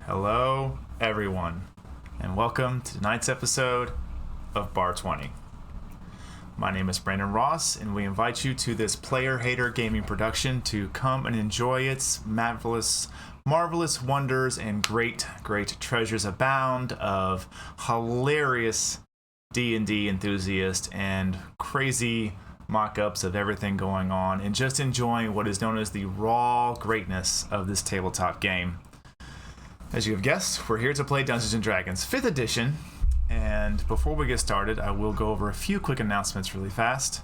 Hello, everyone, and welcome to tonight's episode of Bar20. My name is Brandon Ross, and we invite you to this player-hater gaming production to come and enjoy its marvelous wonders and great treasures abound of hilarious D&D enthusiasts and crazy mock-ups of everything going on, and just enjoying what is known as the raw greatness of this tabletop game. As you have guessed, we're here to play Dungeons & Dragons 5th edition, and before we get started, I will go over a few quick announcements really fast.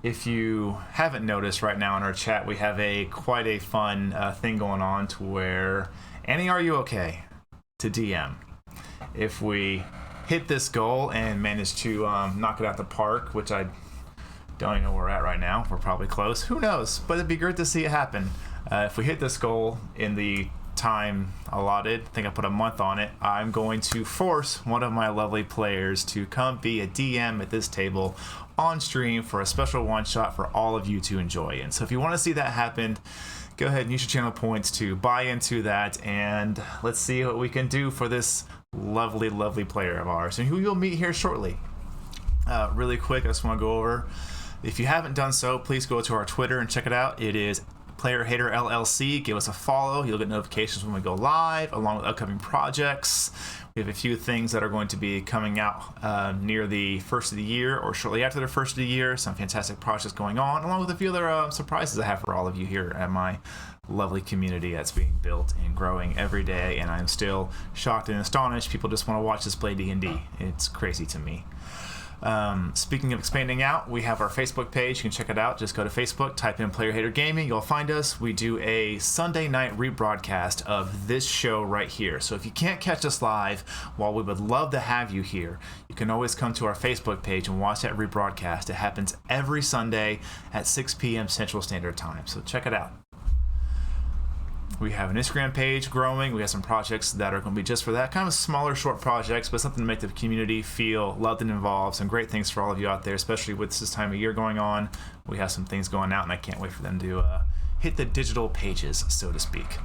If you haven't noticed, right now in our chat we have quite a fun thing going on to where, Annie, are you okay? To DM. If we hit this goal and manage to knock it out the park, which I don't even know where we're at right now, we're probably close, who knows, but it'd be great to see it happen. If we hit this goal in the time allotted, I think I put a month on it, I'm going to force one of my lovely players to come be a DM at this table on stream for a special one-shot for all of you to enjoy. And so if you want to see that happen, go ahead and use your channel points to buy into that, and let's see what we can do for this lovely player of ours, and who you'll meet here shortly. Really quick, I just want to go over, if you haven't done so, please go to our Twitter and check it out. It is Player Hater LLC. Give us a follow. You'll get notifications when we go live, along with upcoming projects. We have a few things that are going to be coming out near the first of the year or shortly after the first of the year. Some fantastic projects going on, along with a few other surprises I have for all of you here at my lovely community that's being built and growing every day. And I'm still shocked and astonished. People just want to watch us play D&D. It's crazy to me. Speaking of expanding out, we have our Facebook page. You can check it out. Just go to Facebook, type in Player Hater Gaming. You'll find us. We do a Sunday night rebroadcast of this show right here. So if you can't catch us live, while we would love to have you here, you can always come to our Facebook page and watch that rebroadcast. It happens every Sunday at 6 p.m. Central Standard Time. So check it out. We have an Instagram page growing. We have some projects that are going to be just for that, kind of smaller, short projects, but something to make the community feel loved and involved. Some great things for all of you out there, especially with this time of year going on. We have some things going out, and I can't wait for them to hit the digital pages, so to speak.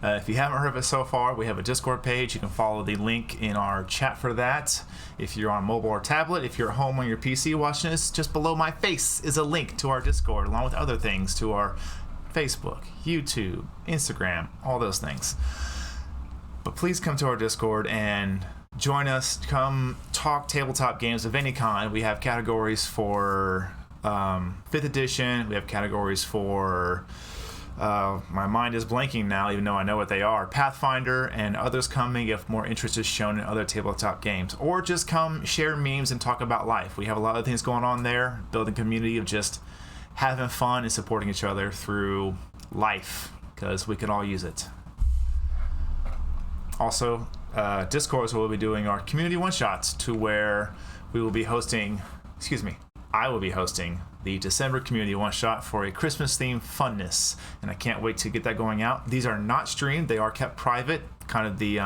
If you haven't heard of it so far, we have a Discord page. You can follow the link in our chat for that. If you're on mobile or tablet, if you're at home on your PC watching this, just below my face is a link to our Discord, along with other things, to our Facebook, YouTube, Instagram, all those things. But please come to our Discord and join us. Come talk tabletop games of any kind. We have categories for 5th edition. We have categories for my mind is blanking now, even though I know what they are, Pathfinder, and others coming if more interest is shown in other tabletop games. Or just come share memes and talk about life. We have a lot of things going on there, building community of just having fun and supporting each other through life, because we can all use it. Also, Discord is where we'll be doing our community one-shots, to where we will be hosting, I will be hosting the December community one-shot for a Christmas-themed funness, and I can't wait to get that going out. These are not streamed, they are kept private, kind of the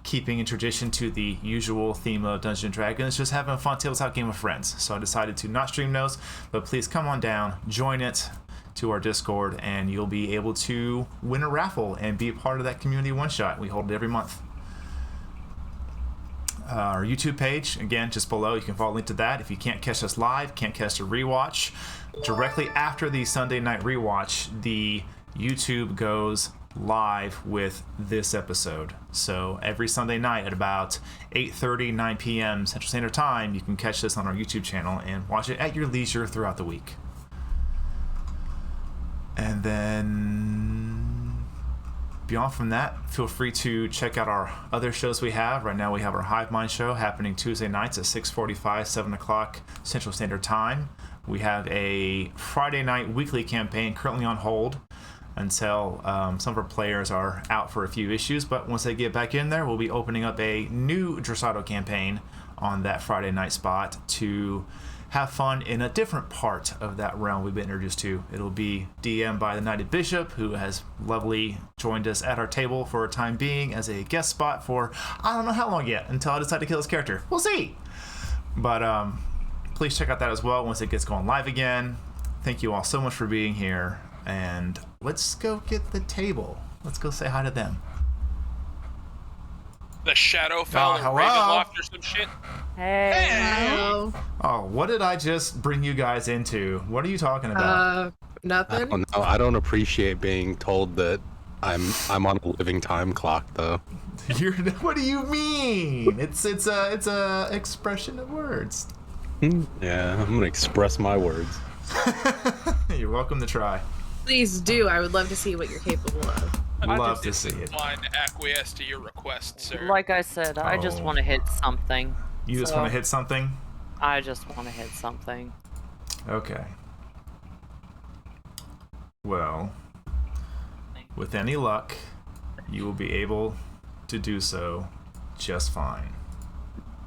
keeping in tradition to the usual theme of Dungeons & Dragons, just having a fun tabletop game with friends. So I decided to not stream those, but please come on down, join it to our Discord, and you'll be able to win a raffle and be a part of that community one-shot. We hold it every month. Our YouTube page, again, just below, you can follow a link to that. If you can't catch us live, can't catch the rewatch, directly after the Sunday night rewatch, the YouTube goes live with this episode. So every Sunday night at about 8:30, 9 p.m. Central Standard Time, you can catch this on our YouTube channel and watch it at your leisure throughout the week. And then beyond from that, feel free to check out our other shows we have. Right now we have our Hive Mind show happening Tuesday nights at 6:45, 7 o'clock Central Standard Time. We have a Friday night weekly campaign currently on hold until some of our players are out for a few issues, but once they get back in there, we'll be opening up a new Dressado campaign on that Friday night spot to have fun in a different part of that realm we've been introduced to. It'll be DM by the Knighted Bishop, who has lovely joined us at our table for a time being as a guest spot for I don't know how long yet, until I decide to kill his character. We'll see. But please check out that as well once it gets going live again. Thank you all so much for being here, and let's go get the table. Let's go say hi to them. The shadow fell in hello? Ravenloft or some shit. Hey. Hello. Oh, what did I just bring you guys into? What are you talking about? I Nothing. don't know. I don't appreciate being told that I'm on a living time clock, though. What do you mean? It's a expression of words. Yeah, I'm gonna express my words. You're welcome to try. Please do. I would love to see what you're capable of. Love to see it. Decline to acquiesce to your request, sir. Like I said, I just want to hit something. You just want to hit something? I just want to hit something. Okay. Well, with any luck, you will be able to do so just fine.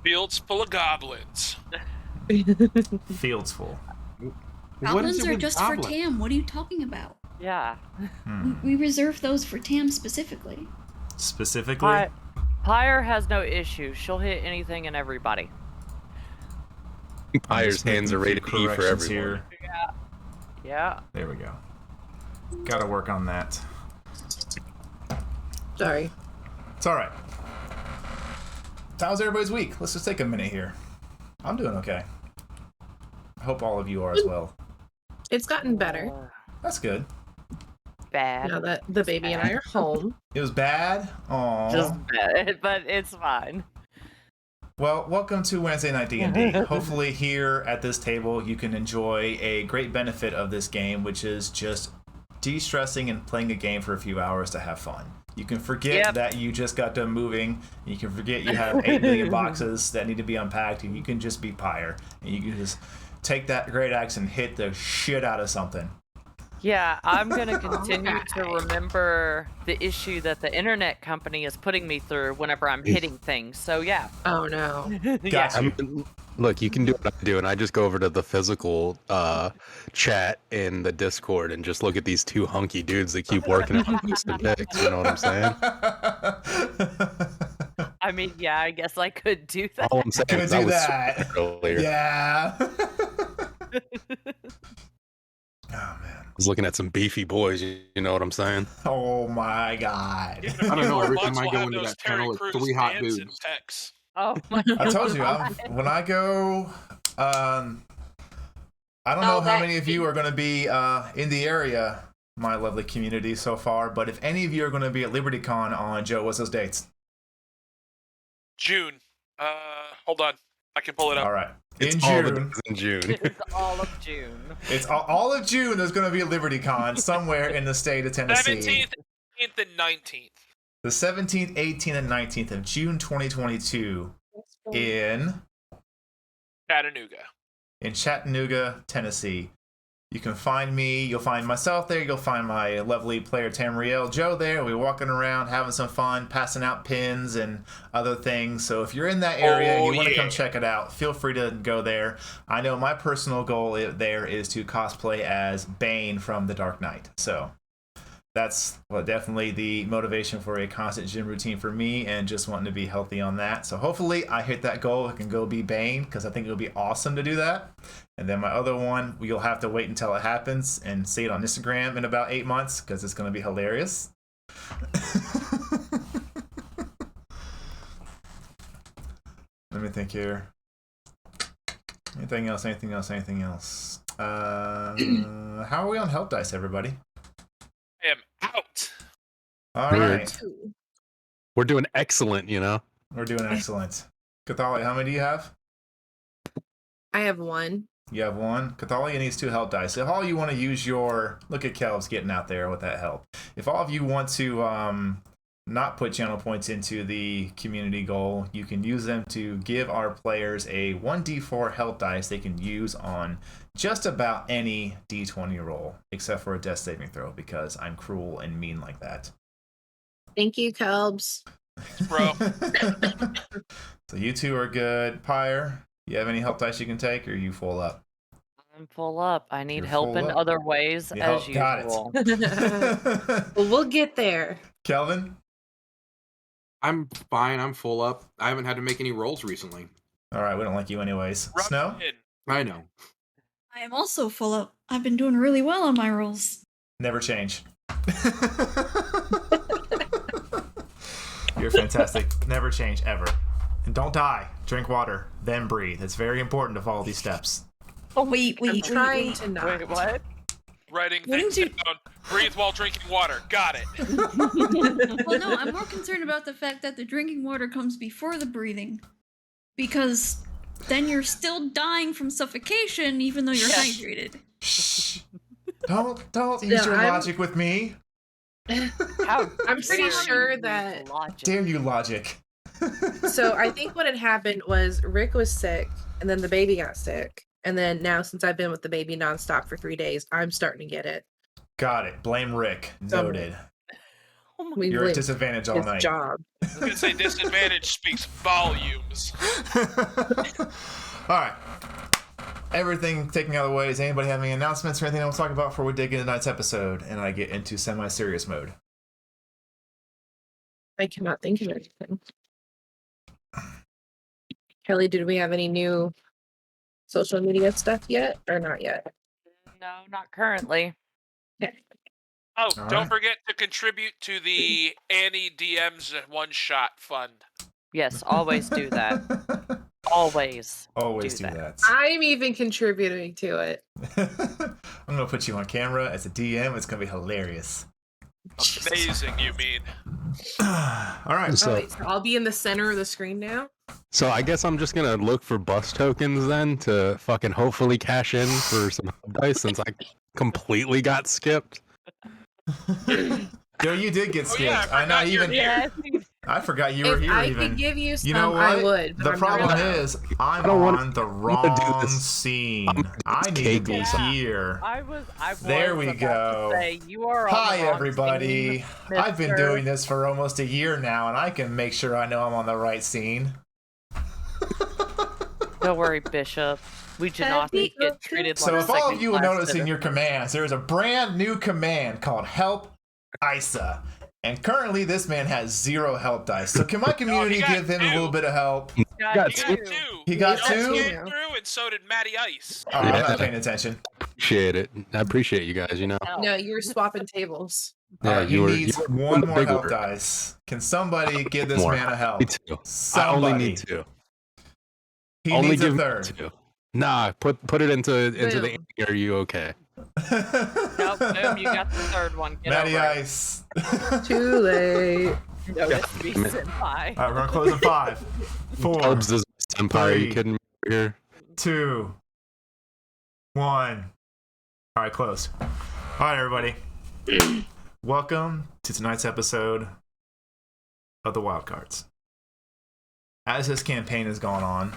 Fields full of goblins. Fields full. Goblins are just for Tam. What are you talking about? Yeah. We reserve those for Tam specifically. Specifically? Pyre has no issue. She'll hit anything and everybody. Pyre's hands are rated E for everyone. Here. Yeah. There we go. Gotta work on that. Sorry. It's alright. How's everybody's week? Let's just take a minute here. I'm doing okay. I hope all of you are as well. It's gotten better That's good. Bad. now that the baby and I are home. It was bad? Aww. Just bad, but it's fine. Well, welcome to Wednesday Night D&D. Hopefully here at this table you can enjoy a great benefit of this game, which is just de-stressing and playing a game for a few hours to have fun. You can forget that you just got done moving. You can forget you have 8 million boxes that need to be unpacked, and you can just be Pyre. And you can just take that great axe and hit the shit out of something. Yeah, I'm going to continue to remember the issue that the internet company is putting me through whenever I'm hitting things. So, yeah. Oh no. Gotcha. Look, you can do what I do, and I just go over to the physical chat in the Discord and just look at these two hunky dudes that keep working on boosting picks. You know what I'm saying? I mean, yeah, I guess I could do that. All I'm saying Could is do I was that. earlier. Yeah. Oh, man. I was looking at some beefy boys. You know what I'm saying? Oh, my God. I don't know. Every time I We'll go have into those that Terry channel, it's Crews 3 hot dancing dudes. techs. Oh, my I told you, God. when I go, I don't know how many of you are going to be in the area, my lovely community so far, but if any of you are going to be at LibertyCon on, Joe, what's those dates? June. Hold on. I can pull it up. All right. It's In all June. the days in June. It's all of June. It's all of June, there's going to be a LibertyCon somewhere in the state of Tennessee. 17th, 18th, and 19th. The 17th, 18th, and 19th of June 2022 in Chattanooga, Tennessee. You can find me, you'll find myself there, you'll find my lovely player Tamriel Joe there. We're walking around having some fun, passing out pins and other things. So if you're in that area and you want to come check it out, feel free to go there. I know my personal goal there is to cosplay as Bane from The Dark Knight. So that's definitely the motivation for a constant gym routine for me and just wanting to be healthy on that. So hopefully I hit that goal. I can go be Bane because I think it would be awesome to do that. And then my other one, you'll have to wait until it happens and see it on Instagram in about 8 months because it's going to be hilarious. Let me think here. Anything else? How are we on health dice, everybody? I am out. All right. We're doing excellent, you know? We're doing excellent. Cathali, how many do you have? I have one. You have one. Cathalia needs 2 help dice. If all you want to use your... Look at Kelv's getting out there with that help. If all of you want to not put channel points into the community goal, you can use them to give our players a 1d4 help dice they can use on just about any d20 roll, except for a death saving throw, because I'm cruel and mean like that. Thank you, Kelbs. Bro. So you two are good. Pyre, you have any help dice you can take, or are you full up? I'm full up. I need You're help full in up. other ways as Got usual. it. Well, we'll get there. Kelvin? I'm fine. I'm full up. I haven't had to make any rolls recently. All right, we don't like you anyways. Rub Snow? it in. I know. I am also full up. I've been doing really well on my rolls. Never change. You're fantastic. Fantastic. Never change, ever. And don't die. Drink water, then breathe. It's very important to follow these steps. Oh, wait. I'm trying to not. Wait, what? Writing Wouldn't things you- down. Breathe while drinking water. Got it. Well, no, I'm more concerned about the fact that the drinking water comes before the breathing. Because then you're still dying from suffocation even though you're hydrated. Shh. Don't use your logic with me. How I'm pretty dare sure you that- use logic. Dare you logic. So I think what had happened was Rick was sick, and then the baby got sick. And then now, since I've been with the baby nonstop for 3 days, I'm starting to get it. Got it. Blame Rick. Noted. Oh my We You're at blame disadvantage all his night. job. I was gonna say disadvantage speaks volumes. All right. Everything taken out of the way. Does anybody have any announcements or anything I want to talk about before we dig into tonight's episode and I get into semi-serious mode? I cannot think of anything. Kelly, did we have any new social media stuff yet, or not yet? No, not currently. Okay. Oh, All don't right. forget to contribute to the Annie DM's One Shot Fund. Yes, always do that. Always. Always Do do that. that. I'm even contributing to it. I'm going to put you on camera as a DM. It's going to be hilarious. Amazing, you mean? All right. So- Oh, wait, so I'll be in the center of the screen now? So I guess I'm just gonna look for bus tokens then to fucking hopefully cash in for some hub dice since I completely got skipped. Yo, you did get skipped. yeah, I I know. forgot you're Even here. Yes, I forgot you were If here. I Even could give you some, you know what? I would. but The I'm problem not allowed. is I'm don't wanna- on the I'm gonna do wrong this- scene. I'm gonna do I this need to cake be also. here. I was There we about to go. say, you are on Hi, the wrong everybody. scene, I've been mister. doing this for almost a year now, and I can make sure I know I'm on the right scene. Don't worry, Bishop. We do not Happy get treated So like if all of second you were class noticing your citizens. commands, there is a brand new command called Help Isa. And currently this man has 0 help dice. So can my community got give him a 2. little bit of help? Got He got you. 2. He got He got 2? 2. Came through, and so did Matty Ice. Oh, I'm Yeah. not paying attention. Appreciate it. I appreciate you guys. You know. No. No, you were swapping tables. Yeah, Alright, you need were one the more big help order. dice. Can somebody give this More. man a help? Me too. I Somebody. only need 2. He only needs a give me third. 2. Nah, put it into the. Boom. Are you okay? Nope, boom, you got the third one. Get Matty over it. Ice. Too late. Notice me, Damn it. senpai. Alright, we're gonna close in 5, 4, Tubbs is senpai. Are you 3. kidding me here? 2, 1. Alright, close. Alright, everybody. Welcome to tonight's episode of the Wildcards. As this campaign has gone on,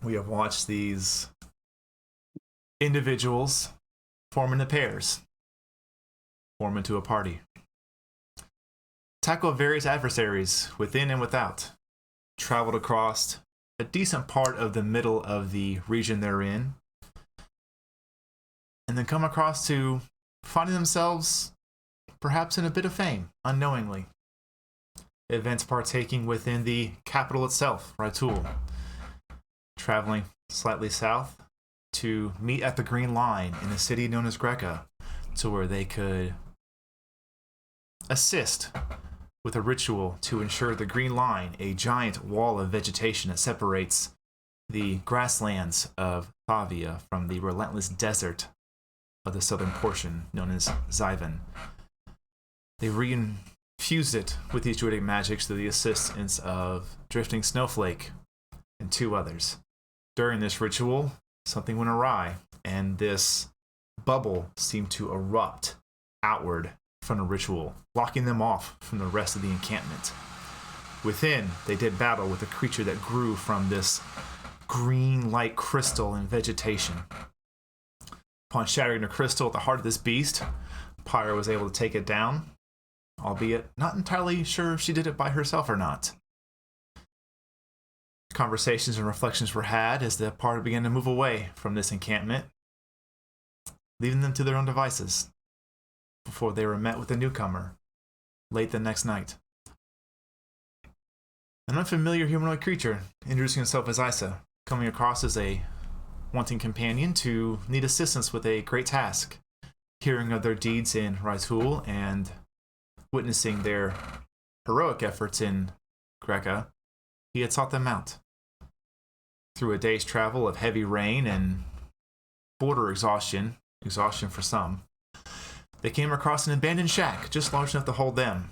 we have watched these individuals form into pairs, form into a party, tackle various adversaries within and without, traveled across a decent part of the middle of the region they're in, and then come across to finding themselves perhaps in a bit of fame, unknowingly. Events partaking within the capital itself, Raitul. Traveling slightly south to meet at the Green Line in a city known as Greca, to where they could assist with a ritual to ensure the Green Line, a giant wall of vegetation that separates the grasslands of Thavia from the relentless desert of the southern portion known as Zyvan. They reinfused it with these druidic magics through the assistance of Drifting Snowflake and 2 others. During this ritual, something went awry, and this bubble seemed to erupt outward from the ritual, blocking them off from the rest of the encampment. Within, they did battle with a creature that grew from this green-like crystal and vegetation. Upon shattering the crystal at the heart of this beast, Pyra was able to take it down, albeit not entirely sure if she did it by herself or not. Conversations and reflections were had as the party began to move away from this encampment, leaving them to their own devices, before they were met with a newcomer late the next night. An unfamiliar humanoid creature, introducing himself as Isa, coming across as a wanting companion to need assistance with a great task. Hearing of their deeds in Raitul and witnessing their heroic efforts in Greca, he had sought them out. Through a day's travel of heavy rain and border exhaustion for some, they came across an abandoned shack just large enough to hold them.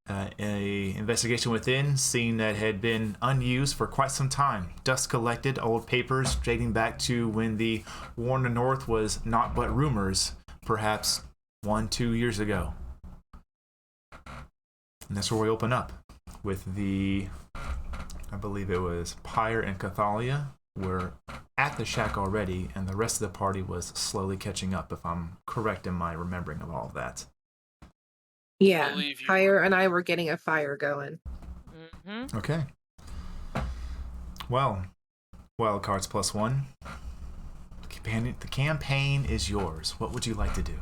A investigation within, seeing that it had been unused for quite some time. Dust collected, old papers dating back to when the war in the North was not but rumors, perhaps 1-2 years ago. And that's where we open up with I believe it was Pyre and Cathalia were at the shack already, and the rest of the party was slowly catching up, if I'm correct in my remembering of all of that. Yeah, Believe you. Fire and I were getting a fire going. Mm-hmm. Okay. Well, wild cards +1. The campaign is yours. What would you like to do?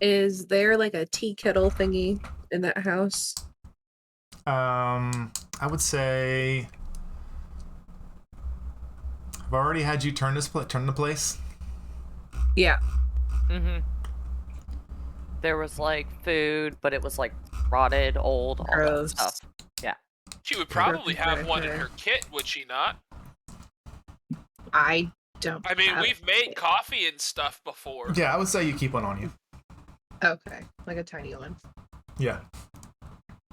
Is there like a tea kettle thingy in that house? I would say I've already had you turn the place. Yeah. Mm-hmm. There was like food, but it was like rotted, old, all Gross. that stuff. Yeah. She would probably have one in Furniture. her kit, would she not? I don't. I mean, have we've made it. coffee and stuff before. Yeah, I would say you keep one on you. Okay, like a tiny one. Yeah.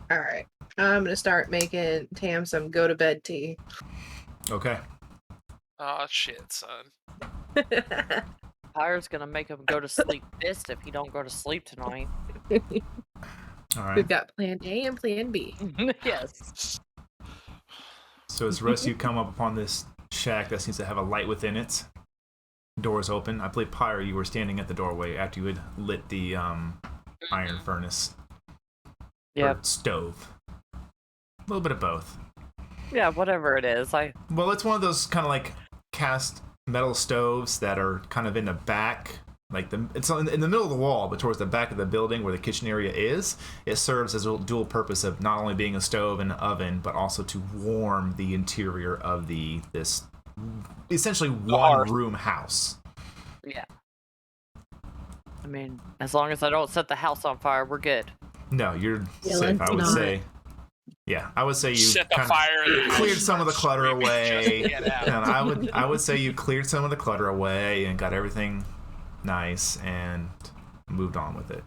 All right. I'm gonna start making Tam some go to bed tea. Okay. Oh shit, son. Pyre's gonna make him go to sleep pissed if he don't go to sleep tonight. All We've right. got Plan A and Plan B. Yes. So as the rest of you come up upon this shack that seems to have a light within it, doors open. I believe Pyre, you were standing at the doorway after you had lit the iron furnace. Yep. Or stove. A little bit of both. Yeah, whatever it is. Well, it's one of those kind of like cast metal stoves that are kind of in the back, like it's in the middle of the wall, but towards the back of the building where the kitchen area is. It serves as a dual purpose of not only being a stove and an oven, but also to warm the interior of this essentially one room house. Yeah. I mean, as long as I don't set the house on fire, we're good. No, you're Yeah, safe. let's I would not. say. Yeah, I would say you Set the kind fire in the of house cleared some of the first. clutter Maybe away. just get out. And I would say you cleared some of the clutter away and got everything nice and moved on with it.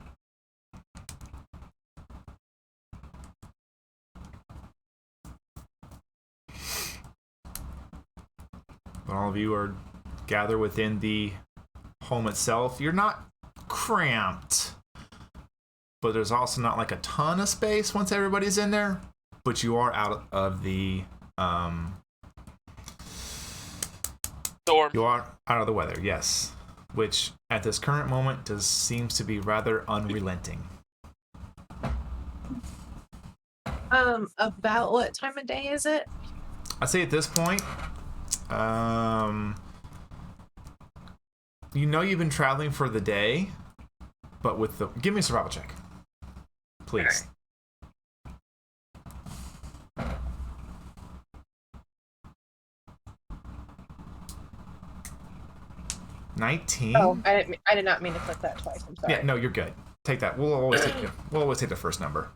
But all of you are gathered within the home itself. You're not cramped, but there's also not like a ton of space once everybody's in there. But you are out of the Storm. you are out of the weather, yes. Which at this current moment seems to be rather unrelenting. About what time of day is it? I'd say at this point, you know you've been traveling for the day, but give me a survival check, please. 19. Oh, I did not mean to click that twice. I'm sorry. Yeah, no, you're good. Take that. We'll always take the first number.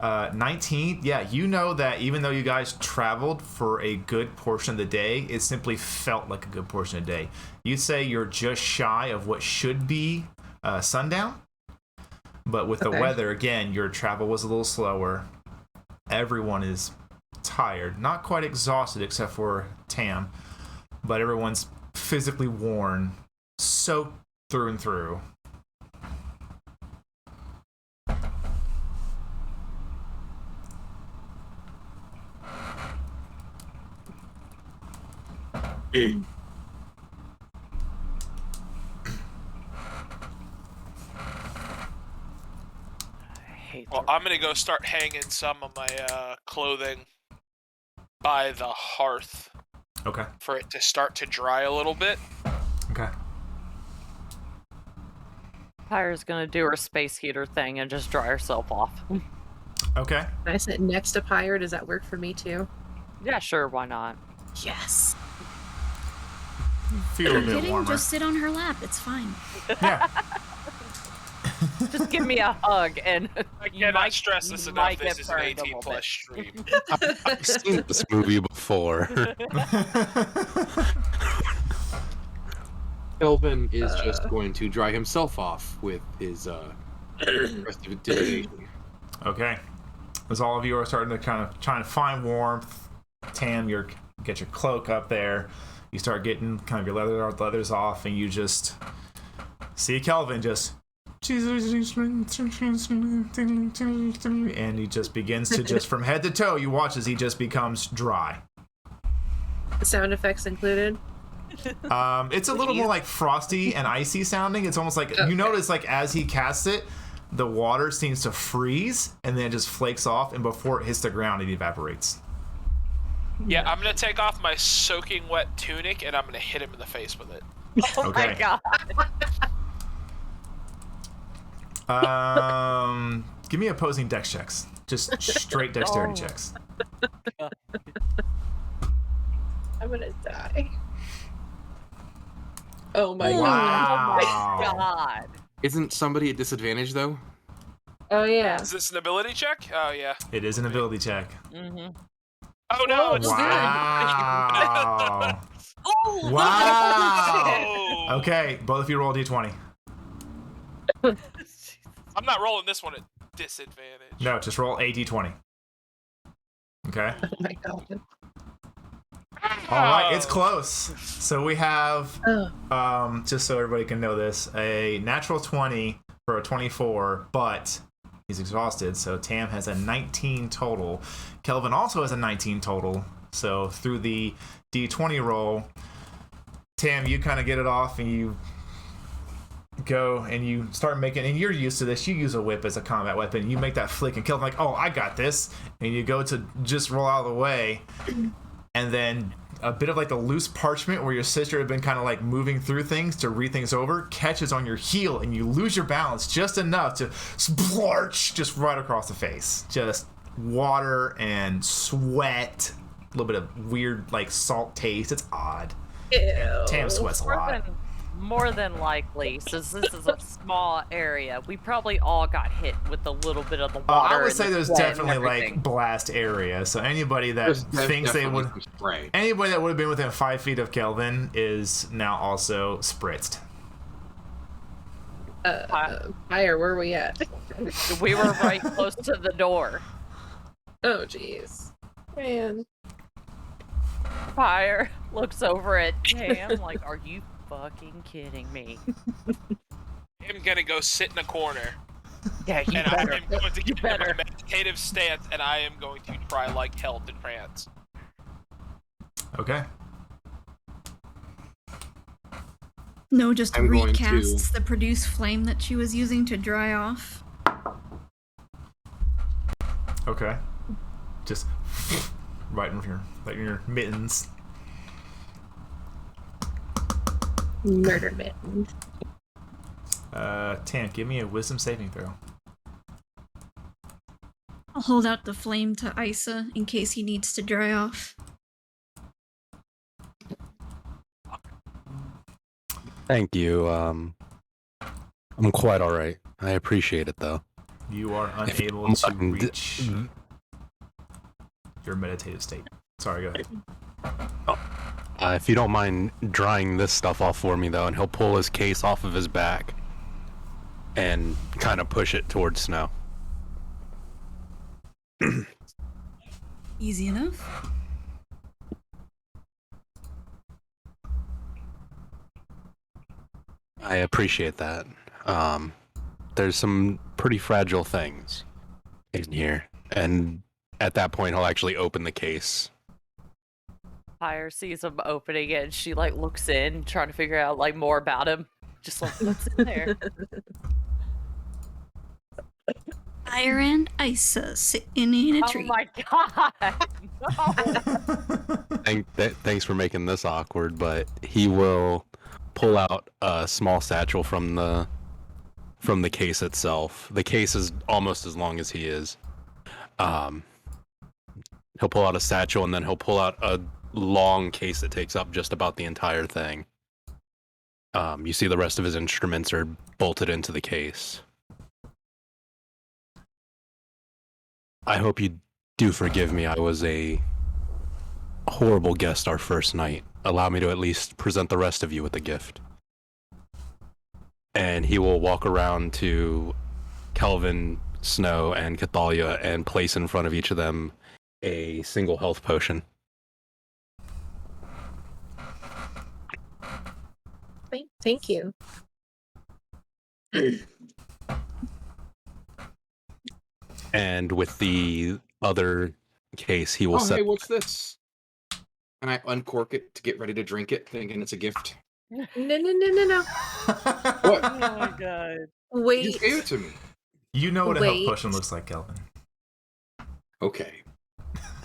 19. Yeah, you know that even though you guys traveled for a good portion of the day, it simply felt like a good portion of the day. You'd say you're just shy of what should be sundown, but with the weather, again, your travel was a little slower. Everyone is tired, not quite exhausted except for Tam, but everyone's physically worn, soaked through and through. Well, I'm gonna go start hanging some of my clothing by the hearth. Okay. For it to start to dry a little bit. Okay. Pyre's gonna do her space heater thing and just dry herself off. Okay. Can I sit next to Pyre? Does that work for me too? Yeah, sure, why not? Yes. Feel a bit Kidding? warmer. Just sit on her lap. It's fine. Yeah. Just give me a hug, and I you cannot might, stress this you enough. might This get is an burned a 18 little plus bit. stream. I've seen this movie before. Kelvin is just going to dry himself off with his prestidigitation. Okay. As all of you are starting to kind of trying to find warmth, Tam, you get your cloak up there. You start getting kind of your leathers off, and you just see Kelvin just, and he just begins to just from head to toe. You watch as he just becomes dry. Sound effects included. It's a little more like frosty and icy sounding. It's almost like you notice, like as he casts it, the water seems to freeze and then it just flakes off, and before it hits the ground, it evaporates. Yeah, I'm gonna take off my soaking wet tunic and I'm gonna hit him in the face with it. Oh my Okay. god. Give me opposing dex checks. Just straight dexterity checks. I'm gonna die. Oh my Oh Wow. my god. Isn't somebody at disadvantage though? Oh yeah. Is this an ability check? Oh yeah. It is an ability check. Mm-hmm. Oh no, it's Wow. Oh! Wow. Oh. Okay, both of you roll a d20. I'm not rolling this one at disadvantage. No, just roll a d20. Okay. Oh my god. All right, it's close. So we have, Oh. just so everybody can know this, a natural 20 for a 24, but he's exhausted, so Tam has a 19 total. Kelvin also has a 19 total, so through the d20 roll, Tam, you kind of get it off, and you go and you start making, and you're used to this, you use a whip as a combat weapon, you make that flick, and Kelvin like, oh, I got this, and you go to just roll out of the way, and then a bit of like the loose parchment where your sister had been kind of like moving through things to read things over catches on your heel, and you lose your balance just enough to splorch just right across the face. Just water and sweat, a little bit of weird like salt taste. It's odd. Ew. Tam sweats a lot. More than likely, since this is a small area, we probably all got hit with a little bit of the water. I would and say the there's sweat and definitely everything. like blast area. So anybody that There's thinks they definitely would, some spray. anybody that would have been within 5 feet of Kelvin is now also spritzed. Fire, where are we at? We were right close to the door. Oh jeez. Man. Fire looks over at Tam like, are you fucking kidding me? I'm gonna go sit in a corner. Yeah, you And I better. am going to get into my better. meditative stance, and I am going to try like hell to trance. Okay. No, just I'm going to- recasts the produce flame that she was using to dry off. Okay. Just right in your mittens. Murder mitten. Tam, give me a wisdom saving throw. I'll hold out the flame to Isa in case he needs to dry off. Thank you. I'm quite all right. I appreciate it though. You are If you unable don't to mind- reach your meditative state. Sorry, go ahead. If you don't mind drying this stuff off for me though, and he'll pull his case off of his back and kind of push it towards Snow. Easy enough. I appreciate that. There's some pretty fragile things in here, and at that point, he'll actually open the case. Fire sees him opening it, and she like looks in, trying to figure out like more about him. Just like, what's in there? Fire and Isa sitting in a Oh tree. my god! No. Thanks for making this awkward, but he will pull out a small satchel from the case itself. The case is almost as long as he is. He'll pull out a satchel, and then he'll pull out a long case that takes up just about the entire thing. You see the rest of his instruments are bolted into the case. I hope you do forgive me. I was a horrible guest our first night. Allow me to at least present the rest of you with a gift. And he will walk around to Kelvin, Snow, and Cathalia and place in front of each of them a single health potion. Thank you. And with the other case, he will Oh, set. hey, what's this? And I uncork it to get ready to drink it, thinking it's a gift. No. What? Oh my god. You Wait. just gave it to me. You know what a health Wait. potion looks like, Kelvin. Okay.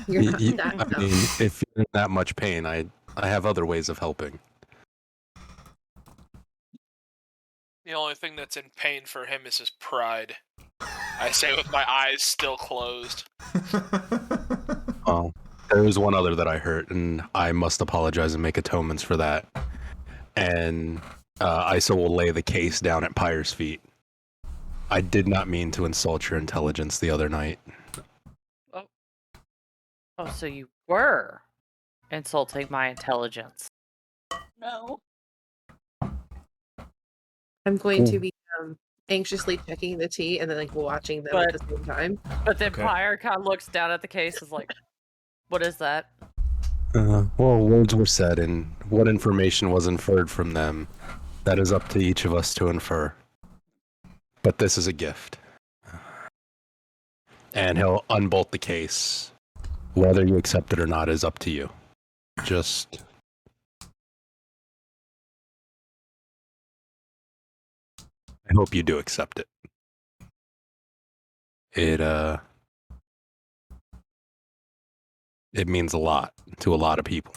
You're not I that dumb. mean, if you're in that much pain, I have other ways of helping. The only thing that's in pain for him is his pride. I say with my eyes still closed. There is one other that I hurt, and I must apologize and make atonements for that. And Isa will lay the case down at Pyre's feet. I did not mean to insult your intelligence the other night. Oh, so you were insulting my intelligence. No. I'm going to be anxiously checking the tea and then like watching them at the same time. But then Okay. Pyre kind of looks down at the case, is like, "What is that?" Well, words were said, and what information was inferred from them, that is up to each of us to infer. But this is a gift. And he'll unbolt the case. Whether you accept it or not is up to you. Just... I hope you do accept it. It means a lot to a lot of people.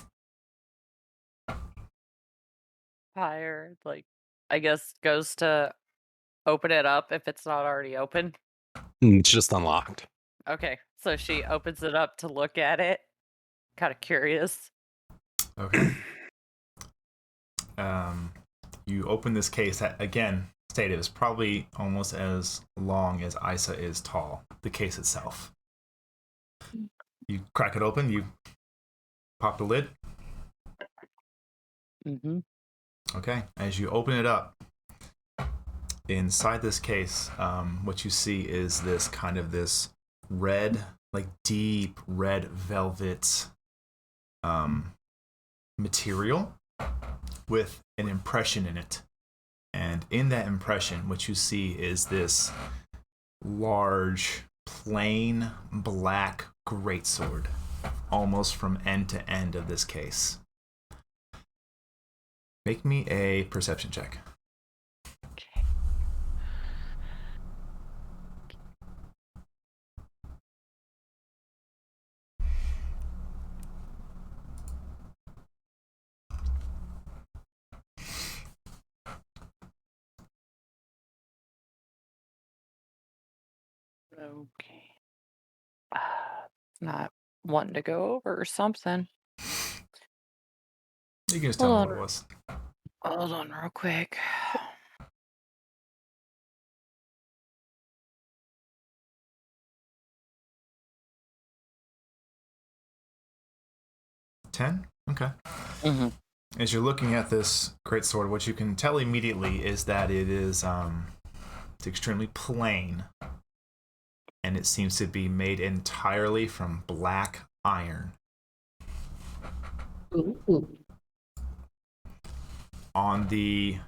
Pyre, like, I guess goes to open it up if it's not already open. It's just unlocked. Okay, so she opens it up to look at it. Kind of curious. Okay. You open this case that, again, stated is probably almost as long as Isa is tall, the case itself. You crack it open, you pop the lid. Mm-hmm. Okay, as you open it up, inside this case, what you see is this kind of this red, like deep red velvet material with an impression in it. And in that impression, what you see is this large, plain black greatsword, almost from end to end of this case. Make me a perception check. Okay. Okay. Not wanting to go over or something. You can just tell me Hold what on. it was. Hold on real quick. $10? Okay. Mm-hmm. As you're looking at this greatsword, what you can tell immediately is that it is it's extremely plain, and it seems to be made entirely from black iron. Ooh. On the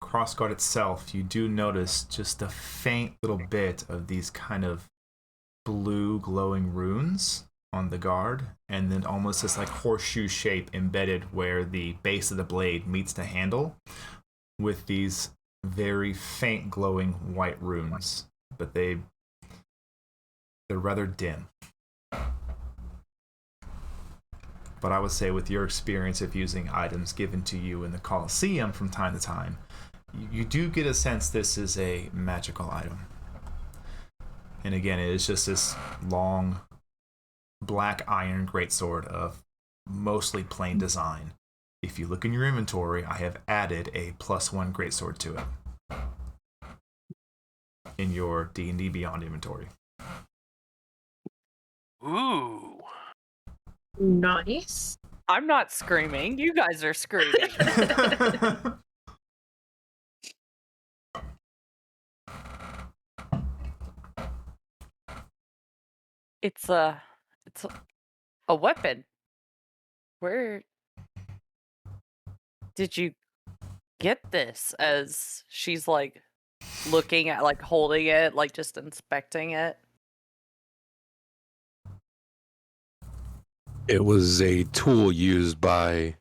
crossguard itself, you do notice just a faint little bit of these kind of blue glowing runes on the guard, and then almost this like horseshoe shape embedded where the base of the blade meets the handle, with these very faint glowing white runes, but they're rather dim. But I would say with your experience of using items given to you in the Colosseum from time to time, you do get a sense this is a magical item. And again, it is just this long black iron greatsword of mostly plain design. If you look in your inventory, I have added a +1 greatsword to it in your D&D Beyond inventory. Ooh. Nice. I'm not screaming. You guys are screaming. It's a weapon. Where did you get this? As she's like looking at, like holding it, like just inspecting it. It was a tool used by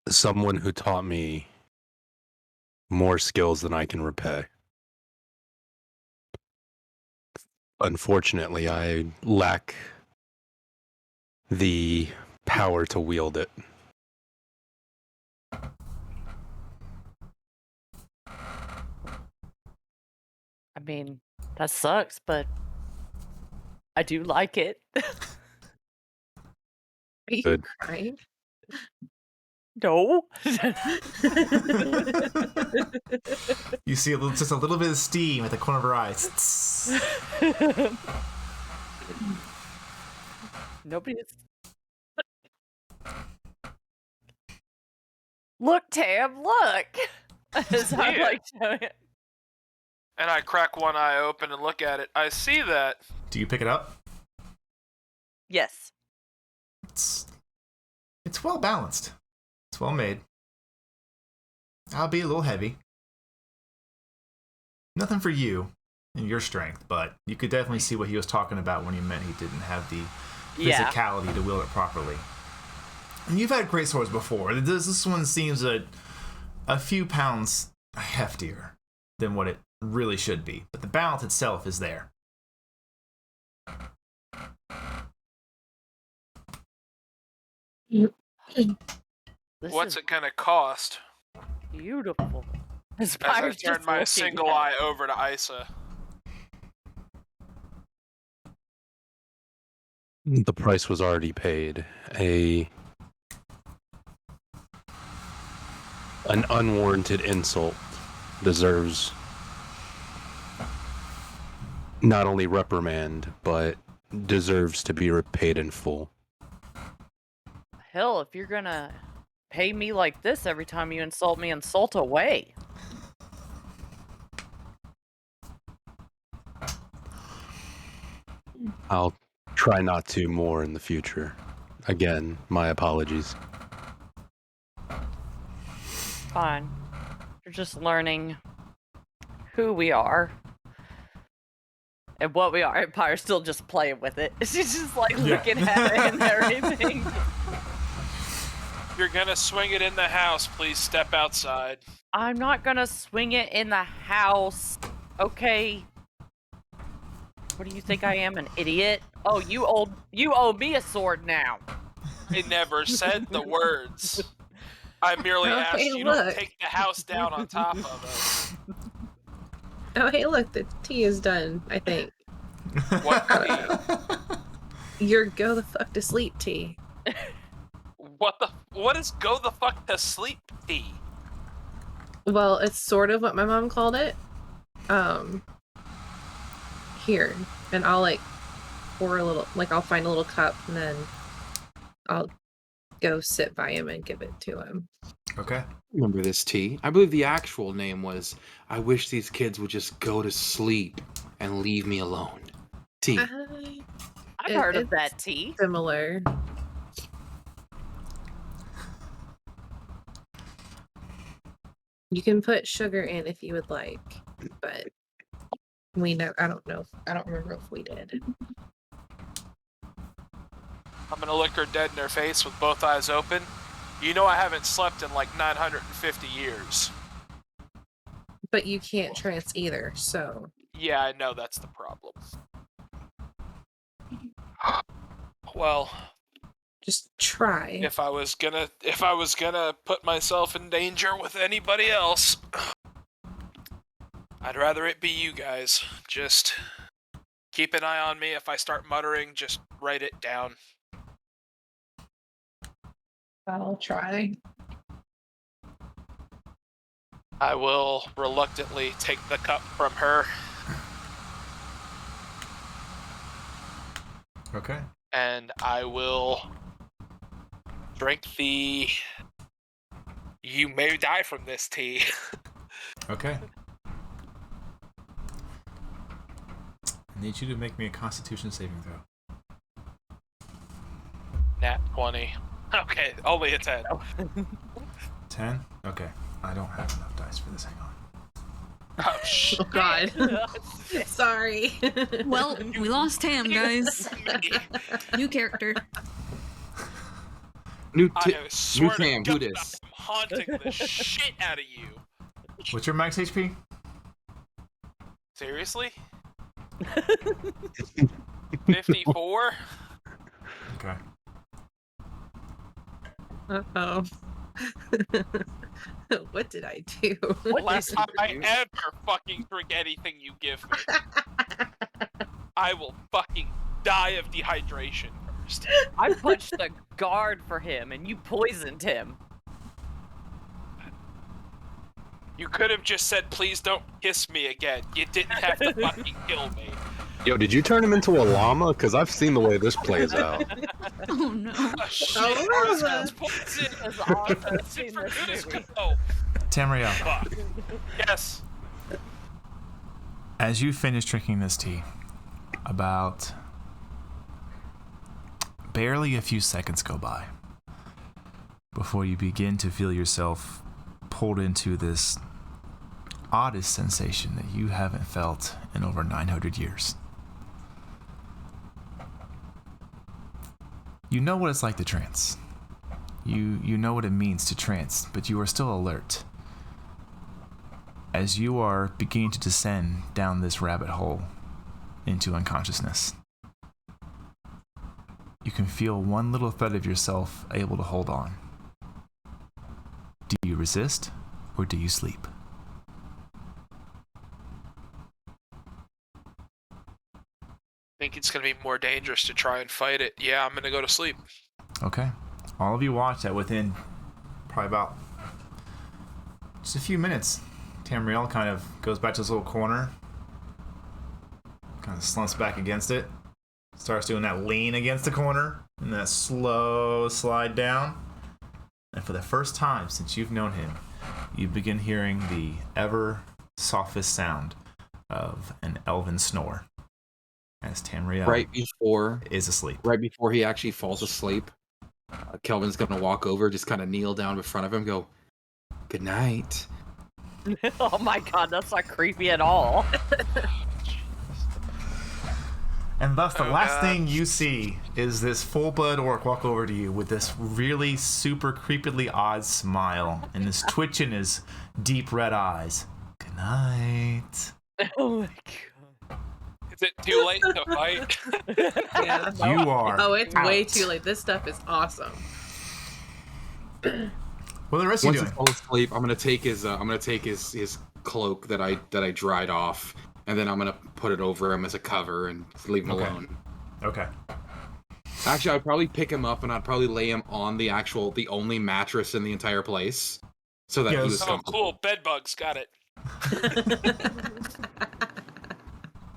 someone who taught me more skills than I can repay. Unfortunately, I lack the power to wield it. I mean, that sucks, but I do like it. Are you Good. crying? No. You see just a little bit of steam at the corner of her eyes. Nobody's. Look, Tam, look. As I'm Yeah. like showing it. And I crack one eye open and look at it. I see that. Do you pick it up? Yes. It's well balanced. It's well made. I'll be a little heavy. Nothing for you and your strength, but you could definitely see what he was talking about when he meant he didn't have the Yeah. physicality to wield it properly. And you've had great swords before. This one seems a few pounds heftier than what it really should be, but the balance itself is there. This What's is it gonna cost? beautiful. As As I Pyre's turn just my looking single at eye it. over to Isa. The price was already paid. An unwarranted insult deserves not only reprimand, but deserves to be repaid in full. Hell, if you're gonna pay me like this every time you insult me, insult away. I'll try not to more in the future. Again, my apologies. Fine. You're just learning who we are. And what we are. Empire's still just playing with it. She's just like Yeah. looking at it and everything. If you're gonna swing it in the house, please step outside. I'm not gonna swing it in the house. Okay. What do you think I am, an idiot? Oh, you owe me a sword now. I never said the words. I merely Okay, asked you look. to take the house down on top of us. Oh, hey, look, the tea is done, I think. What tea? Your go the fuck to sleep tea. What is go the fuck to sleep tea? Well, it's sort of what my mom called it. Here, and I'll like pour a little, like I'll find a little cup and then I'll go sit by him and give it to him. Okay. Remember this tea? I believe the actual name was I wish these kids would just go to sleep and leave me alone. Tea. I've It- heard of it's that tea. Similar. You can put sugar in if you would like, but I don't know. I don't remember if we did. I'm gonna look her dead in her face with both eyes open. You know I haven't slept in like 950 years. But you can't trance either, so Yeah, I know that's the problem. Well, just try. if I was gonna put myself in danger with anybody else, I'd rather it be you guys. Just keep an eye on me. If I start muttering, just write it down. I'll try. I will reluctantly take the cup from her. Okay. And I will drink the "you may die from this" tea. Okay. I need you to make me a Constitution saving throw. Nat 20. Okay, only a 10. 10? Okay. I don't have enough dice for this. Hang on. Oh, shit. Oh God. Sorry. Well, we lost Tam, guys. New character. New I swear to Tam, God, who this? I'm haunting the shit out of you. What's your max HP? Seriously? 54? Okay. Oh. What did I do? Last time I ever fucking drink anything you give me, I will fucking die of dehydration first. I punched the guard for him, and you poisoned him. You could have just said, please don't kiss me again. You didn't have to fucking kill me. Yo, did you turn him into a llama? Because I've seen the way this plays out. Oh no. Oh, shit. Oh, Roscoe's poison. That's awesome. I've That's it seen for this goodness movie. Oh, Tamriel, fuck. Yes. as you finish drinking this tea, about barely a few seconds go by before you begin to feel yourself pulled into this oddest sensation that you haven't felt in over 900 years. You know what it's like to trance. You know what it means to trance, but you are still alert. As you are beginning to descend down this rabbit hole into unconsciousness, you can feel one little thread of yourself able to hold on. Do you resist, or do you sleep? Think it's gonna be more dangerous to try and fight it. Yeah, I'm gonna go to sleep. Okay. All of you watch that within probably about just a few minutes. Tamriel kind of goes back to his little corner, kind of slumps back against it, starts doing that lean against the corner, and that slow slide down. And for the first time since you've known him, you begin hearing the ever softest sound of an elven snore as Tamriel is asleep. Right before he actually falls asleep, Kelvin's gonna walk over, just kind of kneel down in front of him, go, "Good night." Oh my God, that's not creepy at all. And thus, the Oh, last God. thing you see is this full-blood orc walk over to you with this really super creepily odd smile and this twitch in his deep red eyes. Good night. Oh my God. Is it too late to fight? Yeah. You are. Oh, it's way out. too late. This stuff is awesome. What are the rest of Once you he doing? falls asleep, I'm gonna take his cloak that I dried off, and then I'm gonna put it over him as a cover and leave him Okay. alone. Okay. Actually, I'd probably pick him up and I'd probably lay him on the only mattress in the entire place, so that Yeah, he was Oh, comfortable. cool. Bed bugs. Got it.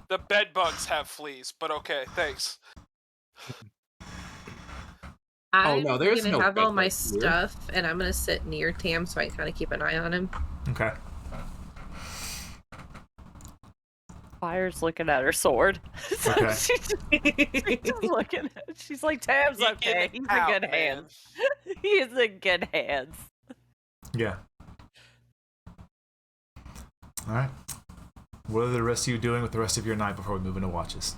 The bed bugs have fleas, but okay, thanks. I'm no, there's gonna no have all bed my bugs here. stuff, and I'm gonna sit near Tam so I can kind of keep an eye on him. Okay. Fire's looking at her sword. So Okay. she's just looking at it. She's like, Tam's You okay. get He's out, in good man. hands. He is in good hands. Yeah. All right. What are the rest of you doing with the rest of your night before we move into watches?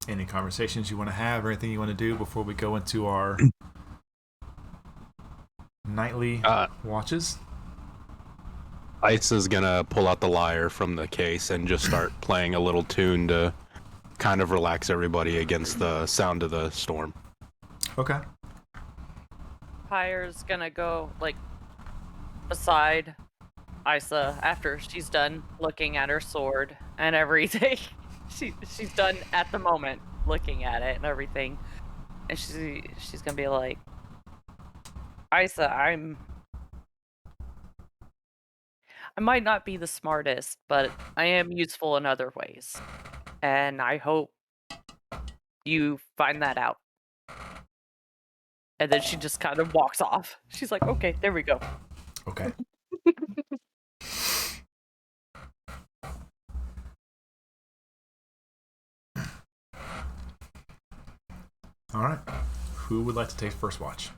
Any conversations you want to have or anything you want to do before we go into our nightly watches? Ice is gonna pull out the lyre from the case and just start playing a little tune to kind of relax everybody against the sound of the storm. Okay. Fire's gonna go, like, beside Isa after she's done looking at her sword and everything. She's done at the moment looking at it and everything. And she's gonna be like, Isa, I'm I might not be the smartest, but I am useful in other ways. And I hope you find that out. And then she just kind of walks off. She's like, okay, there we go. Okay. All right. Who would like to take first watch?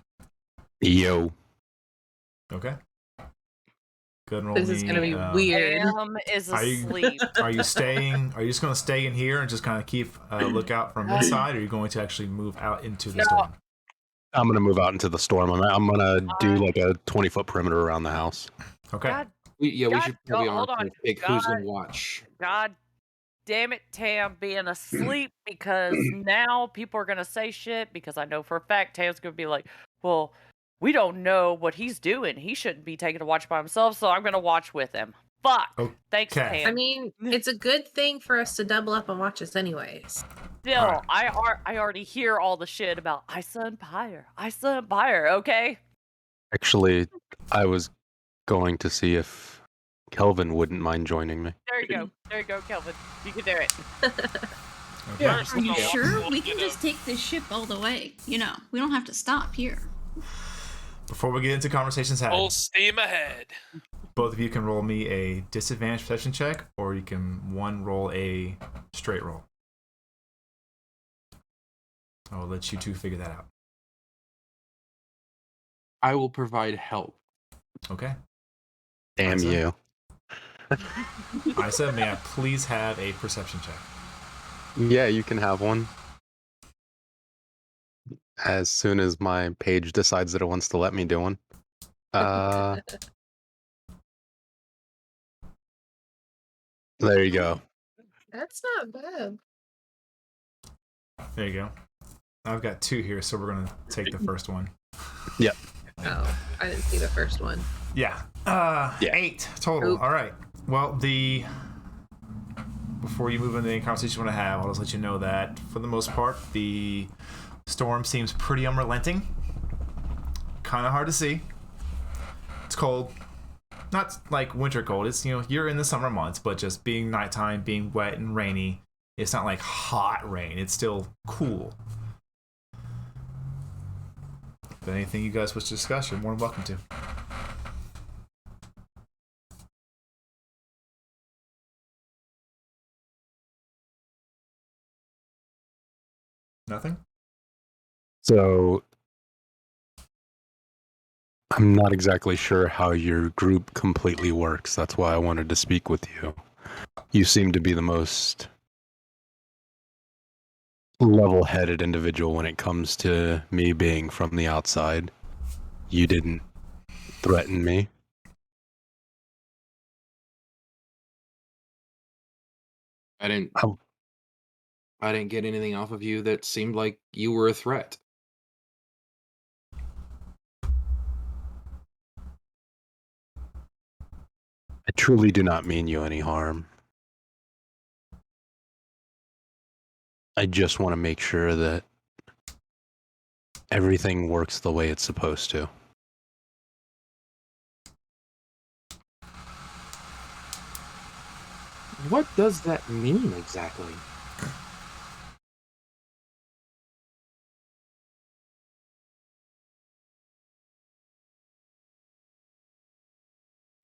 Yo. Okay. Good roll. This is gonna be weird. Am is Are you- asleep. Are you staying? Are you just going to stay in here and just kind of keep a lookout from inside, or are you going to actually move out into the No. storm? I'm gonna move out into the storm. I'm gonna do like a 20-foot perimeter around the house. Okay. God, We God, should probably hold on. pick who's God. on watch. God damn it, Tam being asleep, because now people are gonna say shit, because I know for a fact Tam's gonna be like, well, we don't know what he's doing. He shouldn't be taking a watch by himself, so I'm gonna watch with him. Fuck. Thanks, Okay. Tam. I mean, it's a good thing for us to double up on watches, anyways. Still, Alright. I already hear all the shit about Isa Empire. Isa Empire, okay? Actually, I was going to see if Kelvin wouldn't mind joining me. There you go. There you go, Kelvin. You can do it. Okay. First Are you of all, sure? we'll We get can a- just take this ship all the way. You know, we don't have to stop here. Before we get into conversations had, full steam ahead. both of you can roll me a disadvantage perception check, or you can roll a straight roll. I'll let you two figure that out. I will provide help. Okay. Damn Isa? you. Isa, may I please have a perception check? Yeah, you can have one. As soon as my page decides that it wants to let me do one. There you go. That's not bad. There you go. I've got two here, so we're gonna take the first one. Oh, I didn't see the first one. Yeah. Yeah. 8 total. Oop. All right. Well, before you move into any conversation you want to have, I'll just let you know that for the most part, the storm seems pretty unrelenting. Kind of hard to see. It's cold. Not like winter cold. It's, you're in the summer months, but just being nighttime, being wet and rainy, it's not like hot rain. It's still cool. But anything you guys wish to discuss, you're more than welcome to. Nothing? So I'm not exactly sure how your group completely works. That's why I wanted to speak with you. You seem to be the most level-headed individual when it comes to me being from the outside. You didn't threaten me. I didn't. Oh. I didn't get anything off of you that seemed like you were a threat. I truly do not mean you any harm. I just want to make sure that everything works the way it's supposed to. What does that mean exactly?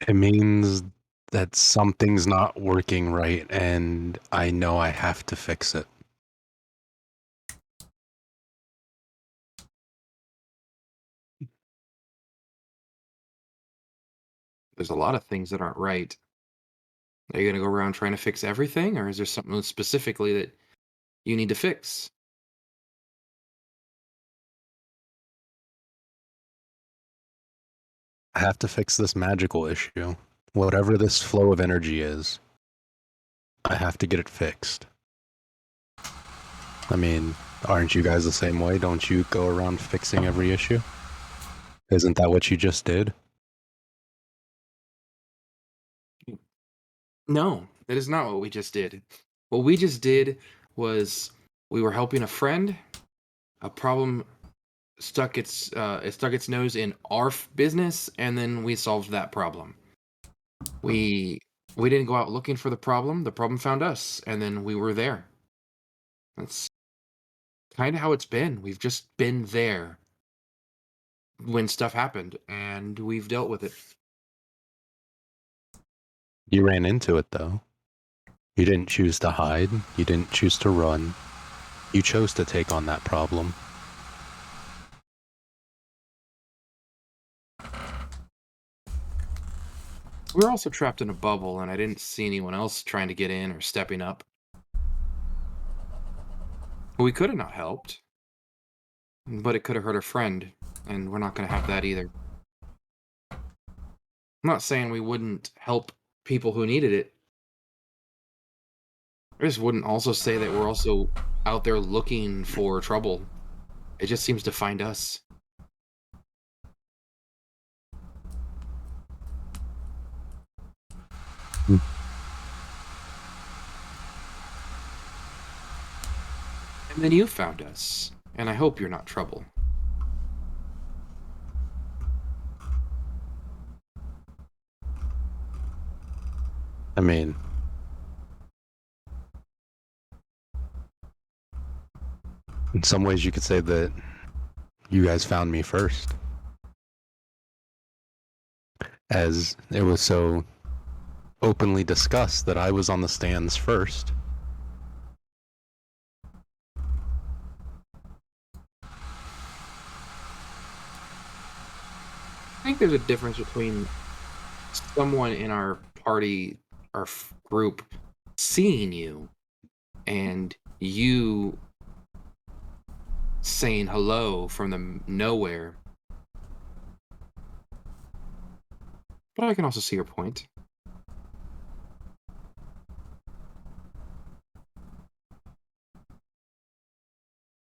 It means that something's not working right, and I know I have to fix it. There's a lot of things that aren't right. Are you going to go around trying to fix everything, or is there something specifically that you need to fix? I have to fix this magical issue. Whatever this flow of energy is, I have to get it fixed. I mean, aren't you guys the same way? Don't you go around fixing every issue? Isn't that what you just did? No, that is not what we just did. What we just did was we were helping a friend. A problem it stuck its nose in our business, and then we solved that problem. We didn't go out looking for the problem found us, and then we were there. That's kind of how it's been. We've just been there when stuff happened, and we've dealt with it. You ran into it, though. You didn't choose to hide. You didn't choose to run. You chose to take on that problem. We were also trapped in a bubble, and I didn't see anyone else trying to get in or stepping up. We could have not helped, but it could have hurt a friend, and we're not going to have that either. I'm not saying we wouldn't help people who needed it. I just wouldn't also say that we're also out there looking for trouble. It just seems to find us. And then you found us, and I hope you're not trouble. I mean, in some ways you could say that you guys found me first, as it was so openly discussed that I was on the stands first. I think there's a difference between someone in our party, our group, seeing you and you saying hello from the nowhere. But I can also see your point.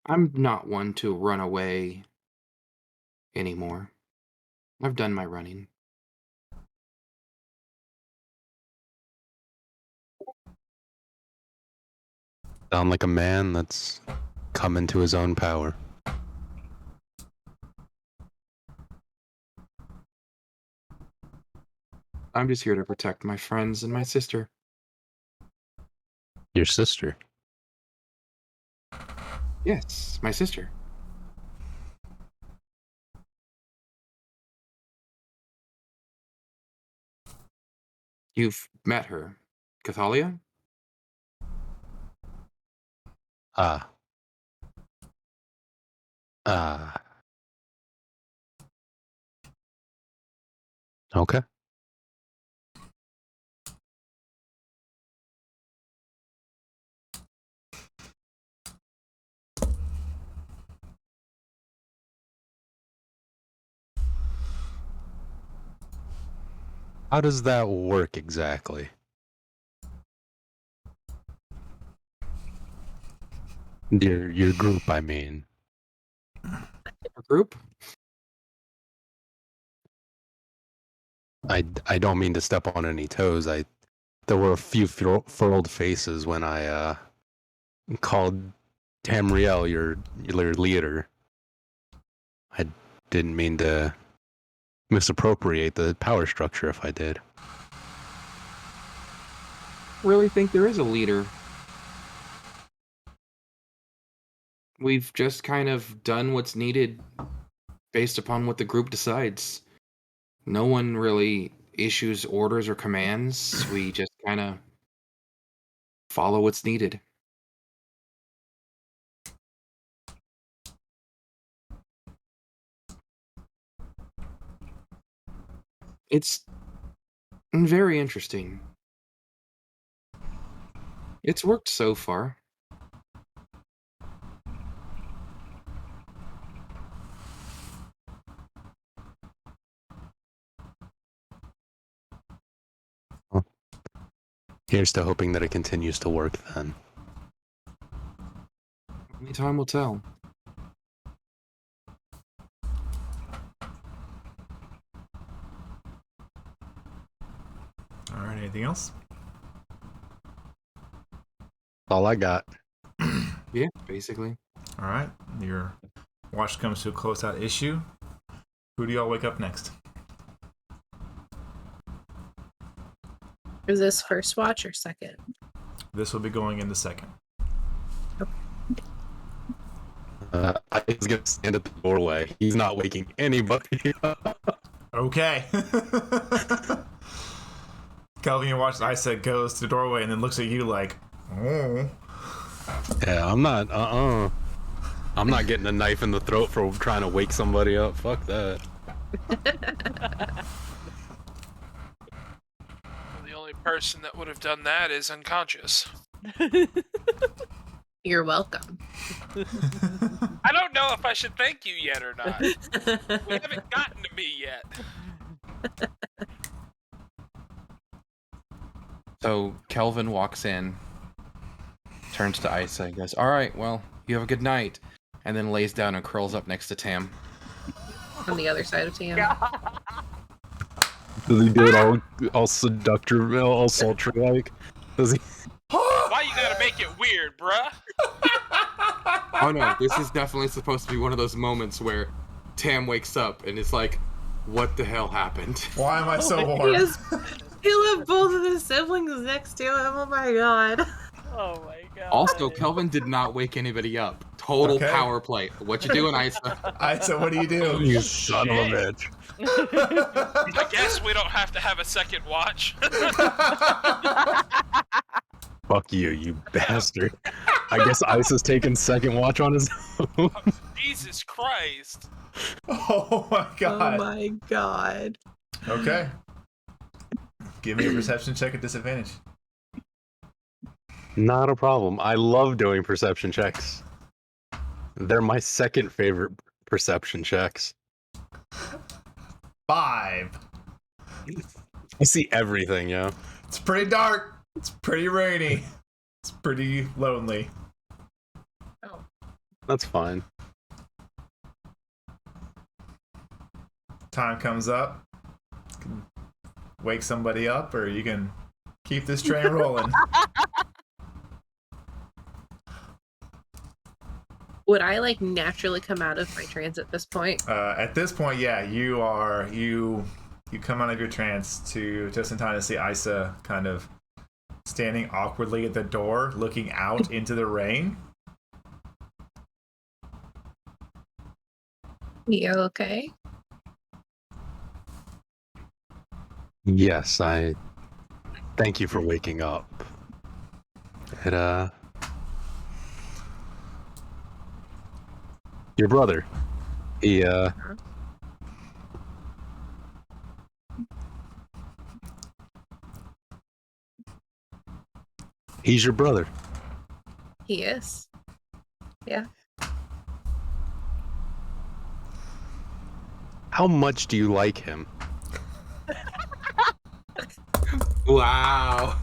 I'm not one to run away anymore. I've done my running. Sound like a man that's come into his own power. I'm just here to protect my friends and my sister. Your sister. Yes, my sister. You've met her, Cathalia? Ah. Ah. Okay. How does that work exactly? Your group, I mean. Our group? I don't mean to step on any toes. There were a few furrowed faces when I called Tamriel your leader. I didn't mean to misappropriate the power structure if I did. Really think there is a leader. We've just kind of done what's needed based upon what the group decides. No one really issues orders or commands. We just kind of follow what's needed. It's very interesting. It's worked so far. Here's to hoping that it continues to work then. Only time will tell. All right, anything else? All I got. Yeah, basically. All right, your watch comes to a close-out issue. Who do y'all wake up next? Is this first watch or second? This will be going in the second. I was gonna stand at the doorway. He's not waking anybody up. Okay. Kelvin, you watch Isa goes to the doorway and then looks at you like, oh. Yeah, I'm not. I'm not getting a knife in the throat for trying to wake somebody up. Fuck that. The only person that would have done that is unconscious. You're welcome. I don't know if I should thank you yet or not. We haven't gotten to me yet. So Kelvin walks in, turns to Isa and goes, "All right, well, you have a good night," and then lays down and curls up next to Tam. On the other side of Tam. Does he do it all seductive, all sultry like? Does he? Why you gotta make it weird, bruh? Oh no, this is definitely supposed to be one of those moments where Tam wakes up and it's like, what the hell happened? Why am I so warm? He left both of his siblings next to him. Oh my god. Oh my god. Also, Kelvin did not wake anybody up. Total Okay. power play. What you doing, Isa? Isa, what do you do? You son of a bitch. I guess we don't have to have a second watch. Fuck you, you bastard. I guess Isa's taking second watch on his own. Jesus Christ. Oh my god. Oh my god. Okay. Give me a perception check at disadvantage. Not a problem. I love doing perception checks. They're my second favorite perception checks. 5. I see everything, yo. It's pretty dark. It's pretty rainy. It's pretty lonely. That's fine. Time comes up. You can wake somebody up, or you can keep this train rolling. Would I like naturally come out of my trance at this point? At this point, yeah, you come out of your trance to just in time to see Isa kind of standing awkwardly at the door, looking out into the rain. You okay? Yes, I thank you for waking up. It your brother. He's your brother. He is. Yeah. How much do you like him? Wow.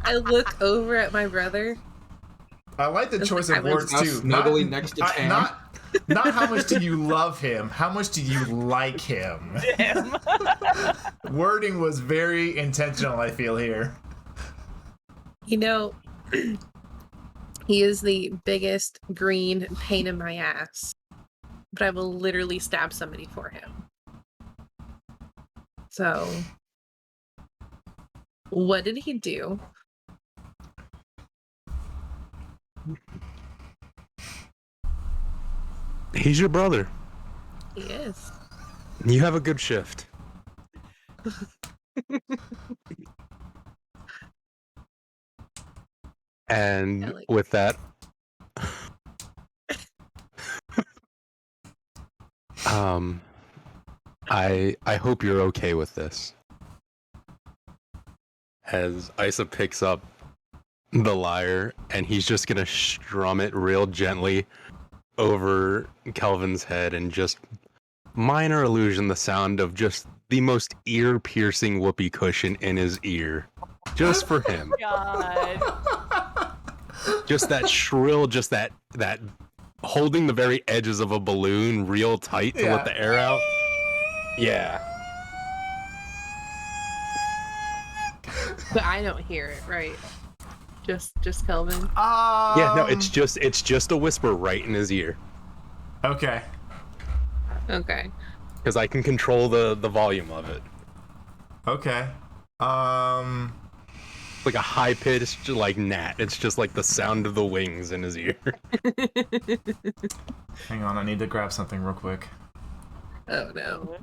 I look over at my brother. I like the choice of words Now too. snuggling next to Tam. Not how much do you love him, how much do you like him? Damn. Wording was very intentional, I feel here. You know, he is the biggest green pain in my ass. But I will literally stab somebody for him. So, what did he do? He's your brother. He is. You have a good shift. And I like with that, I hope you're okay with this. As Isa picks up the lyre, and he's just gonna strum it real gently over Kelvin's head, and just minor illusion the sound of just the most ear-piercing whoopee cushion in his ear, just for him. God. Just that shrill, just that holding the very edges of a balloon real tight to let the air out. Yeah. But I don't hear it, right? Just Kelvin. Yeah, no, it's just a whisper right in his ear. Okay. Okay. Because I can control the volume of it. Okay. Like a high pitched like gnat. It's just like the sound of the wings in his ear. Hang on, I need to grab something real quick. Oh no.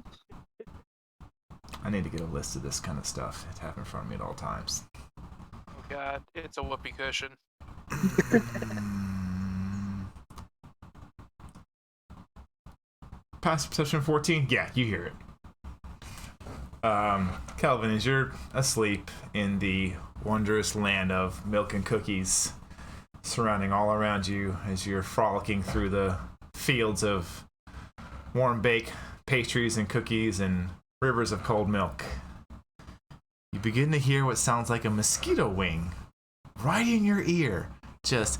I need to get a list of this kind of stuff. It have in front of me at all times. Oh god, it's a whoopee cushion. Passive perception 14? Yeah, you hear it. Calvin, as you're asleep in the wondrous land of milk and cookies surrounding all around you as you're frolicking through the fields of warm bake pastries and cookies and rivers of cold milk, you begin to hear what sounds like a mosquito wing right in your ear. Just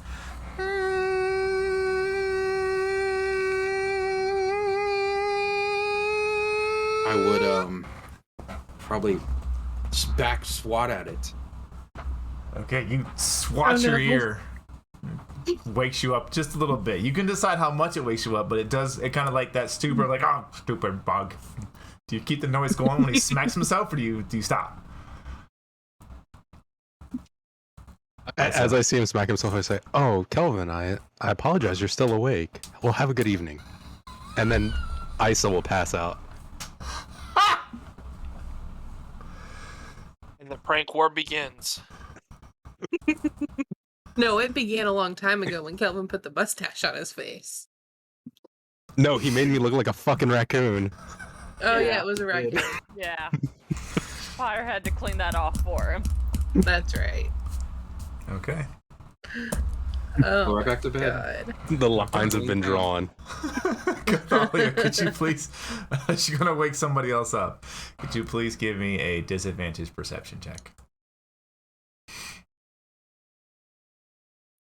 I would probably back swat at it. okay, you swat Oh, your no. ear. Wakes you up just a little bit. You can decide how much it wakes you up, but it kind of like that stupor, like, oh, stupid bug. Do you keep the noise going when he smacks himself, or do you stop? As I see him smack himself, I say, "Oh, Kelvin, I apologize. You're still awake. Well, have a good evening." And then Isa will pass out. And the prank war begins. No, it began a long time ago when Kelvin put the mustache on his face. No, he made me look like a fucking raccoon. Oh yeah, Yeah. it was a raccoon. Yeah. Fire had to clean that off for him. That's right. Okay. Oh Go right my back to bed. God. The lines have been drawn. Thalia, could you please? She's gonna wake somebody else up. Could you please give me a disadvantage perception check?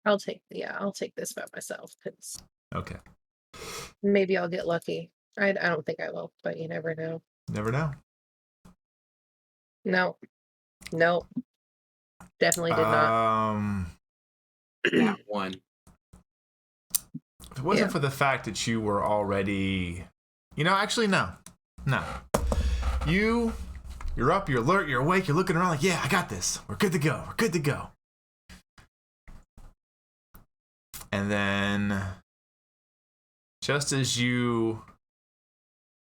I'll take this by myself because Okay. maybe I'll get lucky. I don't think I will, but you never know. Never know. No. Definitely did not. That one. If it wasn't Yeah. for the fact that you were already, actually no. You're up, you're alert, you're awake, you're looking around like, yeah, I got this. We're good to go. And then, just as you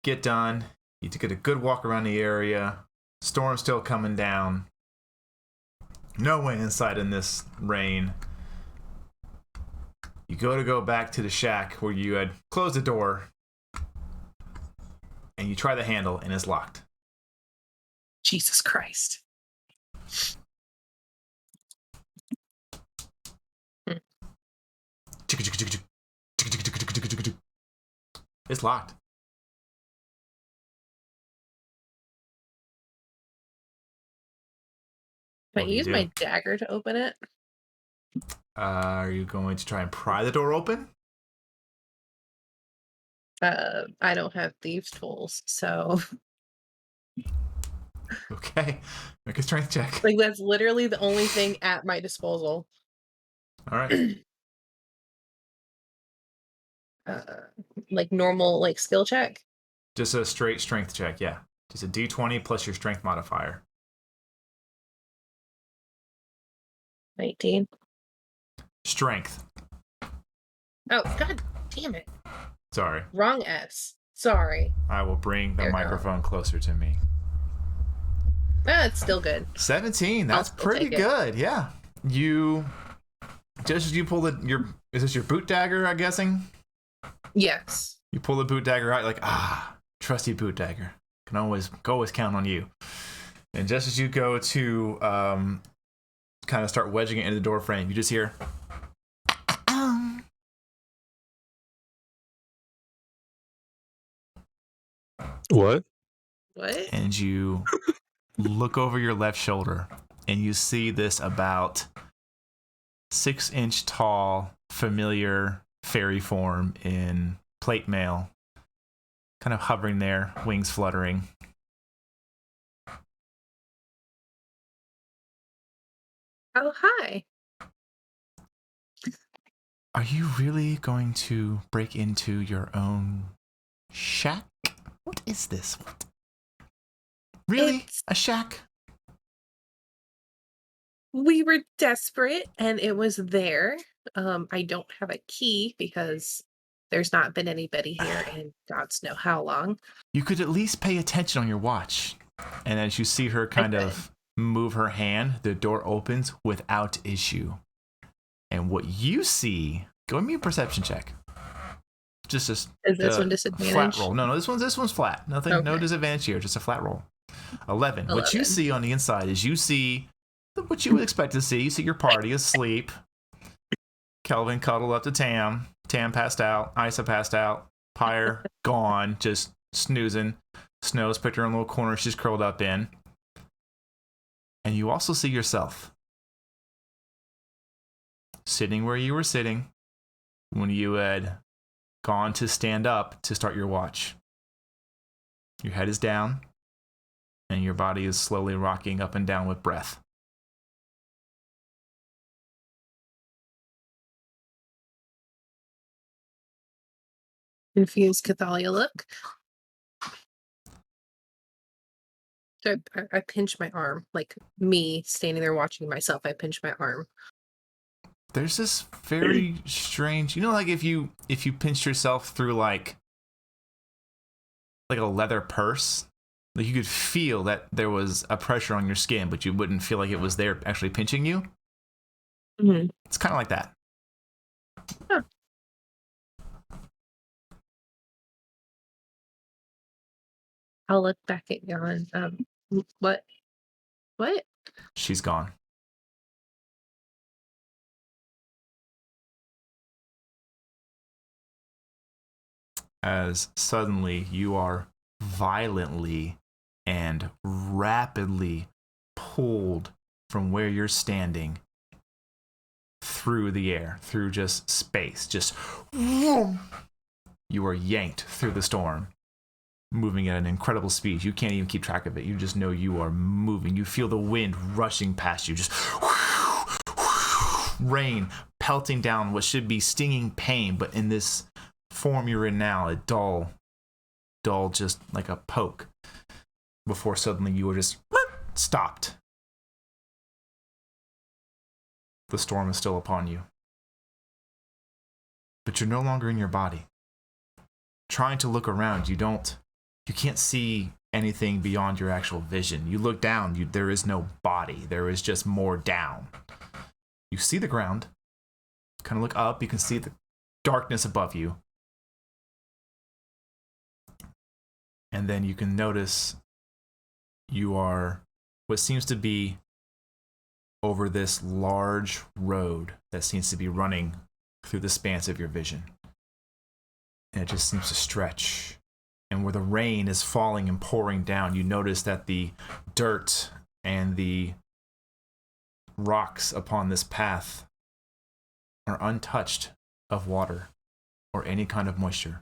get done, you get a good walk around the area. Storm's still coming down. No one inside in this rain. You go back to the shack where you had closed the door, and you try the handle, and it's locked. Jesus Christ. It's locked. Can I What do you use do? my dagger to open it? Are you going to try and pry the door open? I don't have thieves' tools, so Okay. Make a strength check. like that's literally the only thing at my disposal. All right. Like normal, like skill check. Just a straight strength check, yeah. Just a d20 plus your strength modifier. 19. Strength. Oh god damn it! Sorry. Wrong S. Sorry. I will bring the There you go. microphone closer to me. It's still good. 17. That's I'll pretty take it. good. Yeah. You just as you pull is this your boot dagger, I'm guessing? Yes. You pull the boot dagger out, like, trusty boot dagger. Can always count on you. And just as you go to kind of start wedging it into the door frame, you just hear What? What? and you look over your left shoulder and you see this about 6-inch tall familiar fairy form in plate mail kind of hovering there, wings fluttering. Oh hi. Are you really going to break into your own shack? What is this? What? Really? It's- A shack? We were desperate, and it was there. I don't have a key because there's not been anybody here in God's know how long. You could at least pay attention on your watch. And as you see her kind of move her hand, the door opens without issue. And what you see, go give me a perception check. Just Is this one disadvantage? Flat roll. No, this one's flat. Nothing, no Okay. disadvantage here. Just a flat roll. 11. What you see on the inside is you see what you would expect to see. You see your party asleep. Kelvin cuddled up to Tam. Tam passed out. Isa passed out. Pyre gone, just snoozing. Snow's picked her in a little corner she's curled up in. And you also see yourself sitting where you were sitting when you had gone to stand up to start your watch. Your head is down, and your body is slowly rocking up and down with breath. Confused Cathalia look. So I pinch my arm, like me standing there watching myself. I pinch my arm. There's this very strange, like if you pinched yourself through like a leather purse, like you could feel that there was a pressure on your skin, but you wouldn't feel like it was there actually pinching you. Mm-hmm. It's kind of like that. Huh. I'll look back at Jan. What? She's gone. As suddenly you are violently and rapidly pulled from where you're standing through the air, through just space. Just whoom, you are yanked through the storm, moving at an incredible speed. You can't even keep track of it. You just know you are moving. You feel the wind rushing past you, just rain pelting down what should be stinging pain, but in this form you're in now, a dull, just like a poke, before suddenly you are just stopped. The storm is still upon you, but you're no longer in your body. Trying to look around, you can't see anything beyond your actual vision. You look down, there is no body. There is just more down. You see the ground. Kind of look up, you can see the darkness above you. And then you can notice you are what seems to be over this large road that seems to be running through the span of your vision. And it just seems to stretch. And where the rain is falling and pouring down, you notice that the dirt and the rocks upon this path are untouched of water or any kind of moisture.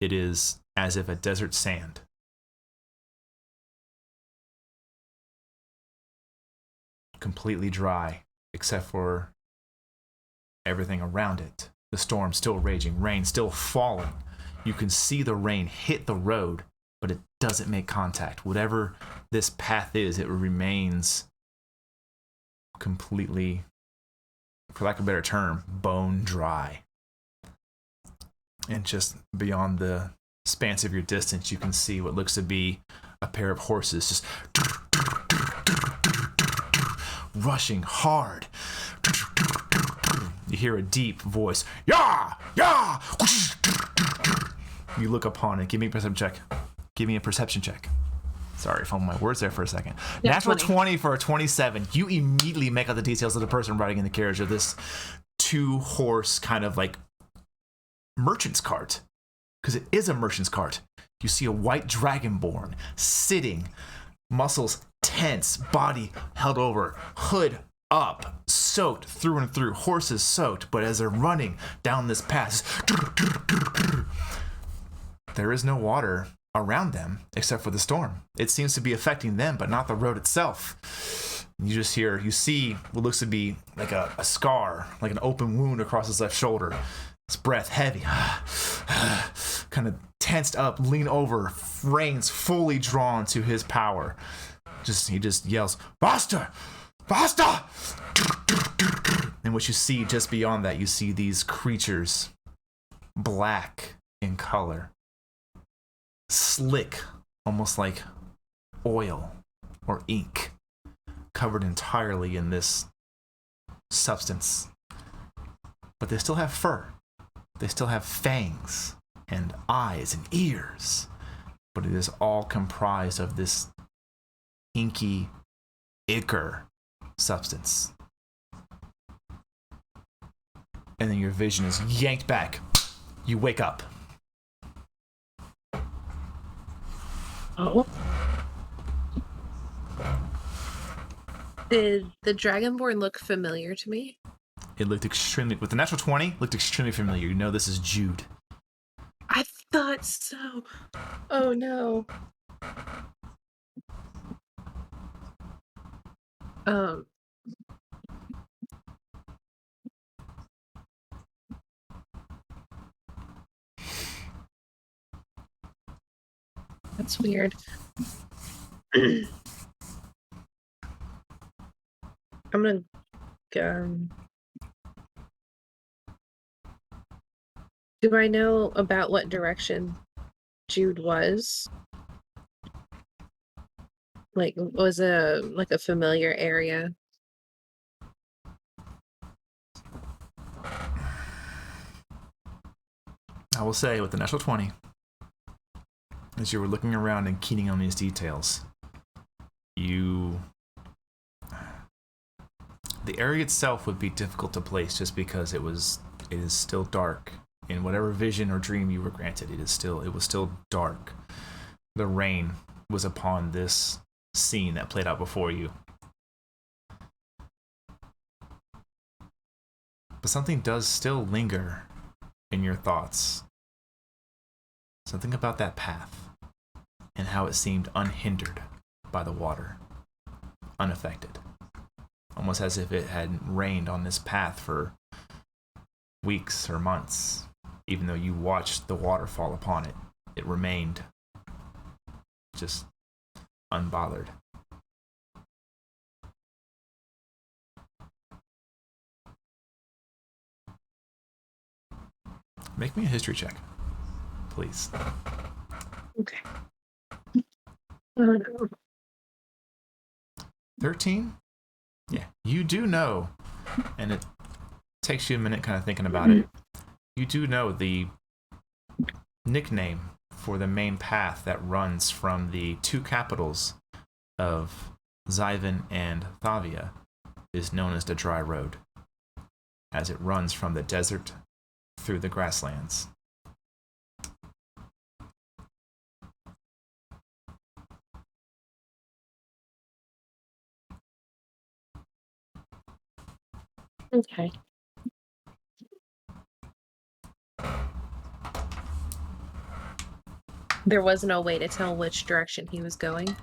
It is as if a desert sand. Completely dry, except for everything around it. The storm still raging, rain still falling. You can see the rain hit the road, but it doesn't make contact. Whatever this path is, it remains completely, for lack of a better term, bone dry. And just beyond the span of your distance, you can see what looks to be a pair of horses just rushing hard. You hear a deep voice, "Yah! Yah!" You look upon it. Give me a perception check. Sorry, fumbling my words there for a second. Yeah, Natural 20. 20 for a 27. You immediately make out the details of the person riding in the carriage of this 2-horse kind of like merchant's cart. Because it is a merchant's cart. You see a white dragonborn sitting, muscles tense, body held over, hood up, soaked through and through, horses soaked, but as they're running down this path, there is no water around them except for the storm. It seems to be affecting them, but not the road itself. You see what looks to be like a scar, like an open wound across his left shoulder. His breath heavy, kind of tensed up, lean over, reins fully drawn to his power. He just yells, "Master! Faster! And what you see just beyond that, you see these creatures, black in color, slick, almost like oil or ink, covered entirely in this substance. But they still have fur. They still have fangs and eyes and ears. But it is all comprised of this inky ichor substance. And then your vision is yanked back. You wake up. Oh. Did the Dragonborn look familiar to me? It looked extremely, with the natural 20, looked extremely familiar. You know this is Jude. I thought so. Oh no. Um. That's weird. I'm gonna do I know about what direction Jude was? Like, was a familiar area? I will say, with the natural 20, as you were looking around and keening on these details, the area itself would be difficult to place just because it is still dark. In whatever vision or dream you were granted, it was still dark. The rain was upon this scene that played out before you. But something does still linger in your thoughts. Something about that path and how it seemed unhindered by the water, unaffected. Almost as if it hadn't rained on this path for weeks or months. Even though you watched the water fall upon it, it remained just unbothered. Make me a history check, please. Okay. 13? Yeah, you do know, and it takes you a minute kind of thinking about it. You do know the nickname for the main path that runs from the two capitals of Zyvan and Thavia is known as the Dry Road, as it runs from the desert through the grasslands. Okay. There was no way to tell which direction he was going.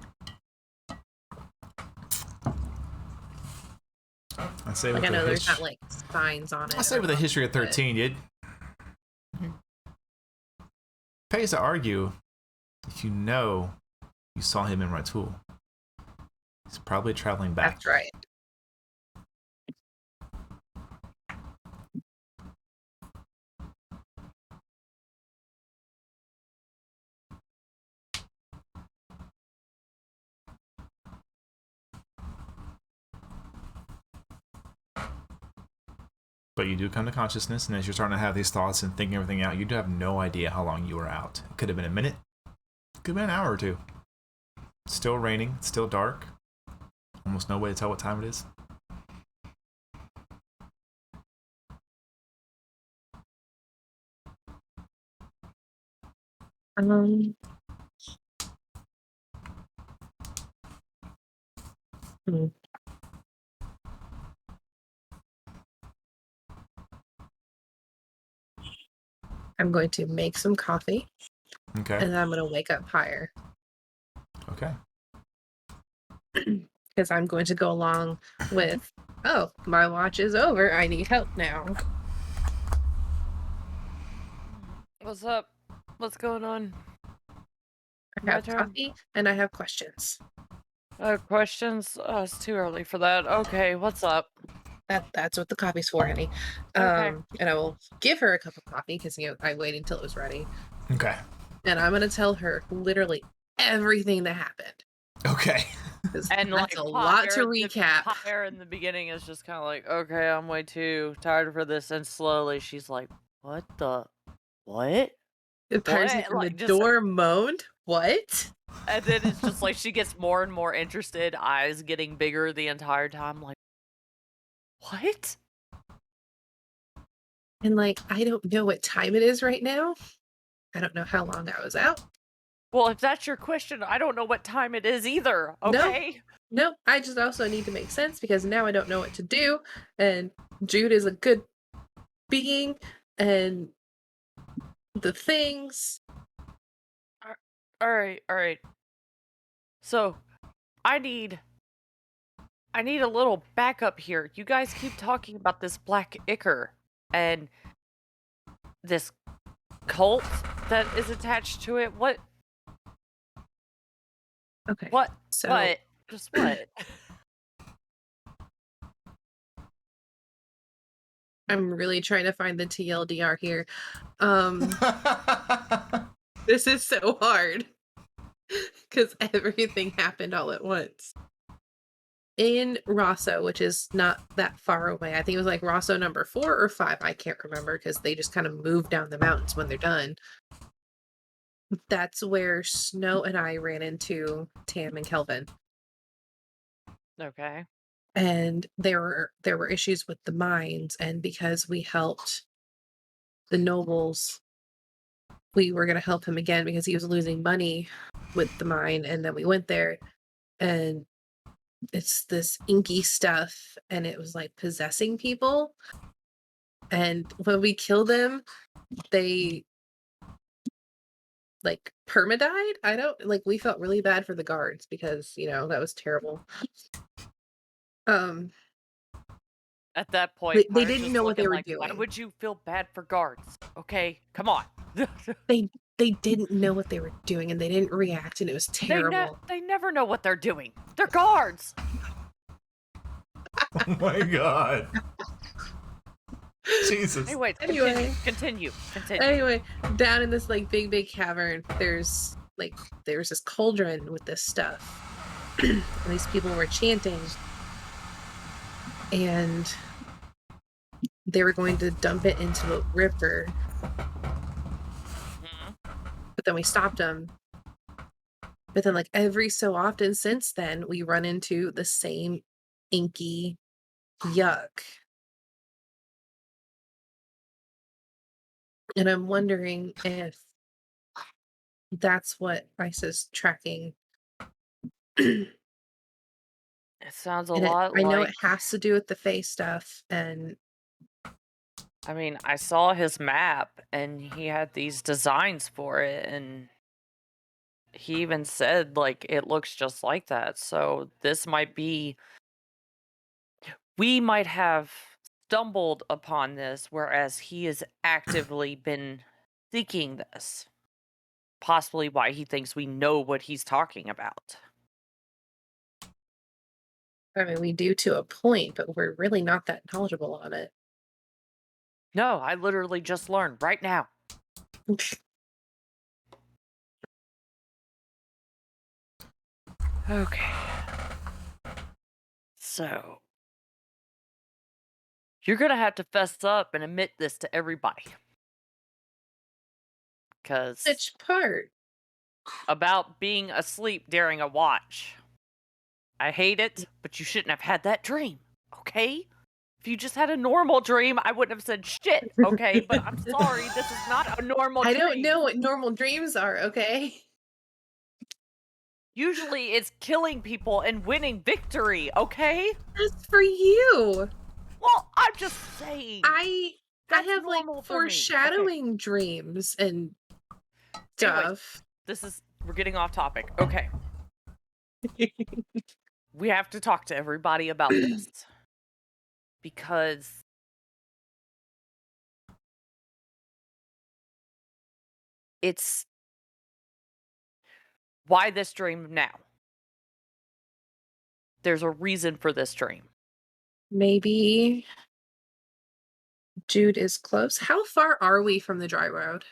I say Like, with I know the there's not like signs on it. I say with a history of 13, it pays to argue if you know you saw him in Ratul. He's probably traveling back. That's right. But you do come to consciousness, and as you're starting to have these thoughts and thinking everything out, you do have no idea how long you were out. It could have been a minute, it could have been an hour or two. It's still raining, it's still dark. Almost no way to tell what time it is. Hmm. I'm going to make some coffee, Okay. and then I'm going to wake up higher. Okay. Because I'm going to go along with, oh, my watch is over. I need help now. What's up? What's going on? I have My turn. coffee and I have questions. Questions? It's too early for that. Okay, what's up? That's what the coffee's for, honey. Okay. And I will give her a cup of coffee because I waited until it was ready, Okay. and I'm gonna tell her literally everything that happened. Okay. 'Cause And that's like a lot to Pyre, recap. Pyre in the beginning is just kind of like, okay, I'm way too tired for this, and slowly she's like, what the, what? The person What? in the Like just, door moaned. What? and then it's just like she gets more and more interested, eyes getting bigger the entire time. Like, what? And like, I don't know what time it is right now. I don't know how long I was out. Well, if that's your question, I don't know what time it is either. No. Okay. No, I just also need to make sense because now I don't know what to do. And Jude is a good being, and the things. All right. So, I need a little backup here. You guys keep talking about this black ichor and this cult that is attached to it. What? Okay. What? So What? Just what? I'm really trying to find the TLDR here. This is so hard because everything happened all at once. In Rosso, which is not that far away. I think it was like Rosso number 4 or 5. I can't remember because they just kind of move down the mountains when they're done. That's where Snow and I ran into Tam and Kelvin. Okay. And there were issues with the mines, and because we helped the nobles, we were going to help him again because he was losing money with the mine. And then we went there, and it's this inky stuff, and it was like possessing people. And when we killed them, they like perma-died. I don't like, we felt really bad for the guards because, that was terrible. At that point, They Pyre's didn't just know what they looking were like, why doing. would you feel bad for guards? Okay, come on. They didn't know what they were doing, and they didn't react, and it was terrible. They never know what they're doing. They're guards. Oh my god. Jesus. Anyway, Anyway. continue. Anyway, down in this like big cavern, there's this cauldron with this stuff. And these people were chanting, and they were going to dump it into a river, Mhm. but then we stopped them. But then like every so often since then, we run into the same inky yuck. And I'm wondering if that's what ISIS tracking. It sounds a And lot I know like. it has to do with the face stuff, and I mean, I saw his map and he had these designs for it, and he even said like it looks just like that. So this might be, we might have stumbled upon this, whereas he has actively been seeking this. Possibly why he thinks we know what he's talking about. I mean, we do to a point, but we're really not that knowledgeable on it. No, I literally just learned right now. Okay. So, you're gonna have to fess up and admit this to everybody. Because Which part? about being asleep during a watch. I hate it, but you shouldn't have had that dream, okay? If you just had a normal dream, I wouldn't have said shit, okay? But I'm sorry, this is not a normal I dream. don't know what normal dreams are, okay? Usually it's killing people and winning victory, okay? That's for you. Well, I'm just saying. I That's have like normal for me. foreshadowing dreams and Anyways, stuff. We're getting off topic. Okay. We have to talk to everybody about this. Because it's, why this dream now? there's a reason for this dream. Maybe Jude is close. How far are we from the dry road?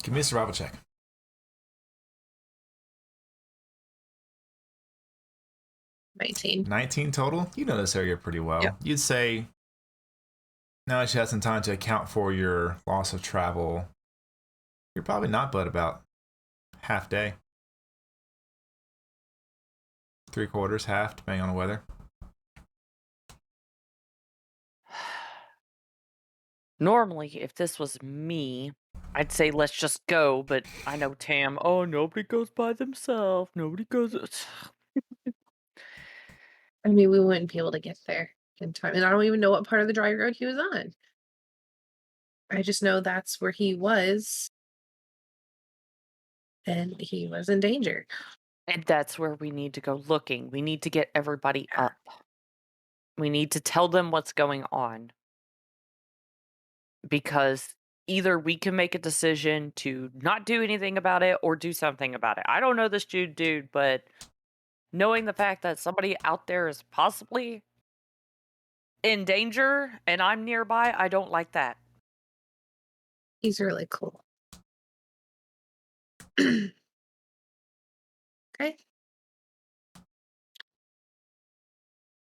Give me a survival check. 19 total? You know this area pretty well. Yep. You'd say, now that you had some time to account for your loss of travel, you're probably not but about half day. 3/4, half, depending on the weather. Normally, if this was me, I'd say let's just go, but I know Tam, oh, nobody goes by themselves. Nobody goes. I mean, we wouldn't be able to get there in time. And I don't even know what part of the dry road he was on. I just know that's where he was. And he was in danger. And that's where we need to go looking. We need to get everybody up. We need to tell them what's going on. Because either we can make a decision to not do anything about it or do something about it. I don't know this dude, but knowing the fact that somebody out there is possibly in danger and I'm nearby, I don't like that. He's really cool. Okay.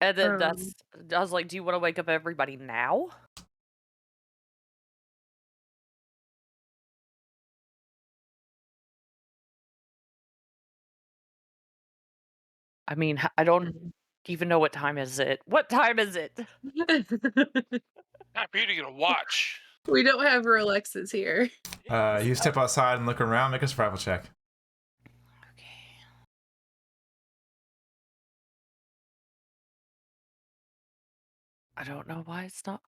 And then I was like, do you want to wake up everybody now? I mean, I don't even know what time is it. What time is it? Time for you to get a watch. We don't have Rolexes here. You step outside and look around, make a survival check. Okay. I don't know why it's not.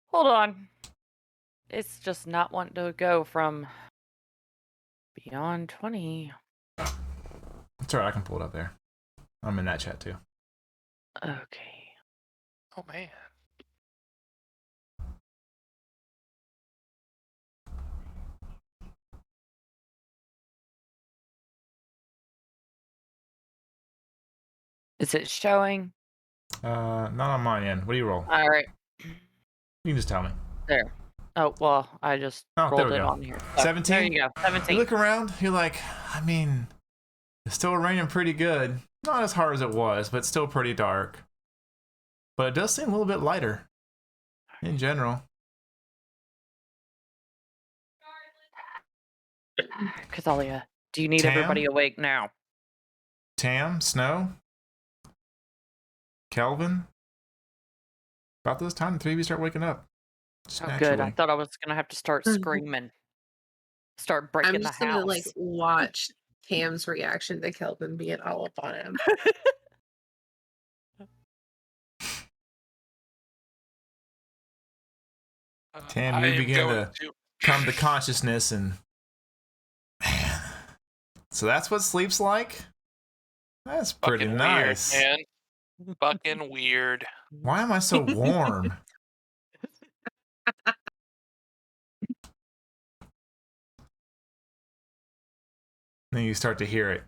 Hold on. It's just not wanting to go from beyond 20. It's alright, I can pull it up there. I'm in that chat too. Okay. Oh man. Is it showing? Not on my end. What do you roll? All right. You can just tell me. There. Oh, well, I just Oh, there rolled we it go. on here. So, 17? There you go. You 17. look around, you're like, I mean, it's still raining pretty good. Not as hard as it was, but still pretty dark. But it does seem a little bit lighter in general. Cathalia, do you need Tam? everybody awake now? Tam, Snow, Kelvin. About this time, the three of you start waking up. Just Oh, naturally. good. I thought I was going to have to start screaming. Start breaking I'm the just house. gonna like watch Tam's reaction to Kelvin being all up on him. Tam, I you am begin going to come to consciousness and... Man. So that's what sleep's like? That's pretty fucking nice. weird, man. Fucking weird. Why am I so warm? Then you start to hear it.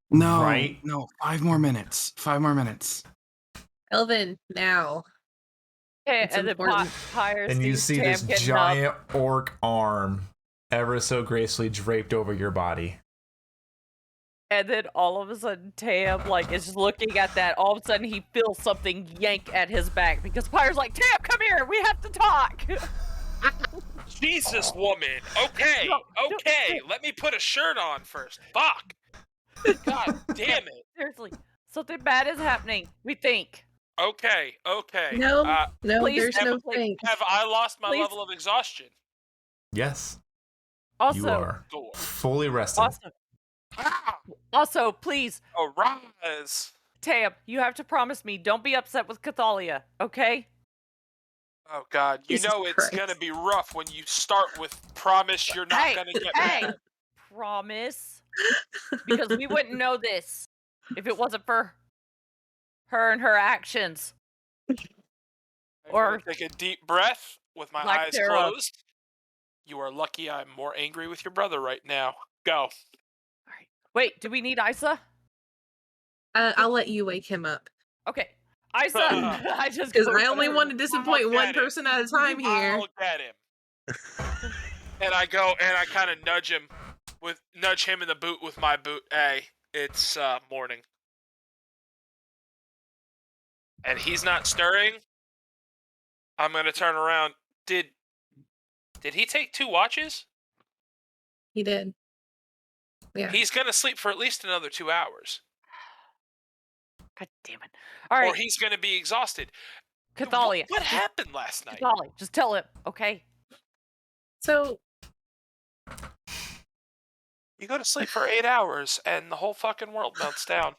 No, Right? no, 5 more minutes. 5 more minutes. Kelvin, now. Okay, It's and then important. Pyre And you sees see Tam this getting giant up. orc arm ever so gracefully draped over your body. And then all of a sudden, Tam like is looking at that. All of a sudden, he feels something yank at his back because Pyre's like, "Tam, come here. We have to talk." Jesus, woman. Okay, No, okay. Let me put a shirt on first. Fuck. God damn it. Seriously, something bad is happening. We think. Okay, okay. No, no, please, there's no please. thing. Have I lost my Please. level of exhaustion? Yes, Also, you are Door. fully rested. Ah, also, please, arise. Tam, you have to promise me. Don't be upset with Cathalia, okay? Oh God, you Jesus know it's Christ. gonna be rough when you start with promise you're not Hey, gonna get hey, mad. promise, because we wouldn't know this if it wasn't for her and her actions. Or take a deep breath with my lack eyes thereof. closed. You are lucky I'm more angry with your brother right now. Go. All right. Wait, do we need Isa? I'll let you wake him up. Okay. Isa, I just Because go I only to- want to disappoint I'll one get it. person at a time here. I'll get him. And I go and I kind of nudge him in the boot with my boot. Hey, it's morning. And he's not stirring. I'm gonna turn around. Did he take 2 watches? He did. Yeah. He's gonna sleep for at least another 2 hours. God damn it. All right. Or he's gonna be exhausted. Cathalia. What happened last night? Cathalia, just tell him, okay? So You go to sleep for 8 hours and the whole fucking world melts down.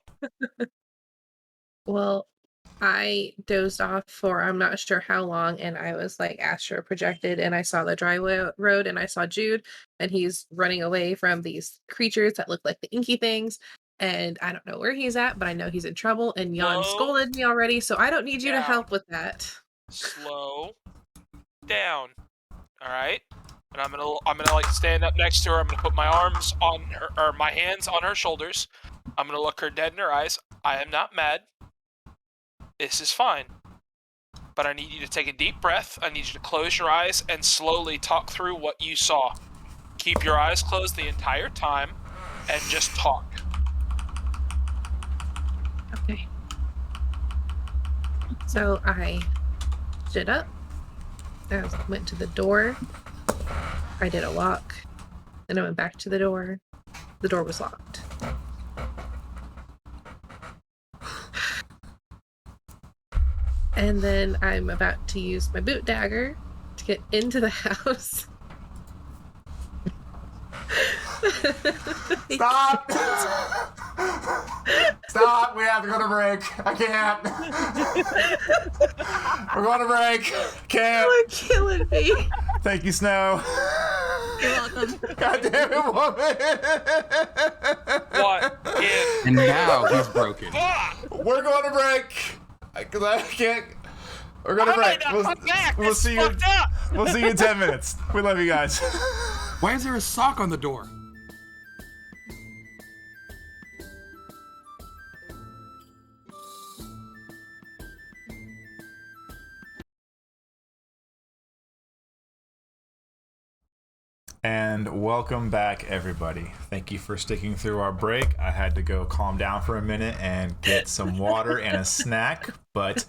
well, I dozed off for I'm not sure how long, and I was like astro projected, and I saw the road, and I saw Jude, and he's running away from these creatures that look like the inky things, and I don't know where he's at, but I know he's in trouble, and Jan Slow scolded me already, so I don't need you to down. help with that. Slow down. All right? And I'm gonna like stand up next to her. I'm gonna put my arms on her, or my hands on her shoulders. I'm gonna look her dead in her eyes. I am not mad. This is fine. But I need you to take a deep breath. I need you to close your eyes and slowly talk through what you saw. Keep your eyes closed the entire time and just talk. Okay. So I stood up. I went to the door. I did a walk. Then I went back to the door. The door was locked. And then I'm about to use my boot dagger to get into the house. Stop! Stop! We have to go to break. I can't. We're going to break. Can't. You're killing me. Thank you, Snow. You're welcome. God damn it, woman. What in And now he's broken. fuck? We're going to break. I can't. We're going to I break. might not come back. We'll This see is you. fucked up. We'll see you in 10 minutes. We love you guys. Why is there a sock on the door? And welcome back, everybody. Thank you for sticking through our break. I had to go calm down for a minute and get some water and a snack, but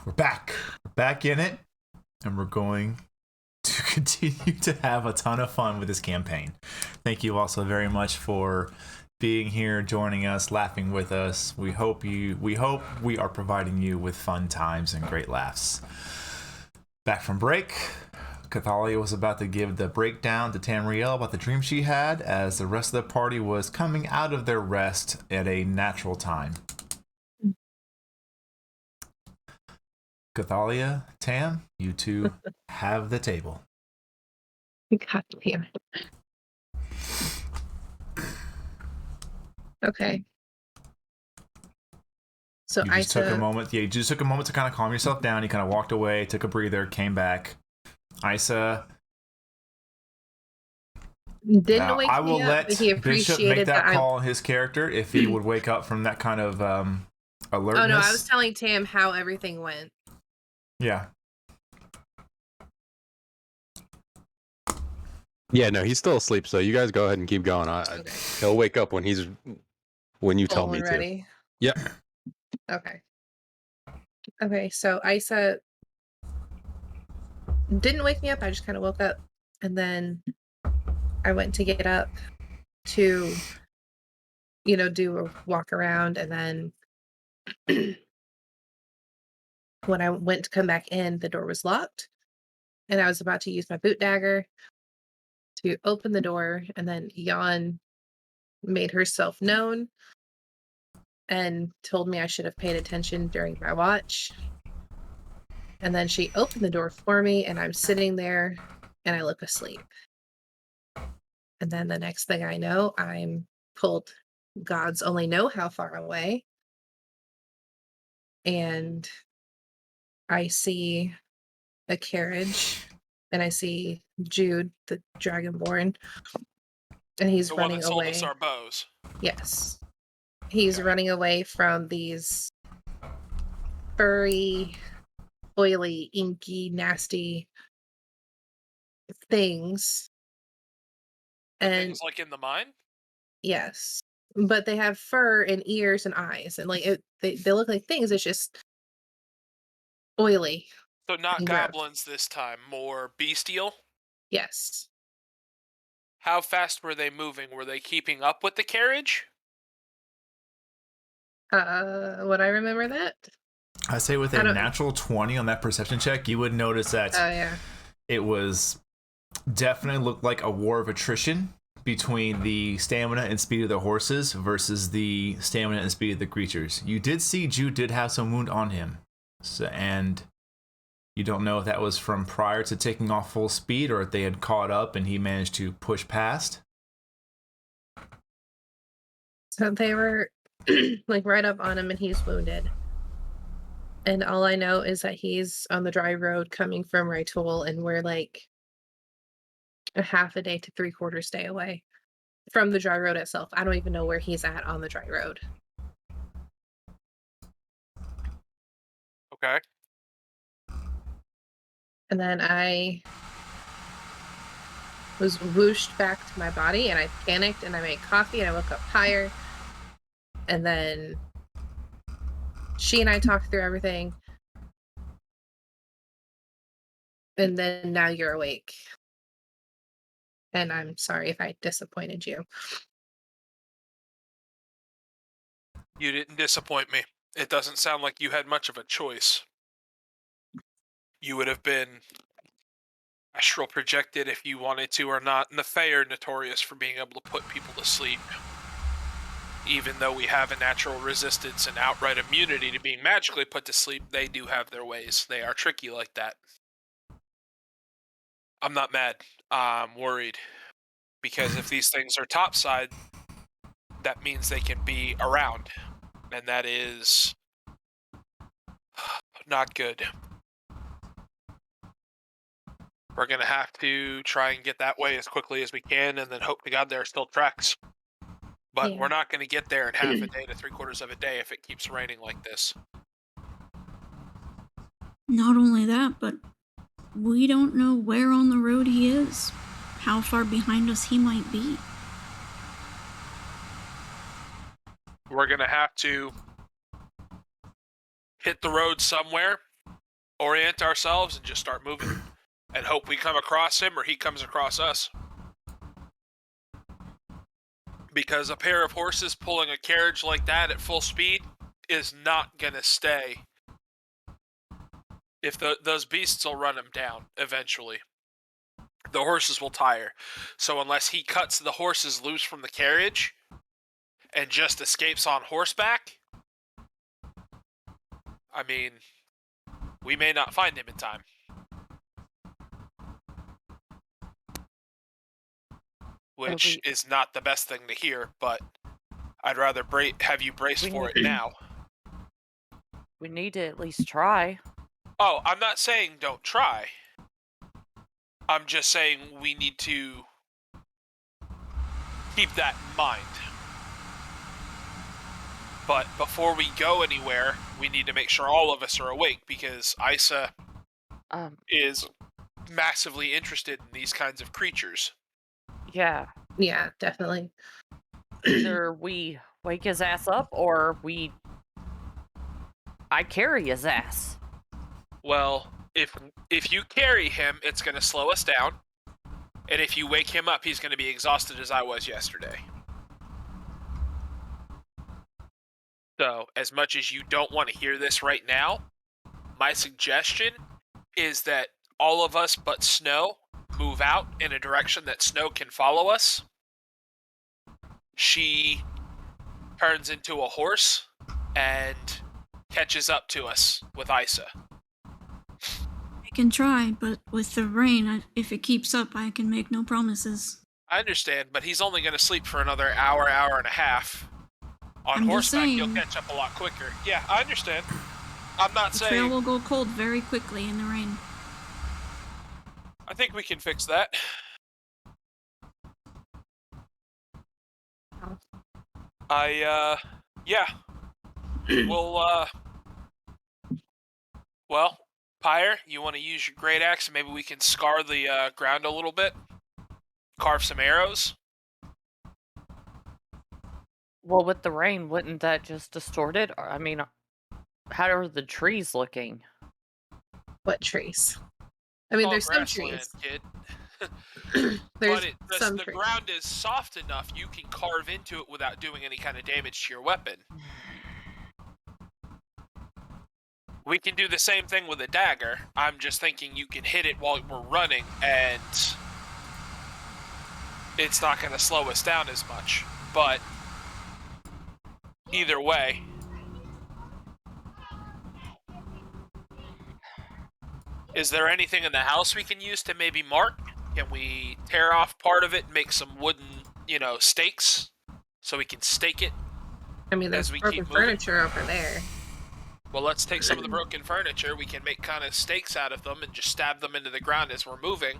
we're back. We're back in it, and we're going to continue to have a ton of fun with this campaign. Thank you also very much for being here, joining us, laughing with us. We hope we are providing you with fun times and great laughs. Back from break, Cathalia was about to give the breakdown to Tamriel about the dream she had as the rest of the party was coming out of their rest at a natural time. Cathalia, Tam, you two have the table. God damn it. Okay. So You I just took a moment. Yeah, you just took a moment to kind of calm yourself down. You kind of walked away, took a breather, came back. Isa, didn't now, wake I will me up, let but he Bishop appreciated make that that call on his character if he would wake up from that kind of alertness. Oh no, I was telling Tam how everything went. Yeah. Yeah, no, he's still asleep, so you guys go ahead and keep going. Okay. He'll wake up when you tell Full me and to. ready. Yep. Okay. Okay, so Isa didn't wake me up. I just kind of woke up, and then I went to get up to, do a walk around, and then when I went to come back in, the door was locked, and I was about to use my boot dagger to open the door, and then Jan made herself known and told me I should have paid attention during my watch. And then she opened the door for me, and I'm sitting there, and I look asleep. And then the next thing I know, I'm pulled gods only know how far away. And I see a carriage, and I see Jude, the Dragonborn, and he's The one running that sold away. us our bows. Yes. He's Okay. running away from these furry, oily, inky, nasty things. And Things like in the mine? yes. But they have fur and ears and eyes, and they look like things. It's just oily. So not and gross. goblins this time, more bestial? Yes. How fast were they moving? Were they keeping up with the carriage? Would I remember that? I say with I a don't- natural 20 on that perception check, you would notice that Oh yeah. it was definitely looked like a war of attrition between the stamina and speed of the horses versus the stamina and speed of the creatures. You did see Jude did have some wound on him, and you don't know if that was from prior to taking off full speed or if they had caught up and he managed to push past. So they were like right up on him, and he's wounded. And all I know is that he's on the dry road coming from Raitul, and we're like a half a day to 3/4 day away from the dry road itself. I don't even know where he's at on the dry road. Okay. And then I was whooshed back to my body, and I panicked, and I made coffee, and I woke up tired. And then she and I talked through everything. And then now you're awake. And I'm sorry if I disappointed you. You didn't disappoint me. It doesn't sound like you had much of a choice. You would have been astral projected if you wanted to or not, and the Fae are notorious for being able to put people to sleep. Even though we have a natural resistance and outright immunity to being magically put to sleep, they do have their ways. They are tricky like that. I'm not mad. I'm worried. Because if these things are topside, that means they can be around. And that is not good. We're going to have to try and get that way as quickly as we can and then hope to God there are still tracks. But Yeah. we're not going to get there in half a day to 3/4 of a day if it keeps raining like this. Not only that, but we don't know where on the road he is, how far behind us he might be. We're going to have to hit the road somewhere, orient ourselves, and just start moving. And hope we come across him or he comes across us. Because a pair of horses pulling a carriage like that at full speed is not going to stay. If those beasts will run him down eventually. The horses will tire. So unless he cuts the horses loose from the carriage and just escapes on horseback, I mean, we may not find him in time. Which is not the best thing to hear, but I'd rather have you brace for it now. We need to at least try. Oh, I'm not saying don't try. I'm just saying we need to keep that in mind. But before we go anywhere, we need to make sure all of us are awake because Isa is massively interested in these kinds of creatures. Yeah. Yeah, definitely. Either we wake his ass up or I carry his ass. Well, if you carry him, it's going to slow us down. And if you wake him up, he's going to be exhausted as I was yesterday. So, as much as you don't want to hear this right now, my suggestion is that all of us but Snow move out in a direction that Snow can follow us. She turns into a horse and catches up to us with Isa. I can try, but with the rain, if it keeps up, I can make no promises. I understand, but he's only going to sleep for another hour, hour and a half. On I'm just horseback, he'll saying. catch up a lot quicker. Yeah, I understand. I'm not The trail saying. will go cold very quickly in the rain. I think we can fix that. Yeah. Well, Pyre, you want to use your great axe? Maybe we can scar the ground a little bit. Carve some arrows. Well, with the rain, wouldn't that just distort it? I mean, how are the trees looking? What trees? I mean, All there's some grassland, trees. kid. There's But some the trees. ground is soft enough you can carve into it without doing any kind of damage to your weapon. We can do the same thing with a dagger. I'm just thinking you can hit it while we're running, and it's not going to slow us down as much. But either way, is there anything in the house we can use to maybe mark? Can we tear off part of it and make some wooden, stakes so we can stake it? I mean, there's as we broken keep moving? furniture over there. Well, let's take some of the broken furniture. We can make kind of stakes out of them and just stab them into the ground as we're moving.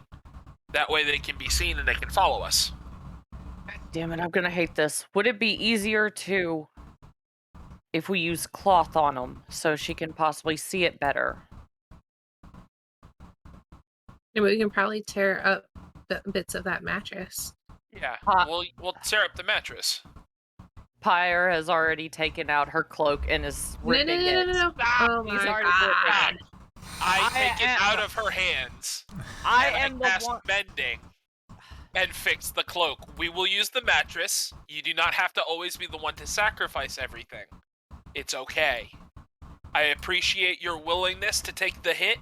That way they can be seen and they can follow us. Damn it, I'm gonna hate this. Would it be easier if we use cloth on them so she can possibly see it better? And we can probably tear up the bits of that mattress. Yeah, Huh. we'll tear up the mattress. Pyre has already taken out her cloak and is ripping it. No. Ah, Oh He's my already god. ripping it. I I take it am- out of her hands. I and am the cast one. mending and fix the cloak. We will use the mattress. You do not have to always be the one to sacrifice everything. It's okay. I appreciate your willingness to take the hit,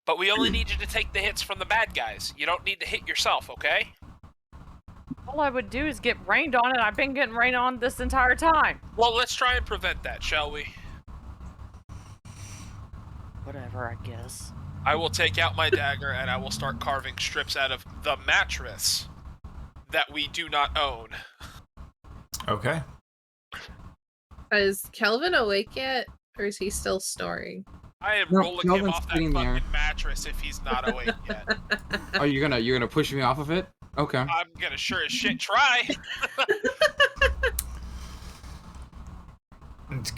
but we only need you to take the hits from the bad guys. You don't need to hit yourself, okay? All I would do is get rained on, and I've been getting rained on this entire time. Well, let's try and prevent that, shall we? Whatever, I guess. I will take out my dagger and I will start carving strips out of the mattress that we do not own. Okay. Is Kelvin awake yet? Or is he still snoring? I am No, rolling him Kelvin's off that sitting fucking there. mattress if he's not awake yet. Oh, you're gonna push me off of it? Okay. I'm gonna sure as shit try.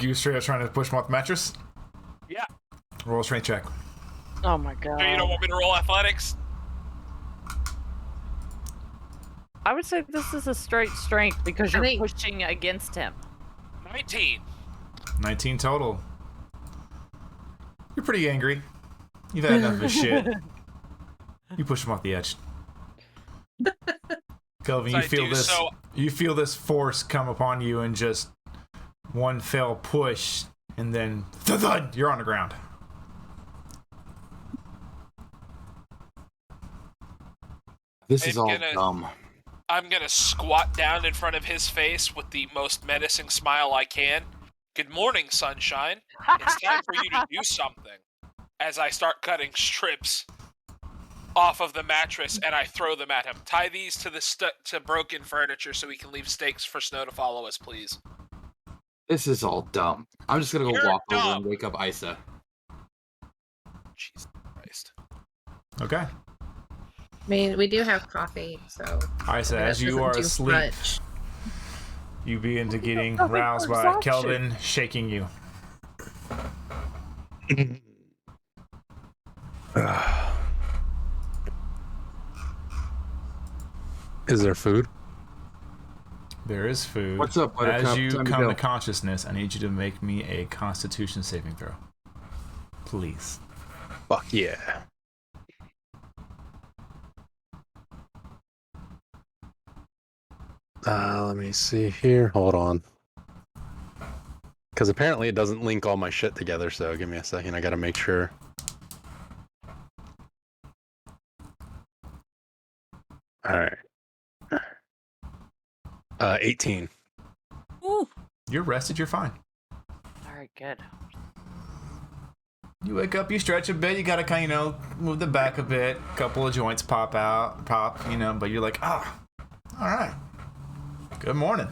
You straight up trying to push him off the mattress? Yeah. Roll a strength check. Oh my god. You don't want me to roll athletics? I would say this is a straight strength because I you're think- pushing against him. 19. 19 total. You're pretty angry. You've had enough of his shit. You push him off the edge. Kelvin, So you I feel do this. so- You feel this force come upon you, and just one fell push, and then thud, you're on the ground. This is I'm all gonna- dumb. I'm gonna squat down in front of his face with the most menacing smile I can. Good morning, sunshine. It's time for you to do something. As I start cutting strips off of the mattress and I throw them at him. Tie these to to broken furniture so we can leave stakes for Snow to follow us, please. This is all dumb. I'm just gonna go You're walk over dumb. and wake up Isa. Jesus Christ. Okay. I mean, we do have coffee, so. Isa, as that you doesn't are do asleep, much. you begin to getting Nothing roused for by exhaustion. Kelvin shaking you. Is there food? There is food. What's up, Buttercup? As you Time to come go. to consciousness, I need you to make me a Constitution saving throw. Please. Fuck yeah. Let me see here. Hold on. Because apparently it doesn't link all my shit together, so give me a second. I gotta make sure. Alright. 18. Ooh, You're rested, you're fine. Alright, good. You wake up, you stretch a bit, you gotta kind of, move the back a bit, couple of joints pop, but you're like, alright. Good morning.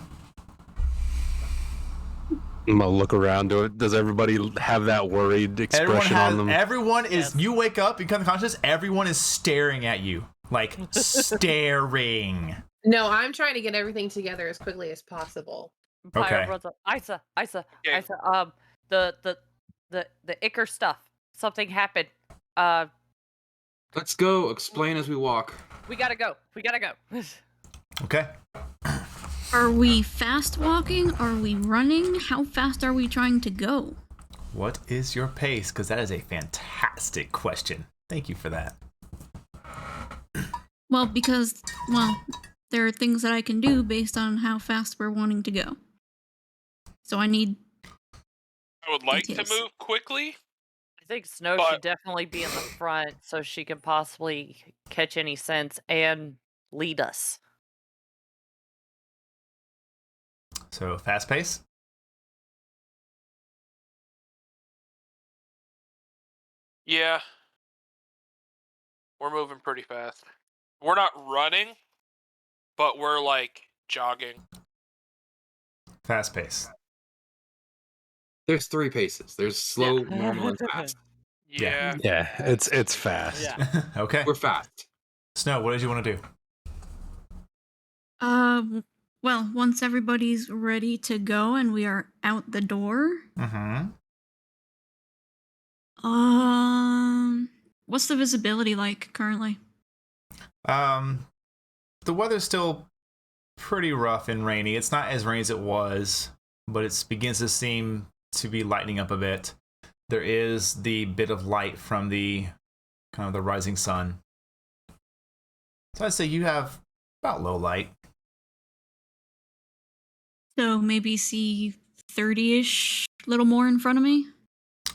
I'm gonna look around. Does everybody have that worried expression on them? Everyone is. Yes. You wake up, you come conscious. Everyone is staring at you, like staring. No, I'm trying to get everything together as quickly as possible. Pyre Okay. runs up. Isa, Okay. Isa. The Icker stuff. Something happened. Let's go. Explain as we walk. We gotta go. Okay. Are we fast walking? Are we running? How fast are we trying to go? What is your pace? Because that is a fantastic question. Thank you for that. Well, because, there are things that I can do based on how fast we're wanting to go. So I need. I would like Details. to move quickly. I think Snow But- should definitely be in the front so she can possibly catch any sense and lead us. So fast pace. Yeah. We're moving pretty fast. We're not running, but we're like jogging. Fast pace. There's 3 paces. There's slow, normal, and fast. Yeah. Yeah, it's fast. Yeah. Okay. We're fast. Snow, what did you want to do? Well, once everybody's ready to go and we are out the door, Mm-hmm. what's the visibility like currently? The weather's still pretty rough and rainy. It's not as rainy as it was, but it begins to seem to be lightening up a bit. There is the bit of light from the kind of the rising sun. So I'd say you have about low light. So maybe see 30-ish, little more in front of me.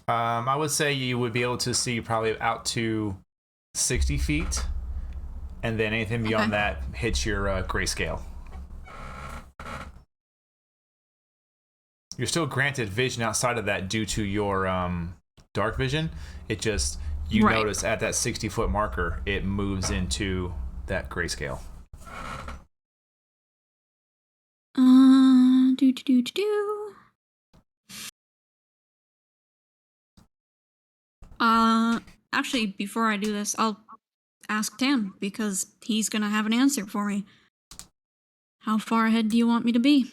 I would say you would be able to see probably out to 60 feet, and then anything beyond Okay. that hits your grayscale. You're still granted vision outside of that due to your dark vision. It just, you Right. notice at that 60-foot marker, it moves into that grayscale. Do. Actually, before I do this, I'll ask Tam because he's gonna have an answer for me. How far ahead do you want me to be?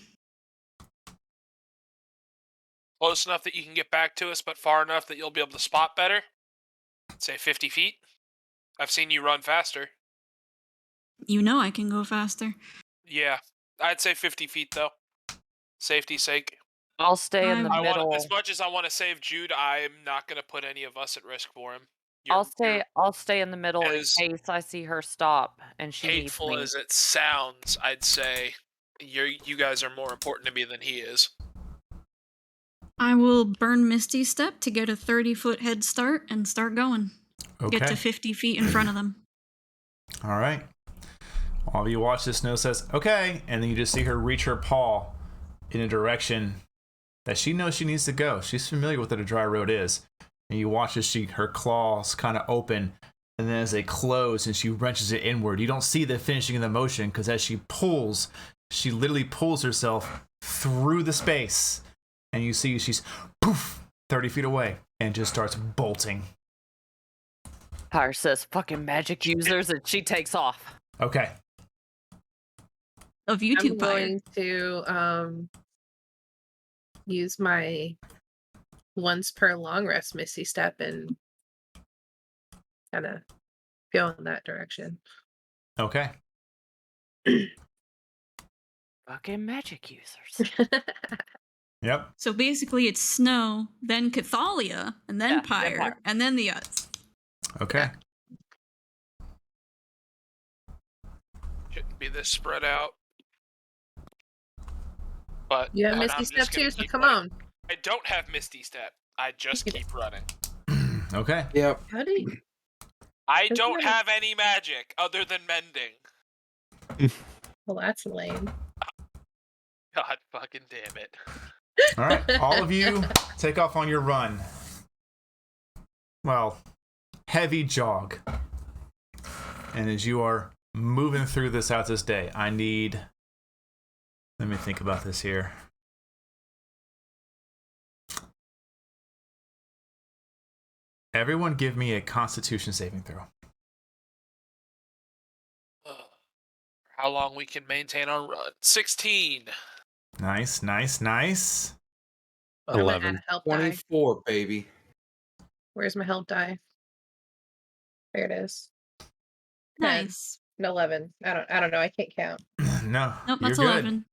Close enough that you can get back to us, but far enough that you'll be able to spot better. Say 50 feet. I've seen you run faster. You know I can go faster. Yeah. I'd say 50 feet, though. Safety's sake. I'll stay in the I middle. As much as I want to save Jude, I'm not going to put any of us at risk for him. I'll stay in the middle in as case I see her stop and she needs Hateful me. as it sounds, I'd say you guys are more important to me than he is. I will burn Misty Step to get a 30-foot head start and start going. Okay. Get to 50 feet in front of them. All right. All of you watch this. Snow says, okay. And then you just see her reach her paw in a direction that she knows she needs to go. She's familiar with what a dry road is. And you watch as her claws kind of open. And then as they close and she wrenches it inward, you don't see the finishing of the motion because as she pulls, she literally pulls herself through the space. And you see she's poof 30 feet away and just starts bolting. Pyre says fucking magic users and she takes off. Okay. Of YouTube I'm Pyre. going to use my once per long rest Misty Step and kind of go in that direction. Okay. Fucking magic users. Yep. So basically it's Snow, then Cathalia, and then Yeah, then Pyre, Pyre. and then the others. Okay. Shouldn't be this spread out. But You have and Misty I'm Step just gonna too, so keep come running. on. I don't have Misty Step. I just keep running. Okay. Yep. How do you? I Doesn't don't matter. have any magic other than mending. Well, that's lame. God fucking damn it. All right. All of you take off on your run. Well, heavy jog. And as you are moving through this out this day, let me think about this here. Everyone give me a Constitution saving throw. How long we can maintain our run? 16. Nice, nice, nice. I'm gonna add 11. a help die. 24, baby. Where's my help die? There it is. 10. Nice. No, 11. I don't know. I can't count. No, Nope, you're that's good. 11.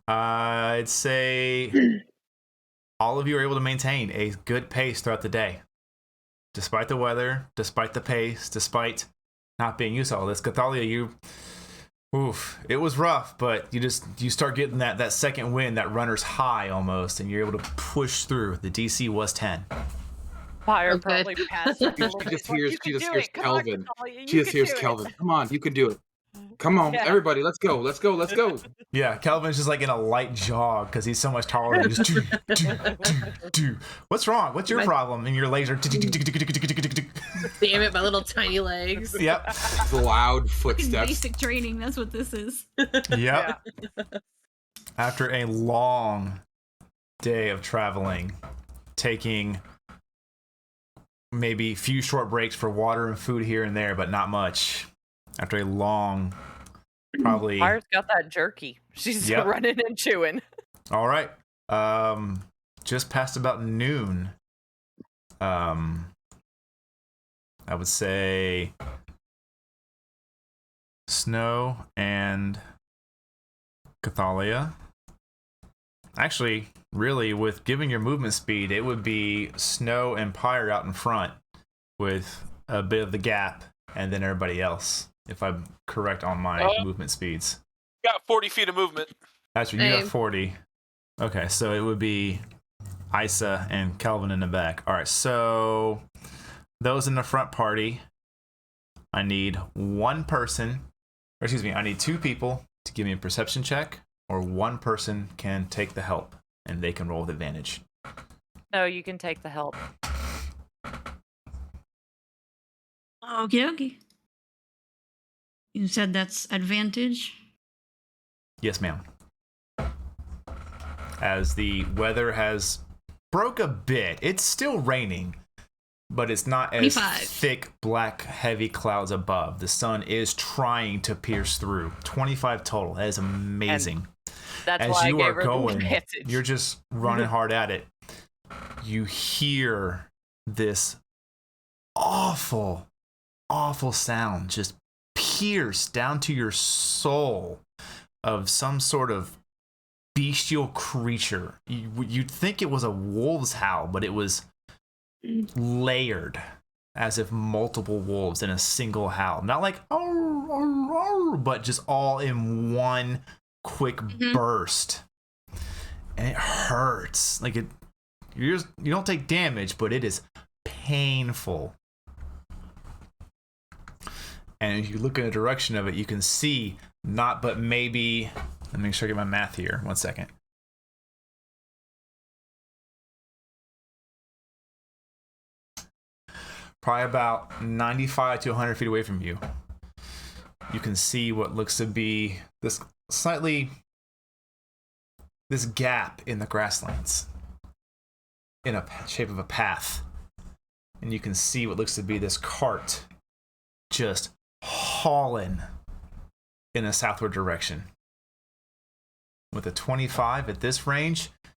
I'd say all of you are able to maintain a good pace throughout the day. Despite the weather, despite the pace, despite not being used to all this. Cathalia, it was rough, but you start getting that second wind, that runner's high almost, and you're able to push through. The DC was 10. Fire Okay. probably passed up. She just hears Kelvin. You She just hears Kelvin. Come on, you can do it. Come on, Yeah. everybody, let's go, let's go, let's go. Yeah, Kelvin's just like in a light jog because he's so much taller than you. Just, what's wrong? What's your problem? And your legs are. Damn it, my little tiny legs. Yep. Loud Fucking footsteps. basic training, that's what this is. Yep. After a long day of traveling, taking maybe a few short breaks for water and food here and there, but not much. After a long, probably. Fire's got that jerky. She's Yep. running and chewing. All right. Just past about noon. I would say Snow and Cathalia. Actually, really, with giving your movement speed, it would be Snow and Pyre out in front with a bit of the gap, and then everybody else, if I'm correct on my movement speeds. Got 40 feet of movement. That's right, you got Same. 40. Okay, so it would be Isa and Kelvin in the back. All right, so those in the front party, I need I need 2 people to give me a perception check, or 1 person can take the help, and they can roll with advantage. No, you can take the help. Okay. You said that's advantage? Yes, ma'am. As the weather has broke a bit, it's still raining, but it's not as 25. thick, black, heavy clouds above. The sun is trying to pierce through. 25 total. That is amazing. That's As why you I gave are her the going, advantage. you're just running hard at it. You hear this awful, awful sound just pierce down to your soul of some sort of bestial creature. You'd think it was a wolf's howl, but it was layered as if multiple wolves in a single howl. Not like, but just all in one quick burst. And it hurts. Like you don't take damage, but it is painful. And if you look in the direction of it, you can see not but maybe, let me make sure I get my math here. 1 second. Probably about 95 to 100 feet away from you. You can see what looks to be this gap in the grasslands in a shape of a path. And you can see what looks to be this cart just hauling in a southward direction. With a 25 at this range, I'm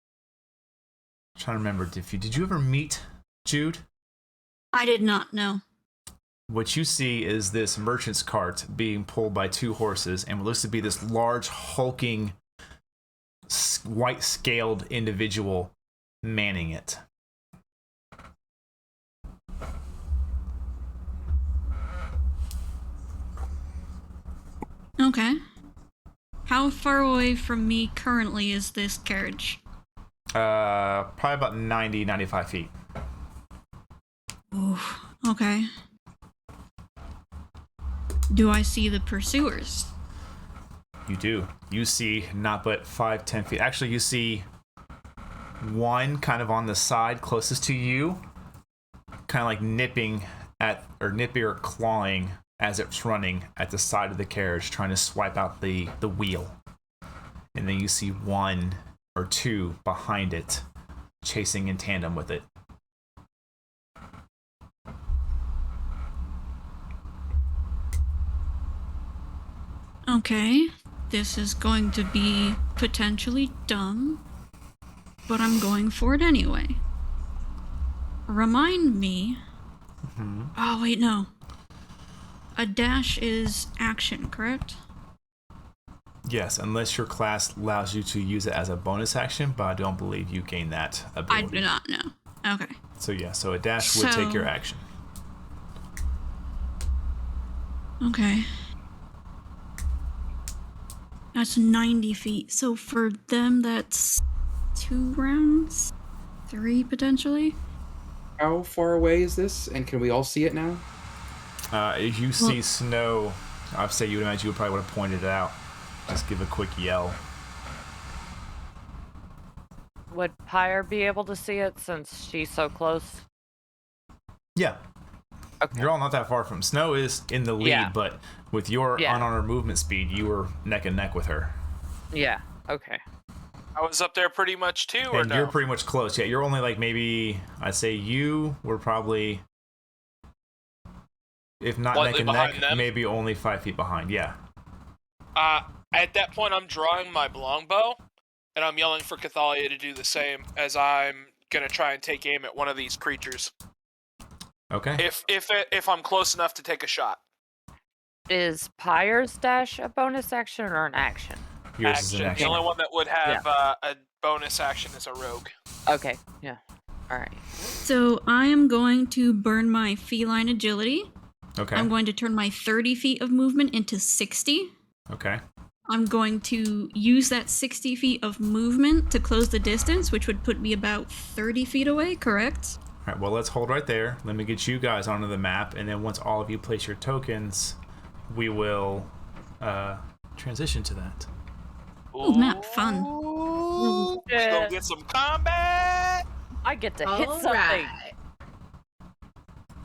trying to remember, did you ever meet Jude? I did not know. What you see is this merchant's cart being pulled by 2 horses, and what looks to be this large, hulking, white-scaled individual manning it. Okay. How far away from me currently is this carriage? Probably about 90, 95 feet. Ooh, okay. Do I see the pursuers? You do. You see not but 5, 10 feet. Actually, you see one kind of on the side closest to you, kind of like nipping or clawing as it's running at the side of the carriage, trying to swipe out the wheel. And then you see 1 or 2 behind it, chasing in tandem with it. Okay, this is going to be potentially dumb, but I'm going for it anyway. Remind me. Oh, wait, no. A dash is action, correct? Yes, unless your class allows you to use it as a bonus action, but I don't believe you gain that I ability. do not know. Okay. So yeah, so a dash would take your So- action. Okay. That's 90 feet. So for them, that's 2 rounds? 3 potentially? How far away is this? And can we all see it now? If you see snow, I'd say you would imagine you probably would have pointed it out. Just give a quick yell. Would Pyre be able to see it since she's so close? Yeah. Okay. You're all not that far from. Snow is in the lead, Yeah. but with your Yeah. unarmed movement speed, you were neck and neck with her. Yeah. Okay. I was up there pretty much too, or And no? you're pretty much close. Yeah, you're only like maybe, I'd say you were probably, if not Slightly neck and behind neck, them? maybe only 5 feet behind. Yeah. At that point, I'm drawing my longbow, and I'm yelling for Cathalia to do the same as I'm gonna try and take aim at one of these creatures. Okay. If I'm close enough to take a shot. Is Pyre's dash a bonus action or an action? Yours is an The action. only one that would have a bonus action is a rogue. Okay. Yeah. All right. So I am going to burn my feline agility. Okay. I'm going to turn my 30 feet of movement into 60. Okay. I'm going to use that 60 feet of movement to close the distance, which would put me about 30 feet away, correct? All right, well, let's hold right there. Let me get you guys onto the map, and then once all of you place your tokens, we will transition to that. Ooh, map fun. Ooh, we Yeah. gonna get some combat. I get to hit All something. right.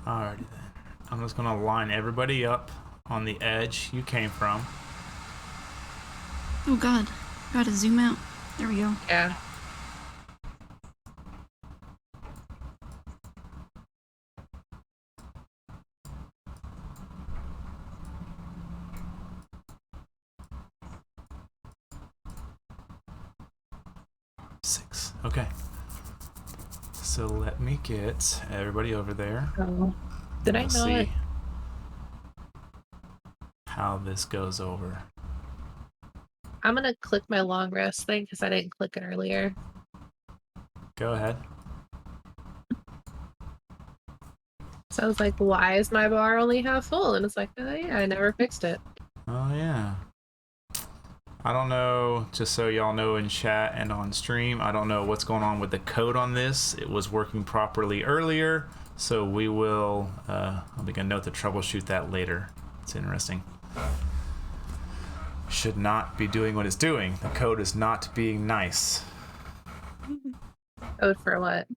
Alrighty then. I'm just gonna line everybody up on the edge you came from. Oh god. Gotta zoom out. There we go. Yeah. Six. Okay. So let me get everybody over there. Oh. Did I We'll know it? see how this goes over. I'm gonna click my long rest thing because I didn't click it earlier. Go ahead. So I was like, why is my bar only half full? And it's like, oh yeah, I never fixed it. Oh yeah. I don't know, just so y'all know in chat and on stream, I don't know what's going on with the code on this. It was working properly earlier, so we will, I'll make a note to troubleshoot that later. It's interesting. Should not be doing what it's doing. The code is not being nice Code for what?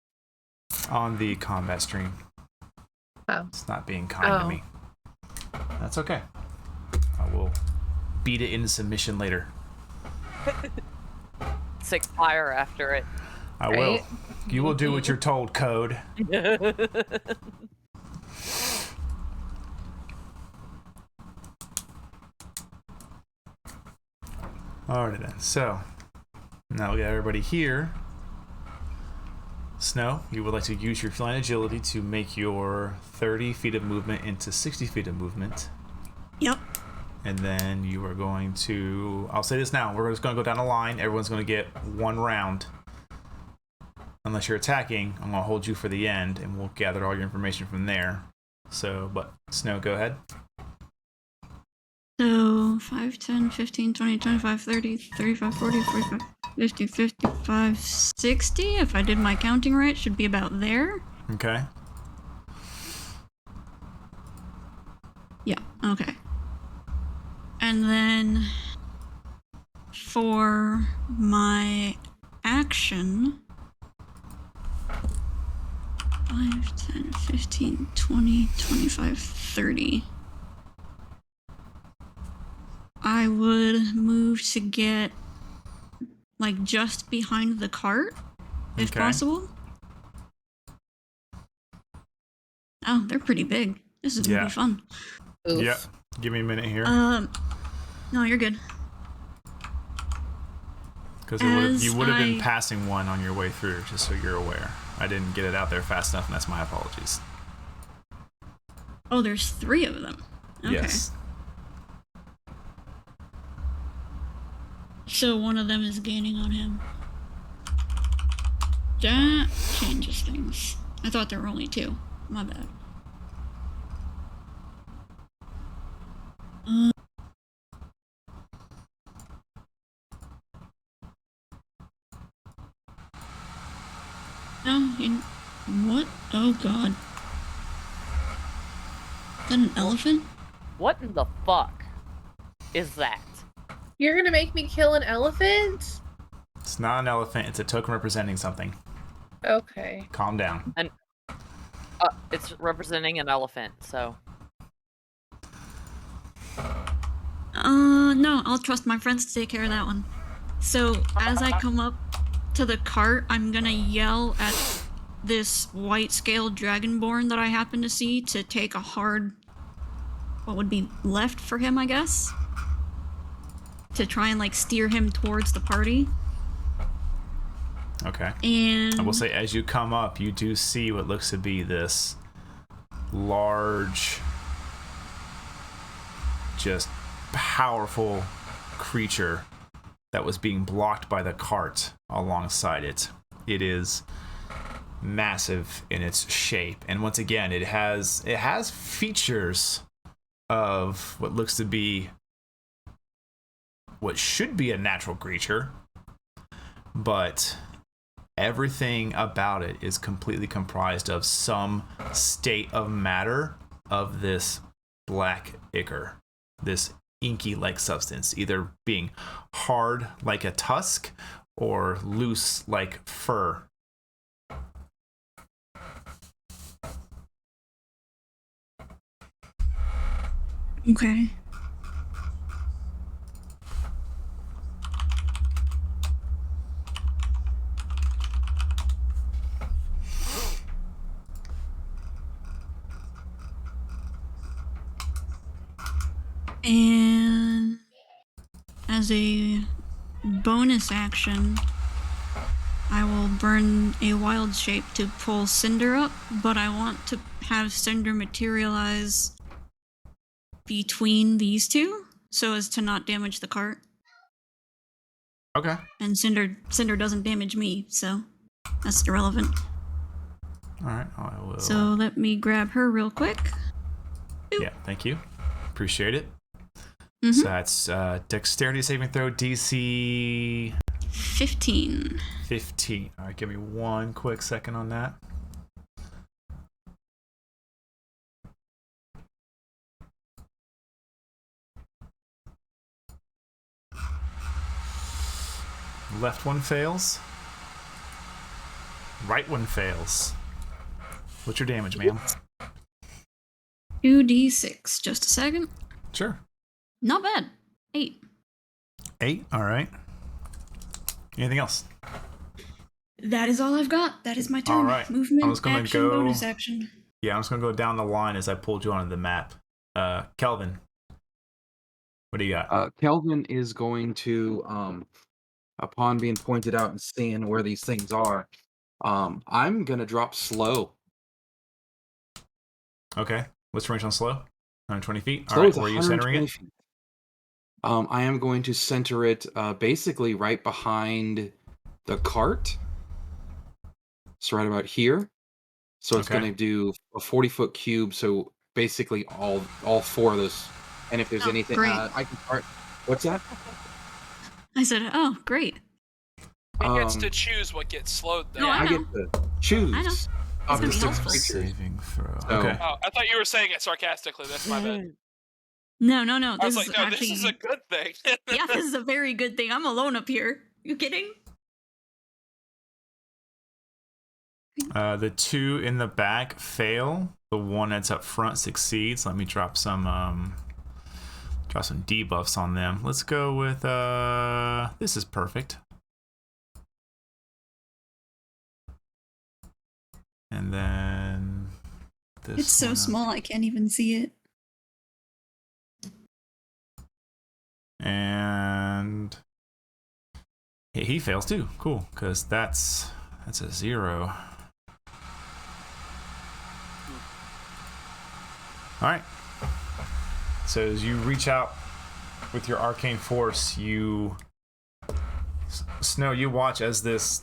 on the combat stream. Oh. It's not being kind to Oh. me. That's okay. I will beat it into submission later. Sick Pyre after it. I will. Right? You will do what you're told, code. Alright then, so now we got everybody here. Snow, you would like to use your flying agility to make your 30 feet of movement into 60 feet of movement. Yep. And then you are going to, I'll say this now, we're just going to go down the line. Everyone's going to get 1 round. Unless you're attacking, I'm going to hold you for the end, and we'll gather all your information from there. So, but Snow, go ahead. So 5, 10, 15, 20, 25, 30, 35, 40, 45, 50, 55, 60. If I did my counting right, should be about there. Okay. Yeah, okay. And then for my action, 5, 10, 15, 20, 25, 30. I would move to get like just behind the cart, if Okay. possible. Oh, they're pretty big. This is gonna Yeah. be fun. Oof. Yep. Give me a minute here. No, you're good. Because As you would have been I- passing one on your way through, just so you're aware. I didn't get it out there fast enough, and that's my apologies. Oh, there's 3 of them. Okay. Yes. So one of them is gaining on him. That changes things. I thought there were only 2. My bad. No, what? Oh god. Is that an elephant? What in the fuck is that? You're gonna make me kill an elephant? It's not an elephant. It's a token representing something. Okay. Calm down. It's representing an elephant, so. No, I'll trust my friends to take care of that one. So, as I come up to the cart, I'm gonna yell at this white-scaled dragonborn that I happen to see to take a hard, what would be left for him, I guess? To try and, like, steer him towards the party. Okay. And I will say, as you come up, you do see what looks to be this large, just powerful creature that was being blocked by the cart alongside it. It is massive in its shape, and once again, it has features of what looks to be what should be a natural creature, but everything about it is completely comprised of some state of matter of this black ichor, this inky-like substance, either being hard like a tusk or loose like fur. okay. And as a bonus action, I will burn a wild shape to pull Cinder up, but I want to have Cinder materialize between these two so as to not damage the cart. Okay. And Cinder doesn't damage me, so that's irrelevant. All right. I will. So let me grab her real quick. Yeah. Thank you. Appreciate it. Mhm. So that's dexterity saving throw DC 15. 15. All right. Give me one quick second on that. Left one fails. Right one fails. What's your damage, ma'am? 2d6. Just a second. Sure. Not bad. 8. 8. All right. Anything else? That is all I've got. That is my turn. All right. Movement, I'm just gonna action, go- bonus action. Yeah, I'm just gonna go down the line as I pulled you onto the map. Kelvin, what do you got? Kelvin is going to, upon being pointed out and seeing where these things are, I'm gonna drop slow. Okay. What's the range on slow? 120 feet. All Slow right. is Where are you centering 120 it? feet. I am going to center it basically right behind the cart. So right about here. So it's Okay. going to do a 40-foot cube. So basically all 4 of those. And if there's Oh, anything, great. I can start. What's that? I said, oh, great. He gets to Um, choose what gets slowed, though. No, I I know. get to choose. I know. Up gonna to be 6 helpful. creatures. Saving throw. So- Okay. Oh, I thought you were saying it sarcastically. That's my bad. No. I was This like, is no, actually. this is a good thing. Yeah, this is a very good thing. I'm alone up here. You kidding? The 2 in the back fail. The one that's up front succeeds. Let me drop some debuffs on them. Let's go with this is perfect. And then this It's so one up. small I can't even see it. And he fails too. Cool, because that's a 0. All right. So as you reach out with your arcane force, Snow, you watch as this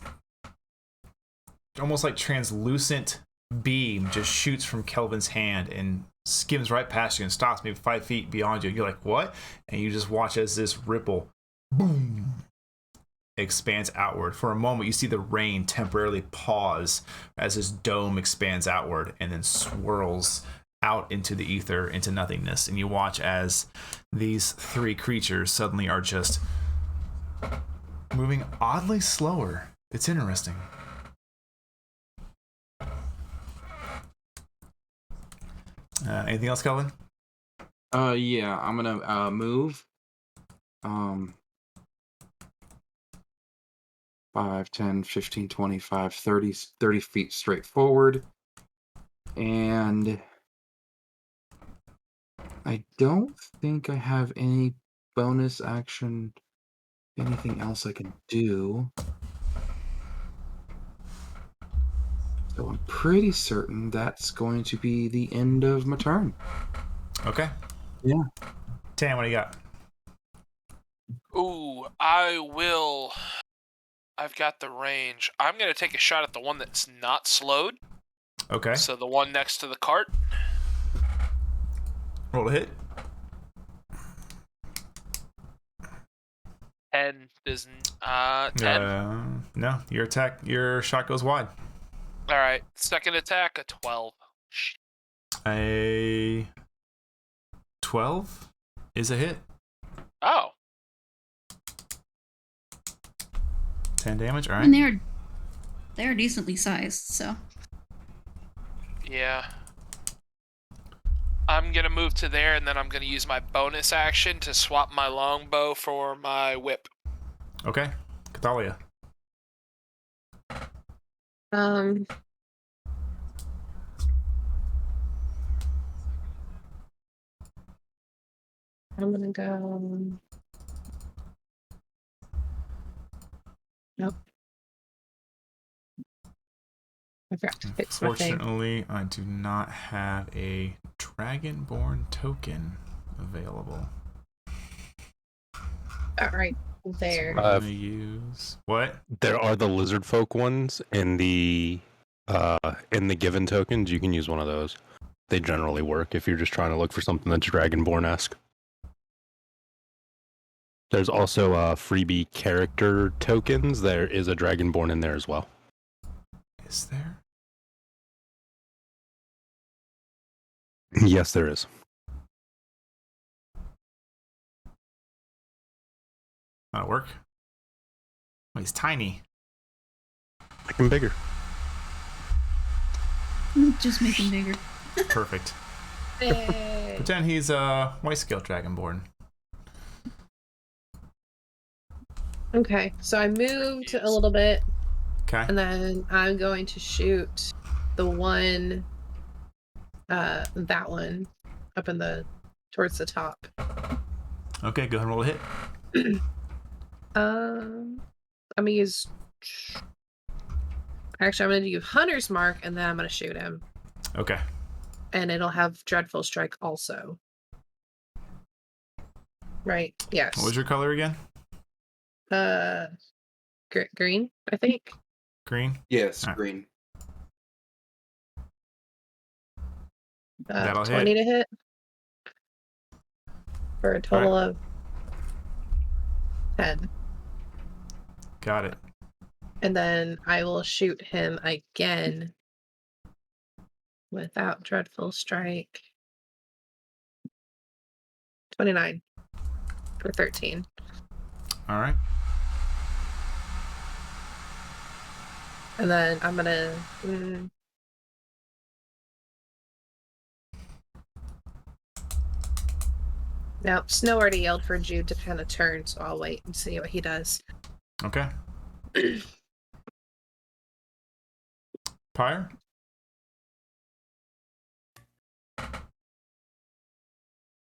almost like translucent beam just shoots from Kelvin's hand and skims right past you and stops maybe 5 feet beyond you. You're like, what? And you just watch as this ripple, boom, expands outward. For a moment, you see the rain temporarily pause as this dome expands outward and then swirls out into the ether, into nothingness. And you watch as these 3 creatures suddenly are just moving oddly slower. It's interesting. Anything else, Kelvin? Yeah, I'm gonna move. 5, 10, 15, 25, 30 feet straight forward. And I don't think I have any bonus action, anything else I can do. So I'm pretty certain that's going to be the end of my turn. Okay. Yeah. Tan, what do you got? Ooh, I've got the range. I'm going to take a shot at the one that's not slowed. Okay. So the one next to the cart. Roll a hit. 10 is 10. No, your shot goes wide. All right. Second attack, a 12. A 12 is a hit. Oh. 10 damage. All right. And they're decently sized, so. Yeah. I'm going to move to there, and then I'm going to use my bonus action to swap my longbow for my whip. Okay. Catalia. I'm gonna go. Nope. I forgot to fix my thing. Fortunately, I do not have a Dragonborn token available. All right, there. I'm gonna use what? There are the lizard folk ones in the given tokens. You can use one of those. They generally work if you're just trying to look for something that's Dragonborn-esque. There's also freebie character tokens. There is a Dragonborn in there as well. Is there? Yes, there is. That'll work. Oh, he's tiny. Make him bigger. Just make him bigger. Perfect. Yay. Pretend he's a white-scale Dragonborn. Okay, so I moved a little bit, Okay. and then I'm going to shoot the one, that one, up in towards the top. Okay, go ahead and roll a hit. I'm gonna use. Actually, I'm gonna do Hunter's Mark, and then I'm gonna shoot him, Okay. and it'll have Dreadful Strike also. Right? Yes. What was your color again? Green, I think. Green? Yes, Alright. green. That'll 20 to hit. For a total of 10. Got it. And then I will shoot him again without Dreadful Strike. 29 for 13. All right. And then I'm gonna. Now, Snow already yelled for Jude to kind of turn, so I'll wait and see what he does. Okay. Pyre?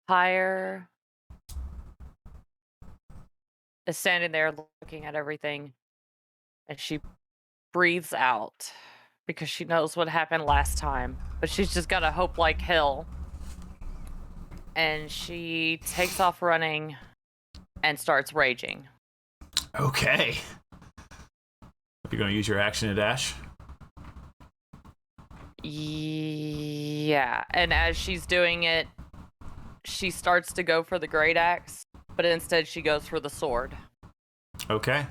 Pyre is standing there looking at everything, and she breathes out because she knows what happened last time, but she's just gotta hope like hell. And she takes off running and starts raging. Okay. You're going to use your action to dash? Yeah, and as she's doing it, she starts to go for the great axe, but instead she goes for the sword. Okay.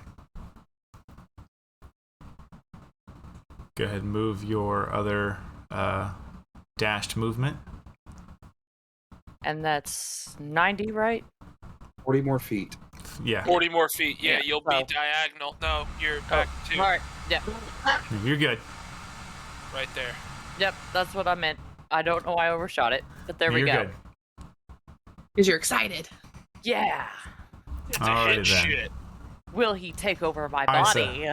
Go ahead and move your other dashed movement. And that's 90, right? 40 more feet. Yeah. 40 more feet. Yeah, Yeah, you'll so- be diagonal. No, you're back to All right. Yeah. You're good. right there. Yep, that's what I meant. I don't know why I overshot it, but there we You're go. good. Because you're excited. Yeah. It's a Alrighty hit then. shit. Will he take over my Isa. body?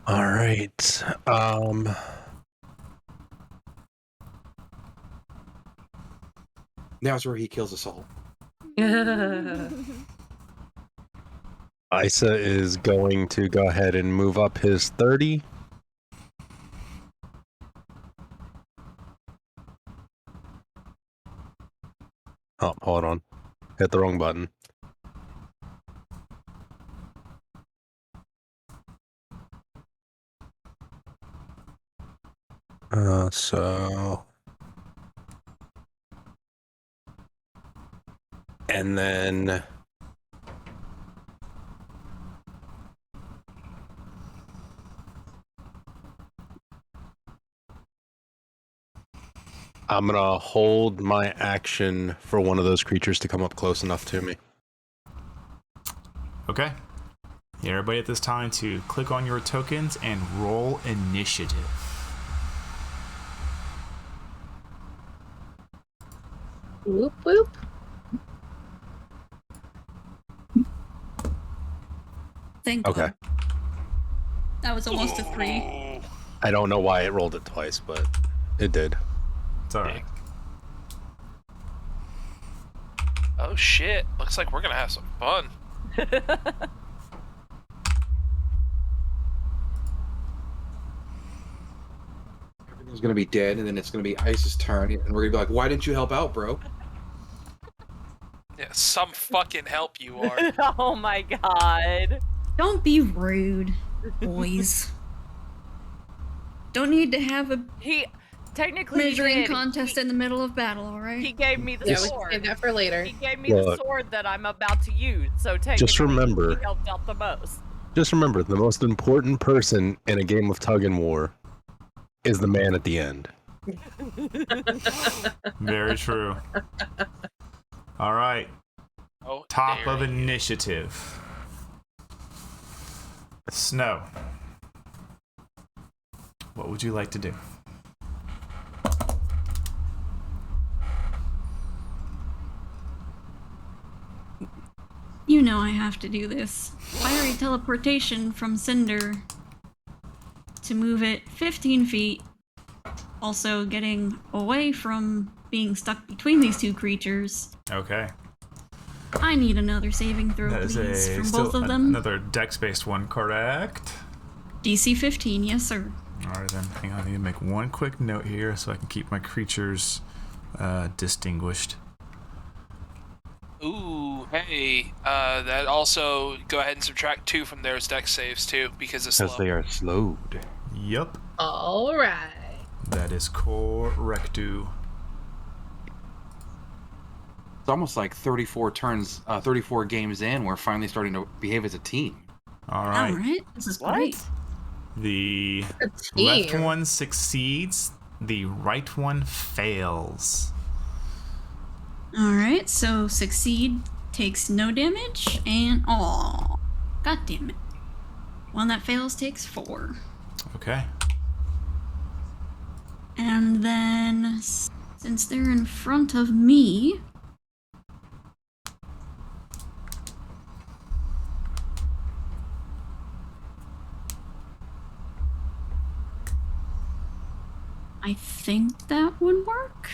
All right. Now's where he kills us all. Isa is going to go ahead and move up his 30. Oh, hold on. Hit the wrong button. So... And then... I'm gonna hold my action for one of those creatures to come up close enough to me. Okay. Yeah, everybody at this time to click on your tokens and roll initiative. Whoop whoop. Thank Okay. God. That was almost a 3. Ooh. I don't know why it rolled it twice, but it did. It's alright. Oh shit. Looks like we're gonna have some fun. Everything's gonna be dead, and then it's gonna be Ice's turn, and we're gonna be like, "Why didn't you help out, bro?" Yeah, some fucking help you are. Oh my god. Don't be rude, boys. Don't need to have a He technically measuring did. contest in the middle of battle, alright? He gave me the Yeah, we can sword. save that for later. He gave me the Look. sword that I'm about to use. So technically, remember- he helped out the most. Just remember, the most important person in a game of tug and war is the man at the end. Very true. Alright. Oh, Top dare of you. initiative. Snow. What would you like to do? You know I have to do this. Fiery teleportation from Cinder to move it 15 feet. Also getting away from being stuck between these two creatures. Okay. I need another saving throw, That is please, a from still both of them. another dex-based one, correct? DC 15, yes sir. Alright then, hang on, I need to make one quick note here so I can keep my creatures distinguished. Ooh, hey. That also go ahead and subtract 2 from their dex saves too, because it's slow. are slowed. Yup, All right. that is correctu. It's almost like 34 turns, 34 games in, we're finally starting to behave as a team. Alright, Alright, this is What? great. the A left team. one succeeds, the right one fails. Alright, so succeed takes no damage, and aw, god damn it. One that fails takes 4. Okay. And then, since they're in front of me, I think that would work.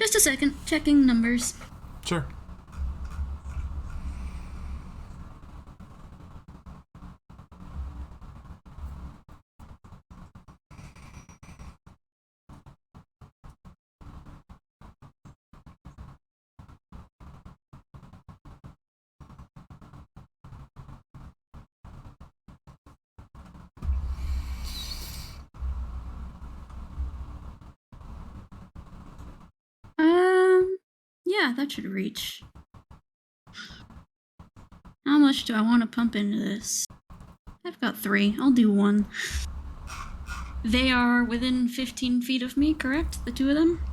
Just a second. Checking numbers. Sure. Yeah, that should reach. How much do I want to pump into this? I've got 3. I'll do 1. They are within 15 feet of me, correct? The 2 of them?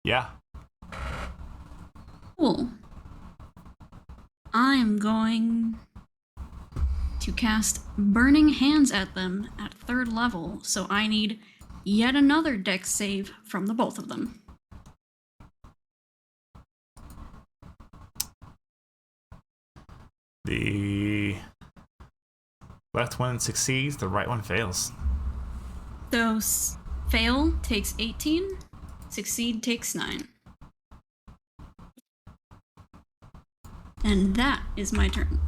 Yeah. Cool. I'm going to cast Burning Hands at them at 3rd level, so I need yet another dex save from the both of them. The left one succeeds, the right one fails. So fail takes 18, succeed takes 9. And that is my turn.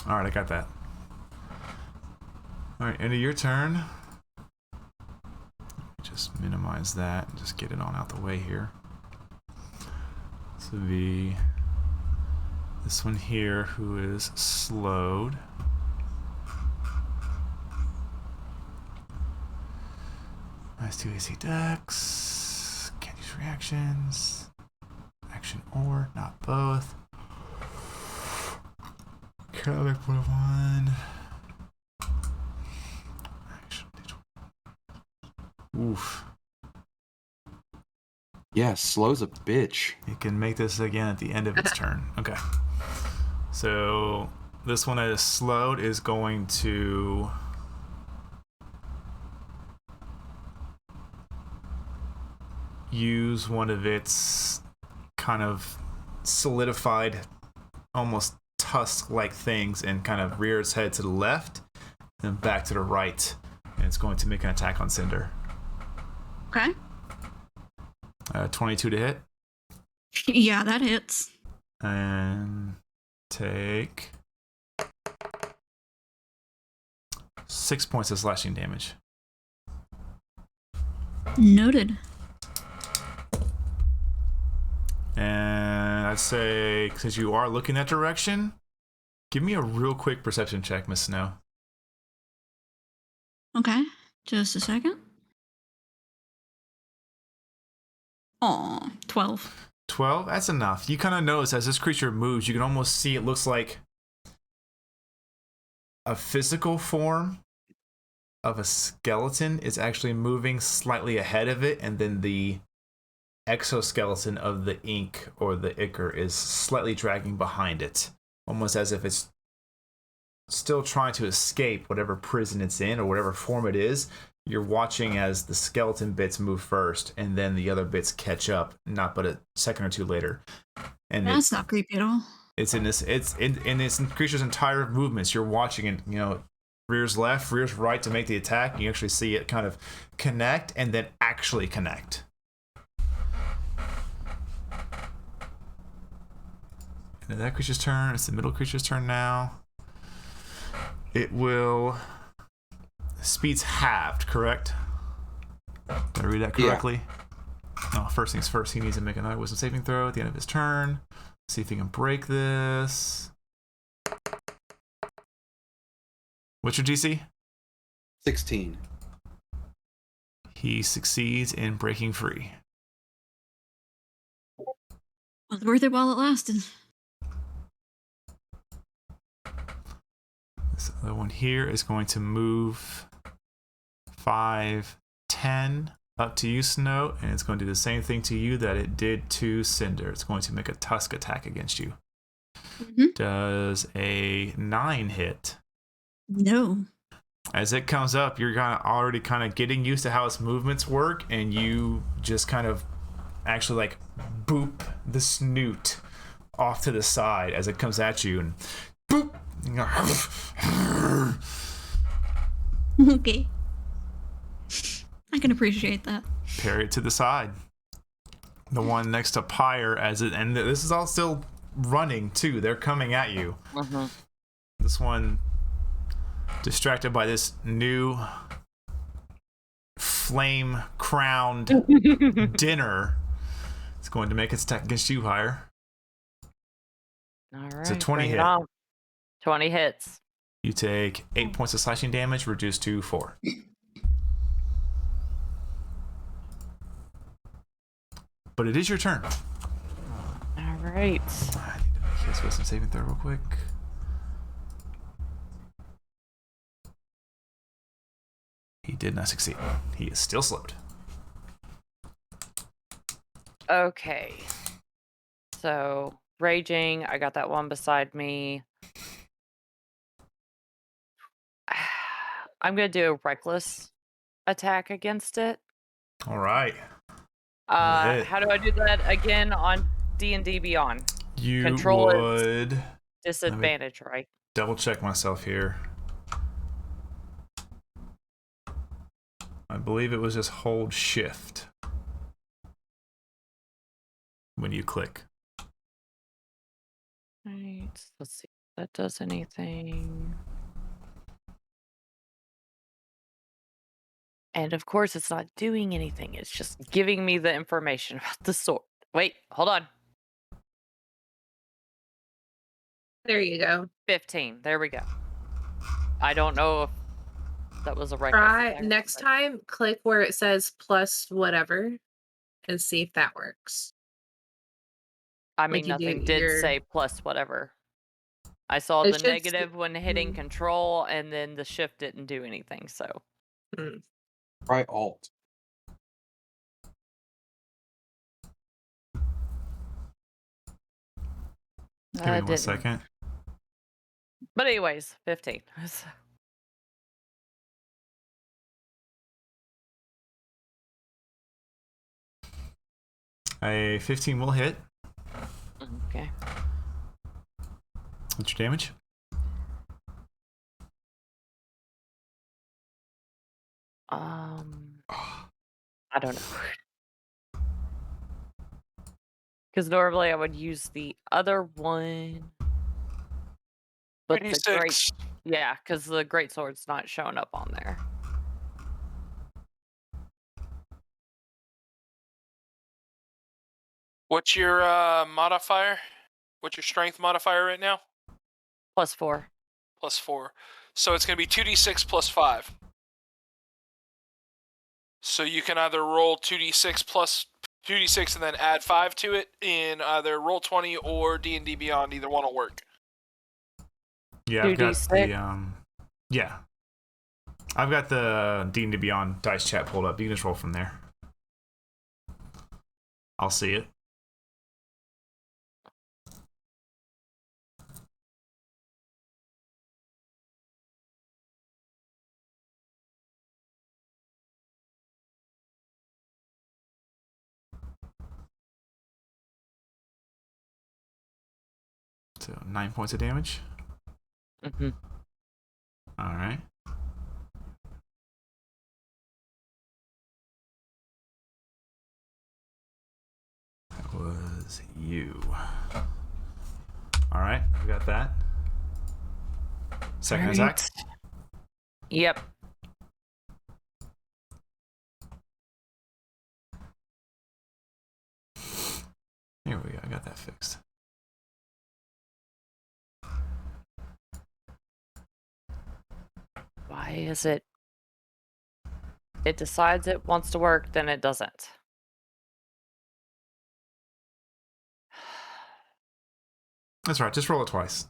All right, I got that. All right, end of your turn. Just minimize that and just get it on out the way here. This would be this one here who is slowed. Nice 2 AC Dex. Can't use reactions. Action or not both. Color for 1. Action. Oof. Yeah, slow's a bitch. It can make this again at the end of its turn. Okay. So this one that is slowed is going to use one of its kind of solidified, almost tusk-like things and kind of rear its head to the left and back to the right. And it's going to make an attack on Cinder. Okay. 22 to hit. Yeah, that hits. And take 6 points of slashing damage. Noted. And I'd say, since you are looking that direction, give me a real quick perception check, Miss Snow. Okay, just a second. Aw, 12. 12? That's enough. You kind of notice as this creature moves, you can almost see it looks like a physical form of a skeleton is actually moving slightly ahead of it, and then the exoskeleton of the ink or the ichor is slightly dragging behind it, almost as if it's still trying to escape whatever prison it's in or whatever form it is. You're watching as the skeleton bits move first, and then the other bits catch up, not but a second or two later. And That's not creepy at all. it's in this creature's entire movements. You're watching it, rears left, rears right to make the attack. And you actually see it kind of connect and then actually connect. And that creature's turn. It's the middle creature's turn now. It will. Speed's halved, correct? Did I read that correctly? Yeah. Oh, first things first, he needs to make another wisdom saving throw at the end of his turn. See if he can break this. What's your DC? 16. He succeeds in breaking free. Was worth it while it lasted. This other one here is going to move 5, 10 up to you, Snow, and it's going to do the same thing to you that it did to Cinder. It's going to make a tusk attack against you. Mm-hmm. Does a 9 hit? No. As it comes up, you're already getting used to how its movements work, and you just kind of actually boop the snoot off to the side as it comes at you, and boop, You go, Okay. I can appreciate that. parry it to the side. The one next to Pyre, and this is all still running too. They're coming at you. Mm-hmm. This one, distracted by this new flame crowned dinner, is going to make its attack against you, Pyre. All right. It's a 20 bring it hit. on. 20 hits. You take 8 points of slashing damage, reduced to 4. But it is your turn. All right. I need to make his wisdom saving throw real quick. He did not succeed. He is still slowed. Okay. So, raging. I got that one beside me. I'm going to do a reckless attack against it. All right. hit. How do I do that again on D&D Beyond? You Control is would disadvantage, right? double check myself here. I believe it was just hold shift when you click. Right. Let's see if that does anything. And of course, it's not doing anything. It's just giving me the information about the sword. Wait, hold on. There you go. 15. There we go. I don't know if that was a reckless Try attack, next but time, click where it says plus whatever and see if that works. I like mean, you do nothing did your- say plus whatever. I saw It the should negative when hitting Mhm. control, and then the shift didn't do anything. So Try Alt. Give me one didn't. second. But anyways, 15. So- A 15 will hit. Okay. What's your damage? I don't know. Because normally I would use the other one. But the great, 36. yeah, because the great sword's not showing up on there. What's your modifier? What's your strength modifier right now? +4. +4. So it's going to be 2d6 plus 5. So you can either roll 2d6 plus 2d6 and then add 5 to it in either Roll20 or D&D Beyond. Either one will work. Yeah, I've got 2d6. the yeah. I've got the D&D Beyond dice chat pulled up. You can just roll from there. I'll see it. So 9 points of damage. Mm-hmm. All right. That was you. All right, we got that. Second attack. Yep. Here we go. I got that fixed. Why is it? It decides it wants to work, then it doesn't. That's right. Just roll it twice.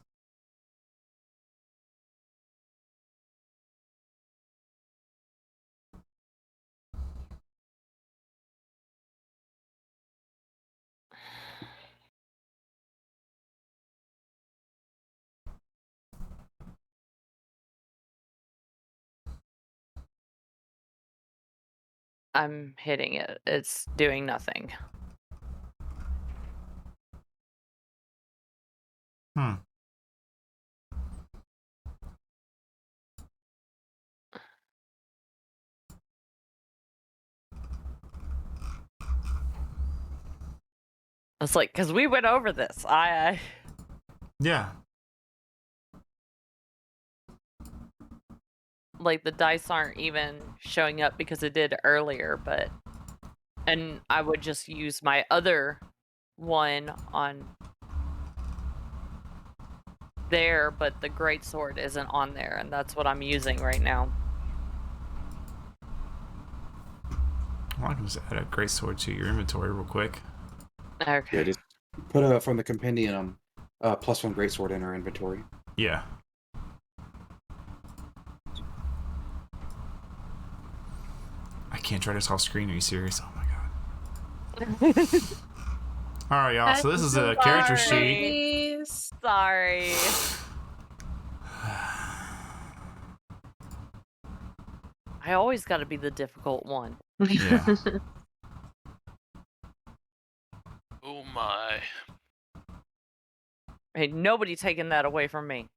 I'm hitting it. It's doing nothing. It's like, because we went over this. Yeah. Like, the dice aren't even showing up because it did earlier, but... And I would just use my other one on there, but the greatsword isn't on there, and that's what I'm using right now. Well, I can just add a greatsword to your inventory real quick. Okay. Yeah, just put from the compendium +1 greatsword in our inventory. Yeah. I can't try this off screen. Are you serious? Oh my god. All right, y'all. So this is a character sheet. Sorry. I always got to be the difficult one. Yeah. Oh my. Hey, nobody taking that away from me.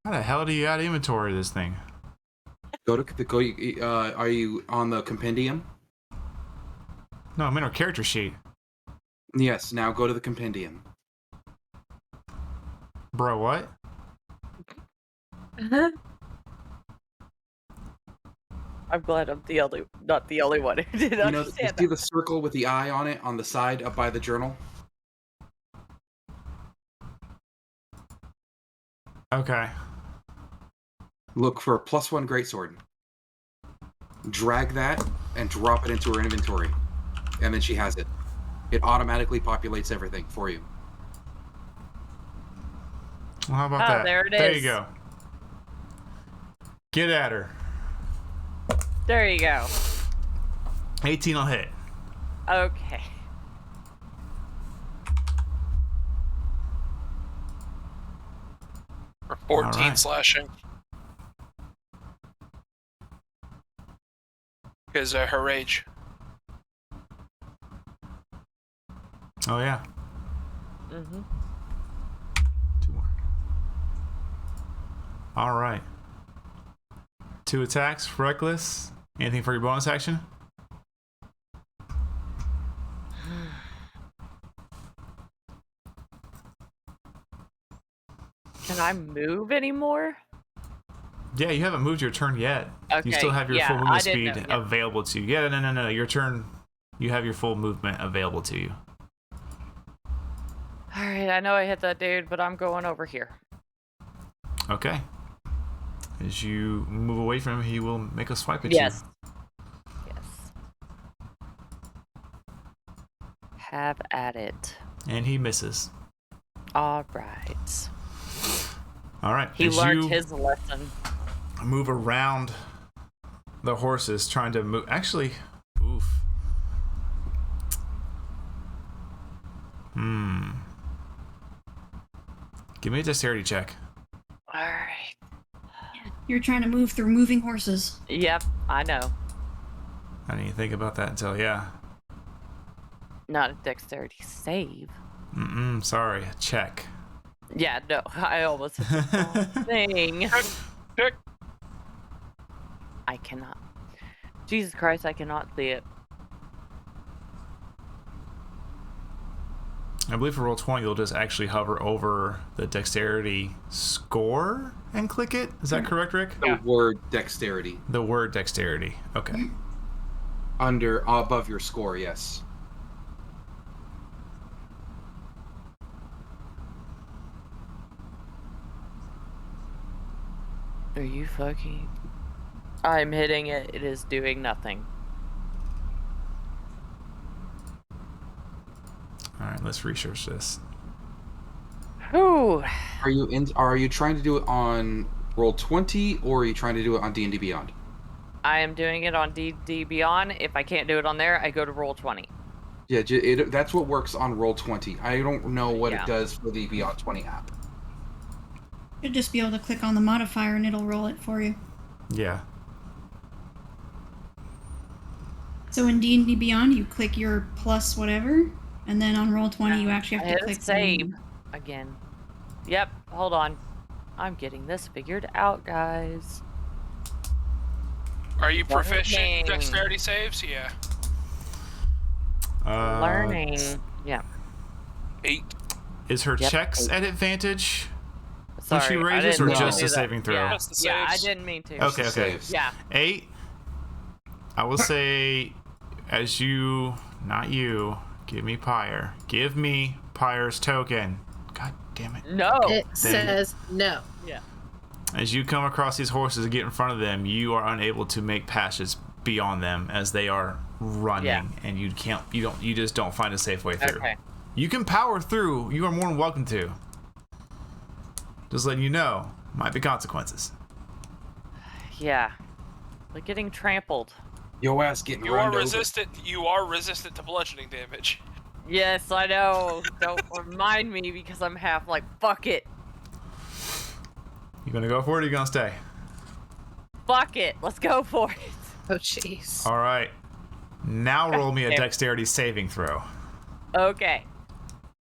How the hell do you add inventory to this thing? Go to the are you on the compendium? No, I'm in our character sheet. Yes. Now go to the compendium. Bro, what? I'm glad I'm not the only one who didn't You understand see that. the circle with the eye on it on the side up by the journal? Okay. Look for +1 greatsword. Drag that and drop it into her inventory, and then she has it. It automatically populates everything for you. Well, how about Oh, that? there it There you is. go. Get at her. There you go. 18 will hit. Okay. For 14 Alright. slashing. Because her rage. Oh, yeah. Mm-hmm. 2 more. All right. 2 attacks, reckless. Anything for your bonus action? Can I move anymore? Yeah, you haven't moved your turn yet. Okay, You still have your yeah, full I movement didn't speed know, yeah. available to you. Yeah, no. Your turn, you have your full movement available to you. Alright, I know I hit that dude, but I'm going over here. Okay. As you move away from him, he will make a swipe at Yes. you. Yes. Have at it. And he misses. Alright. All right. He as learned you his lesson. move around the horses, trying to move. Actually, oof. Give me a dexterity check. Alright. You're trying to move through moving horses. Yep, I know. I didn't even think about that until, yeah. Not a dexterity save. Sorry. Check. Yeah, no, I almost hit the wrong thing. Check. I cannot. Jesus Christ, I cannot see it. I believe for roll 20, you'll just actually hover over the dexterity score and click it. Is that correct, Rick? The word dexterity. The word dexterity. Okay. Above your score, yes. Are you fucking... I'm hitting it. It is doing nothing. All right, let's research this. Whew. Are you trying to do it on Roll20 or are you trying to do it on D&D Beyond? I am doing it on D&D Beyond. If I can't do it on there, I go to Roll20. Yeah, that's what works on Roll20. I don't know what it does for the Beyond 20 app. You'll just be able to click on the modifier and it'll roll it for you. Yeah. So in D&D Beyond, you click your plus whatever, and then on Roll20, you actually have I to hit click save again. Yep, hold on. I'm getting this figured out, guys. Are you proficient in Learning. dexterity saves? Yeah. Learning. Yeah. 8. Is her Yep, checks 8. at advantage Sorry, when she I rages, didn't or mean to just do a that. saving throw? Yeah, Just the yeah, I saves. didn't mean to. Okay, the okay. saves. Yeah. 8. I will say, as you, not you, give me Pyre. Give me Pyre's token. God damn it. No. It says no. Yeah. As you come across these horses and get in front of them, you are unable to make passes beyond them as they are running, Yeah. and you just don't find a safe way through. Okay. You can power through. You are more than welcome to. Just letting you know, might be consequences. Yeah. Like getting trampled. Yo ass getting You run are over. resistant. You are resistant to bludgeoning damage. Yes, I know. Don't remind me because I'm half like, fuck it. You gonna go for it, or you gonna stay? Fuck it. Let's go for it. Oh, jeez. All right. Now roll me a Okay. dexterity saving throw. Okay.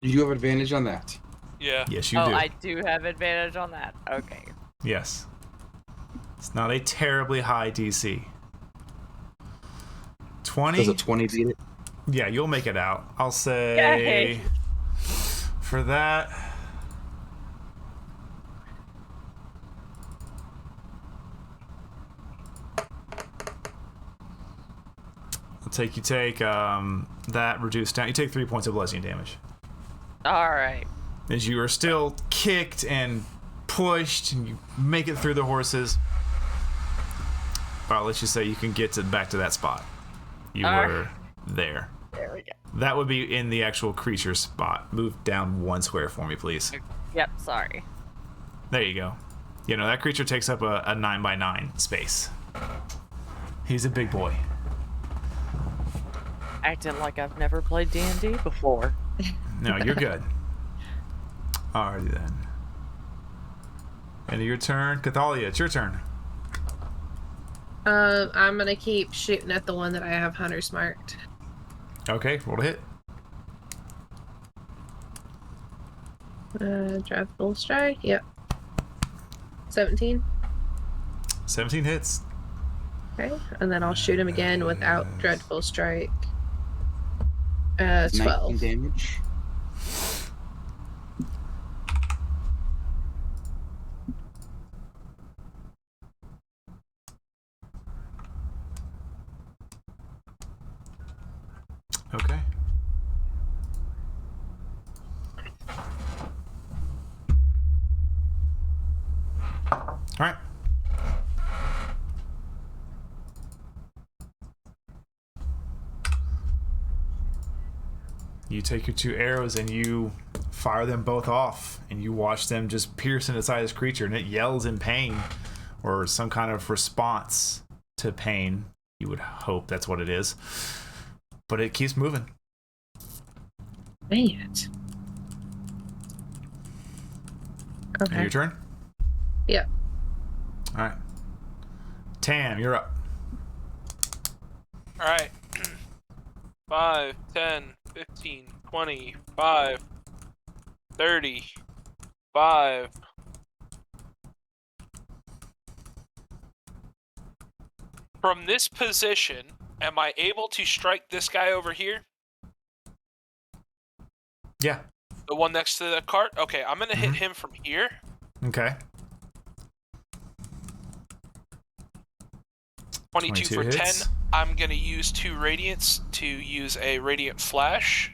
You do have advantage on that. Yeah. Yes, you Oh, do. I do have advantage on that. Okay. Yes. It's not a terribly high DC. 20. Does a 20 beat it? Yeah, you'll make it out. I'll say Yay. for that. You take that reduced down. You take 3 points of bludgeoning damage. All right. As you are still kicked and pushed, and you make it through the horses. Well, let's just say you can get back to that spot. You All were there. There we go. That would be in the actual creature spot. Move down 1 square for me, please. Yep, sorry. There you go. You know, that creature takes up a 9x9 space. He's a big boy. Acting like I've never played D&D before. No, you're good. Alrighty then. End of your turn. Cathalia, it's your turn. I'm gonna keep shooting at the one that I have hunters marked. Okay, roll to hit. Drive full strike. Yep. 17. 17 hits. Okay, and then I'll shoot him again without dreadful strike. 12. 19 damage. Okay. All right. You take your 2 arrows and you fire them both off, and you watch them just pierce into the side of this creature, and it yells in pain or some kind of response to pain. You would hope that's what it is. But it keeps moving. Dang it. Okay. Your turn? Yep. All right. Tam, you're up. All right. 5, 10, 15, 20, 5, 30, 5. From this position, am I able to strike this guy over here? Yeah. The one next to the cart? Okay, I'm going to hit him from here. Okay. 22 for 10. hits. I'm going to use 2 radiants to use a radiant flash.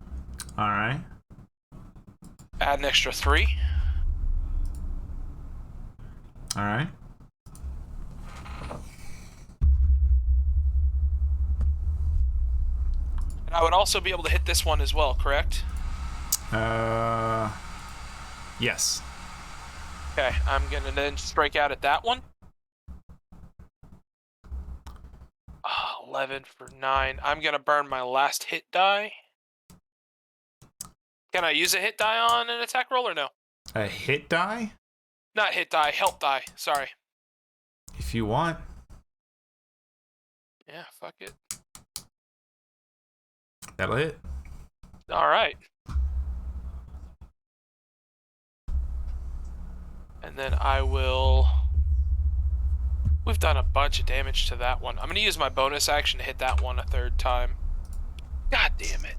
All right. Add an extra 3. All right. And I would also be able to hit this one as well, correct? Yes. Okay, I'm going to then strike out at that one. 11 for 9. I'm going to burn my last hit die. Can I use a hit die on an attack roll or no? A hit die? Not hit die, help die. Sorry. If you want. Yeah, fuck it. That'll hit. All right. And then I will... We've done a bunch of damage to that one. I'm going to use my bonus action to hit that one a third time. God damn it.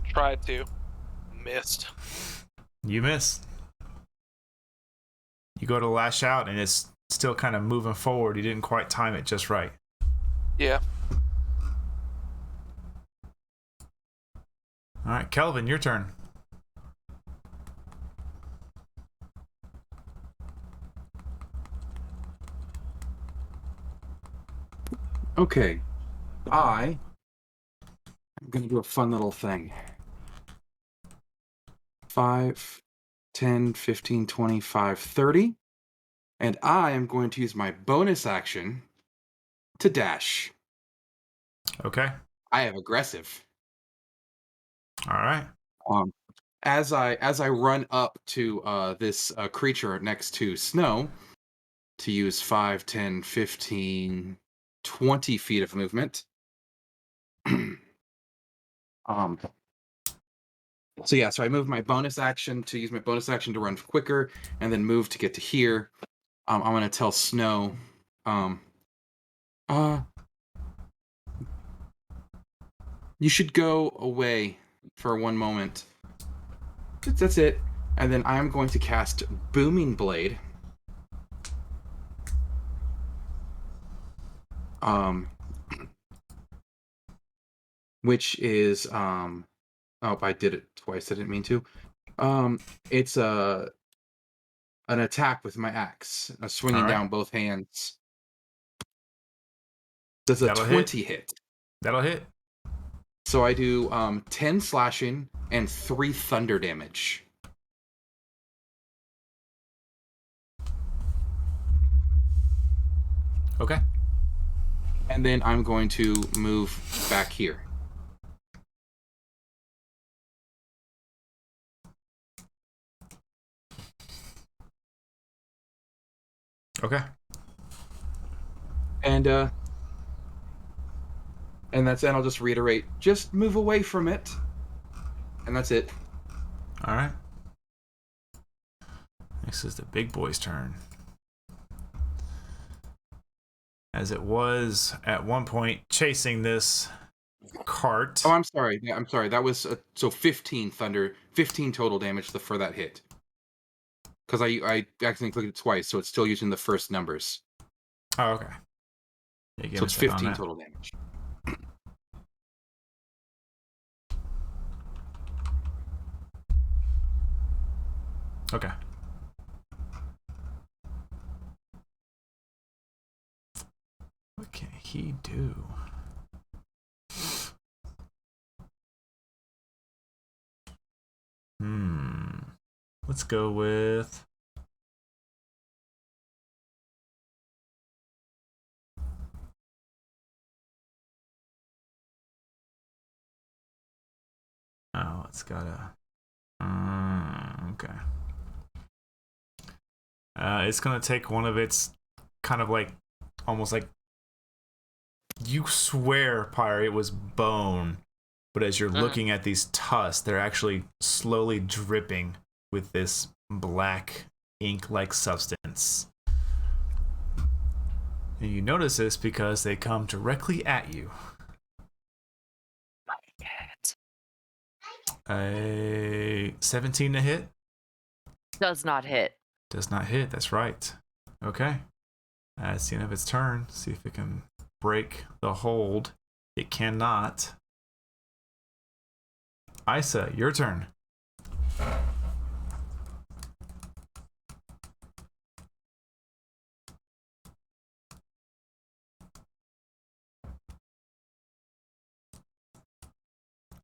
Tried to. Missed. You missed. You go to lash out, and it's still kind of moving forward. You didn't quite time it just right. Yeah. All right, Kelvin, your turn. Okay. I'm going to do a fun little thing. 5, 10, 15, 25, 30. And I am going to use my bonus action to dash. Okay. I have aggressive. All right. As I run up to this creature next to Snow to use 5, 10, 15, 20 feet of movement. So I move my bonus action to use my bonus action to run quicker, and then move to get to here. I'm gonna tell Snow, you should go away for one moment. That's it. And then I'm going to cast Booming Blade. Which is oh, I did it twice. I didn't mean to. It's an attack with my axe, swinging down both hands. Does a That'll 20 hit? That'll hit. So I do 10 slashing and 3 thunder damage. Okay. And then I'm going to move back here. Okay. And that's it. I'll just reiterate. Just move away from it. And that's it. All right. Next is the big boy's turn. As it was at one point chasing this cart. Oh, I'm sorry. Yeah, I'm sorry. That was so 15 total damage for that hit. Because I accidentally clicked it twice, so it's still using the first numbers. Oh, okay. Yeah, so it's 15 total damage. Okay. What can he do? Let's go with... Oh, it's got a... okay. It's going to take one of its kind of like... Almost like... You swear, Pyre, it was bone. But as you're looking at these tusks, they're actually slowly dripping with this black ink-like substance. And you notice this because they come directly at you. My cat. A 17 to hit? Does not hit. Does not hit, that's right. Okay. It's the end of its turn. See if it can break the hold. It cannot. Isa, your turn.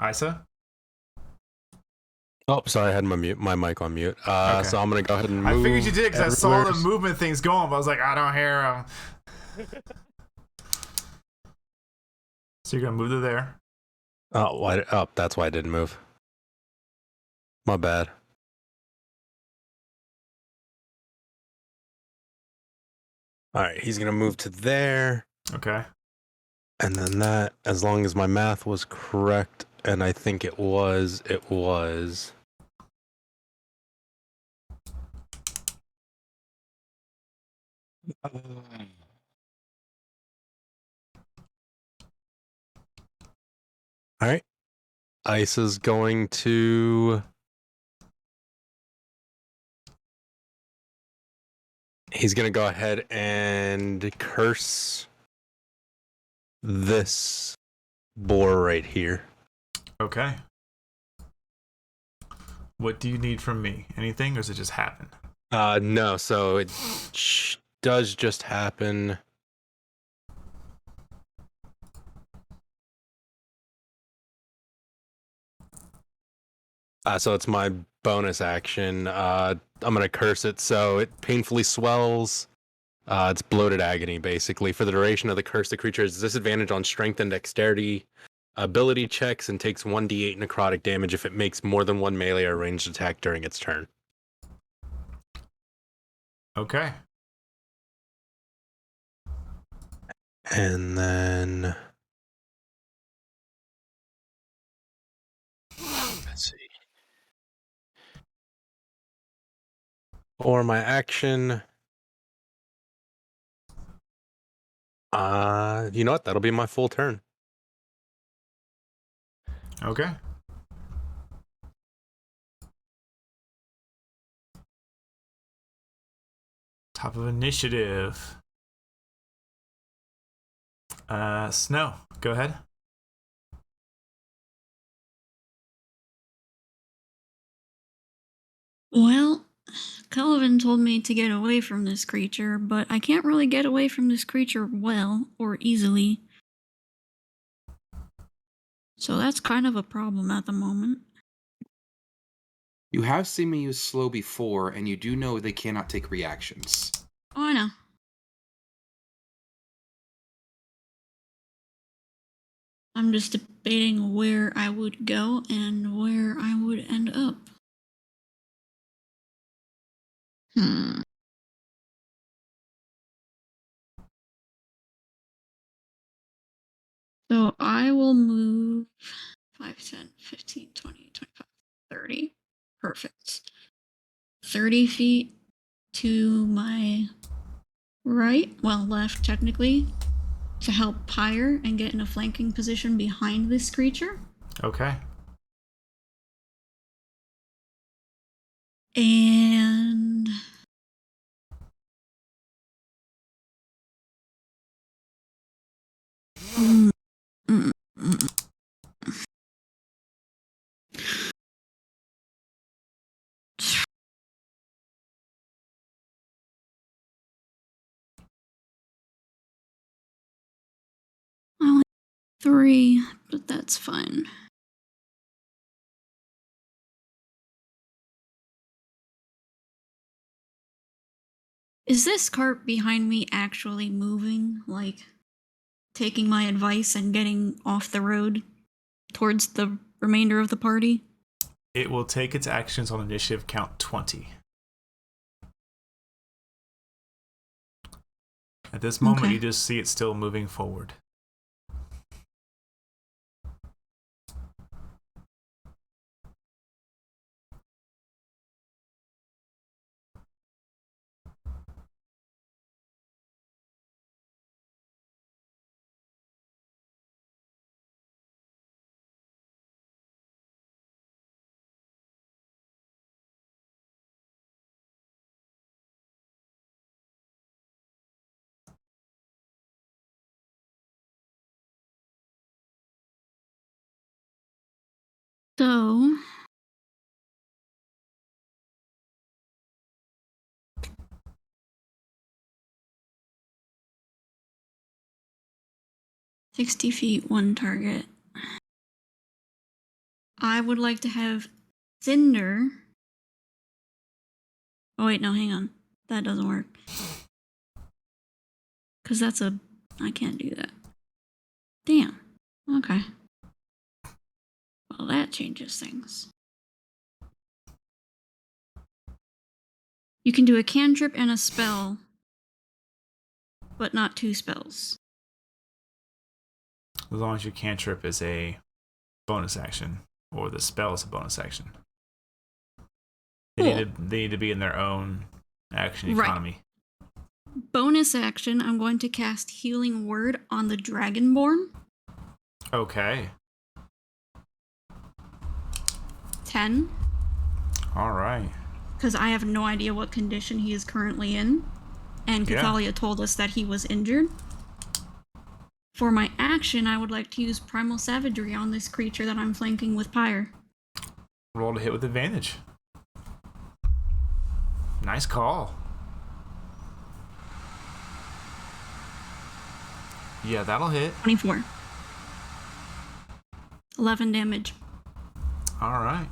Isa? Oh, sorry, I had my mic on mute. Okay. So I'm gonna go ahead and move. I figured you did because I saw the everywhere. movement things going, but I was like, I don't hear them. So you're gonna move to there. Oh, that's why I didn't move. My bad. All right, he's gonna move to there. Okay. And then that, as long as my math was correct, and I think it was. All right. Ice is going to. He's going to go ahead and curse this boar right here. Okay. What do you need from me? Anything, or does it just happen? No, so it does just happen. So it's my bonus action. I'm going to curse it so it painfully swells. It's bloated agony, basically. For the duration of the curse, the creature has disadvantage on strength and dexterity ability checks and takes 1d8 necrotic damage if it makes more than one melee or ranged attack during its turn. Okay. And then... let's see. For my action... you know what? That'll be my full turn. Okay. Top of initiative. Snow, go ahead. Well, Cullivan told me to get away from this creature, but I can't really get away from this creature well or easily. So that's kind of a problem at the moment. You have seen me use slow before, and you do know they cannot take reactions. Oh, I know. I'm just debating where I would go and where I would end up. So I will move 5, 10, 15, 20, 25, 30. Perfect. 30 feet to my right, well, left technically, to help Pyre and get in a flanking position behind this creature. Okay. And only 3, but that's fine. Is this cart behind me actually moving? Like, taking my advice and getting off the road towards the remainder of the party? It will take its actions on initiative count 20. At this moment, Okay. you just see it still moving forward. So, $60 one target. I would like to have Cinder. Oh, wait, no, hang on. That doesn't work. Because that's a... I can't do that. Damn. Okay. Well, that changes things. You can do a cantrip and a spell, but not 2 spells. As long as your cantrip is a bonus action, or the spell is a bonus action. They need to be in their own action Right. economy. Bonus action, I'm going to cast Healing Word on the Dragonborn. Okay. 10. All right. Because I have no idea what condition he is currently in. And Yeah. Cathalia told us that he was injured. For my action, I would like to use Primal Savagery on this creature that I'm flanking with Pyre. Roll to hit with advantage. Nice call. Yeah, that'll hit. 24. 11 damage. All right.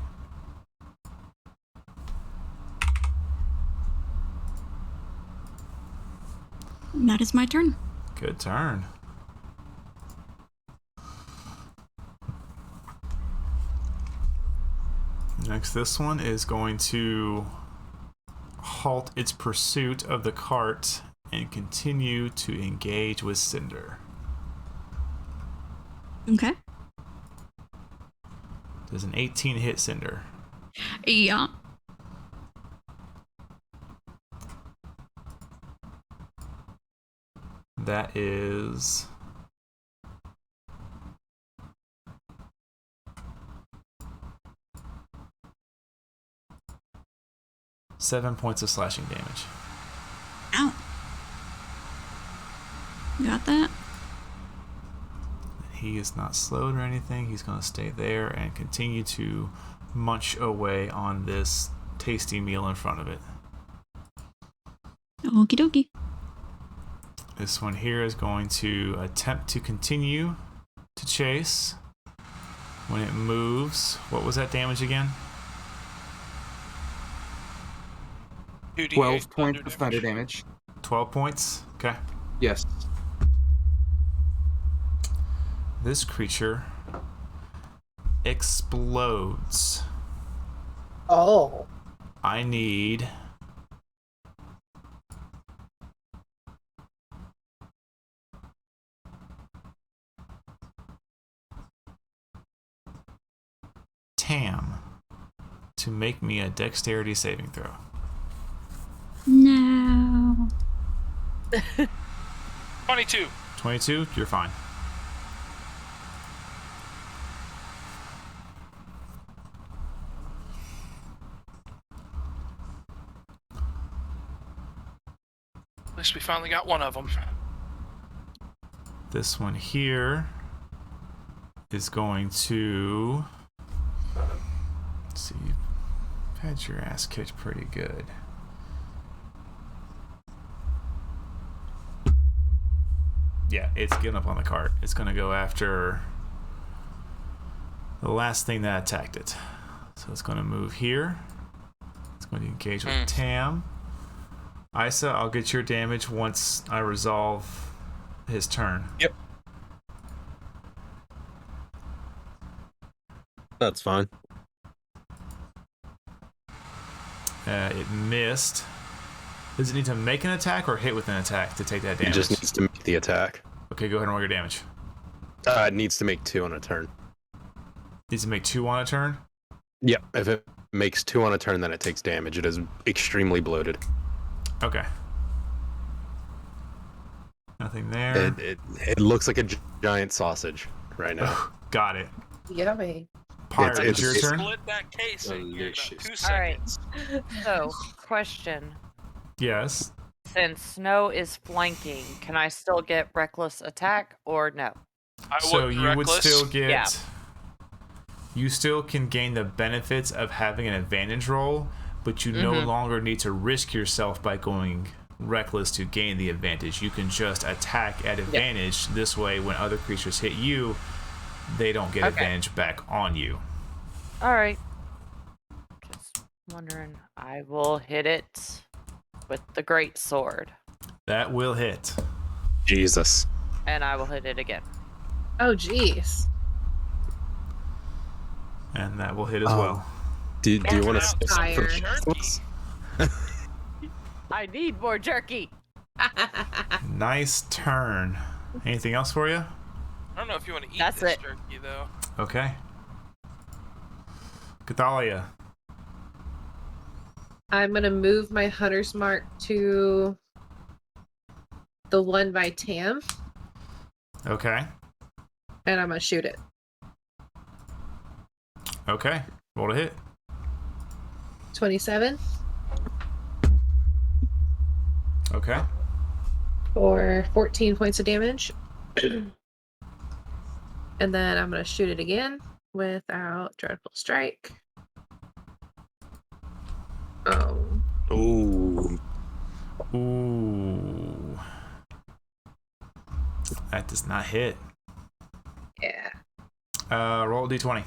And that is my turn. Good turn. Next, this one is going to halt its pursuit of the cart and continue to engage with Cinder. Okay. Does an 18 hit Cinder? Yeah. That is 7 points of slashing damage. Ow. Got that? He is not slowed or anything. He's going to stay there and continue to munch away on this tasty meal in front of it. Okie dokie. This one here is going to attempt to continue to chase. When it moves, what was that damage again? 2d8 12 points thunder of thunder damage. 12 points? Okay. Yes. This creature explodes. Oh. I need Tam to make me a dexterity saving throw. No. 22. 22, you're fine. At least we finally got one of them. This one here is going to... Let's see, you've had your ass kicked pretty good. Yeah, it's getting up on the cart. It's going to go after the last thing that attacked it. So it's going to move here. It's going to engage with Tam. Isa, I'll get your damage once I resolve his turn. Yep. That's fine. It missed. Does it need to make an attack or hit with an attack to take that It damage? just needs to make the attack. Okay, go ahead and roll your damage. It needs to make 2 on a turn. Needs to make 2 on a turn? Yep. If it makes 2 on a turn, then it takes damage. It is extremely bloated. Okay. Nothing there. It looks like a giant sausage right now. Got it. Yummy. Pirate, it's your it's- turn? Split that case in about Delicious. 2 All right. seconds. So, question. Yes. Since Snow is flanking, can I still get reckless attack or no? I So wouldn't you would reckless. still get... Yeah. You still can gain the benefits of having an advantage roll, but you no longer need to risk yourself by going reckless to gain the advantage. You can just attack at advantage. This way, when other creatures hit you, they don't get advantage back on you. All right. Just wondering. I will hit it with the great sword, That will hit. Jesus. and I will hit it again. Oh, jeez. And that will hit as Oh. well. Do you want Out to some tired. jerky. I need more jerky. Nice turn. Anything else for you? I don't know if you want to eat That's this it. turkey though. Okay. Cathalia. I'm gonna move my hunter's mark to the one by Tam, Okay. and I'm gonna shoot it. Okay. Roll to hit. 27 Okay. for 14 points of damage. And then I'm gonna shoot it again without Dreadful Strike. Oh, Ooh. Ooh. That does not hit. yeah. Roll a d20.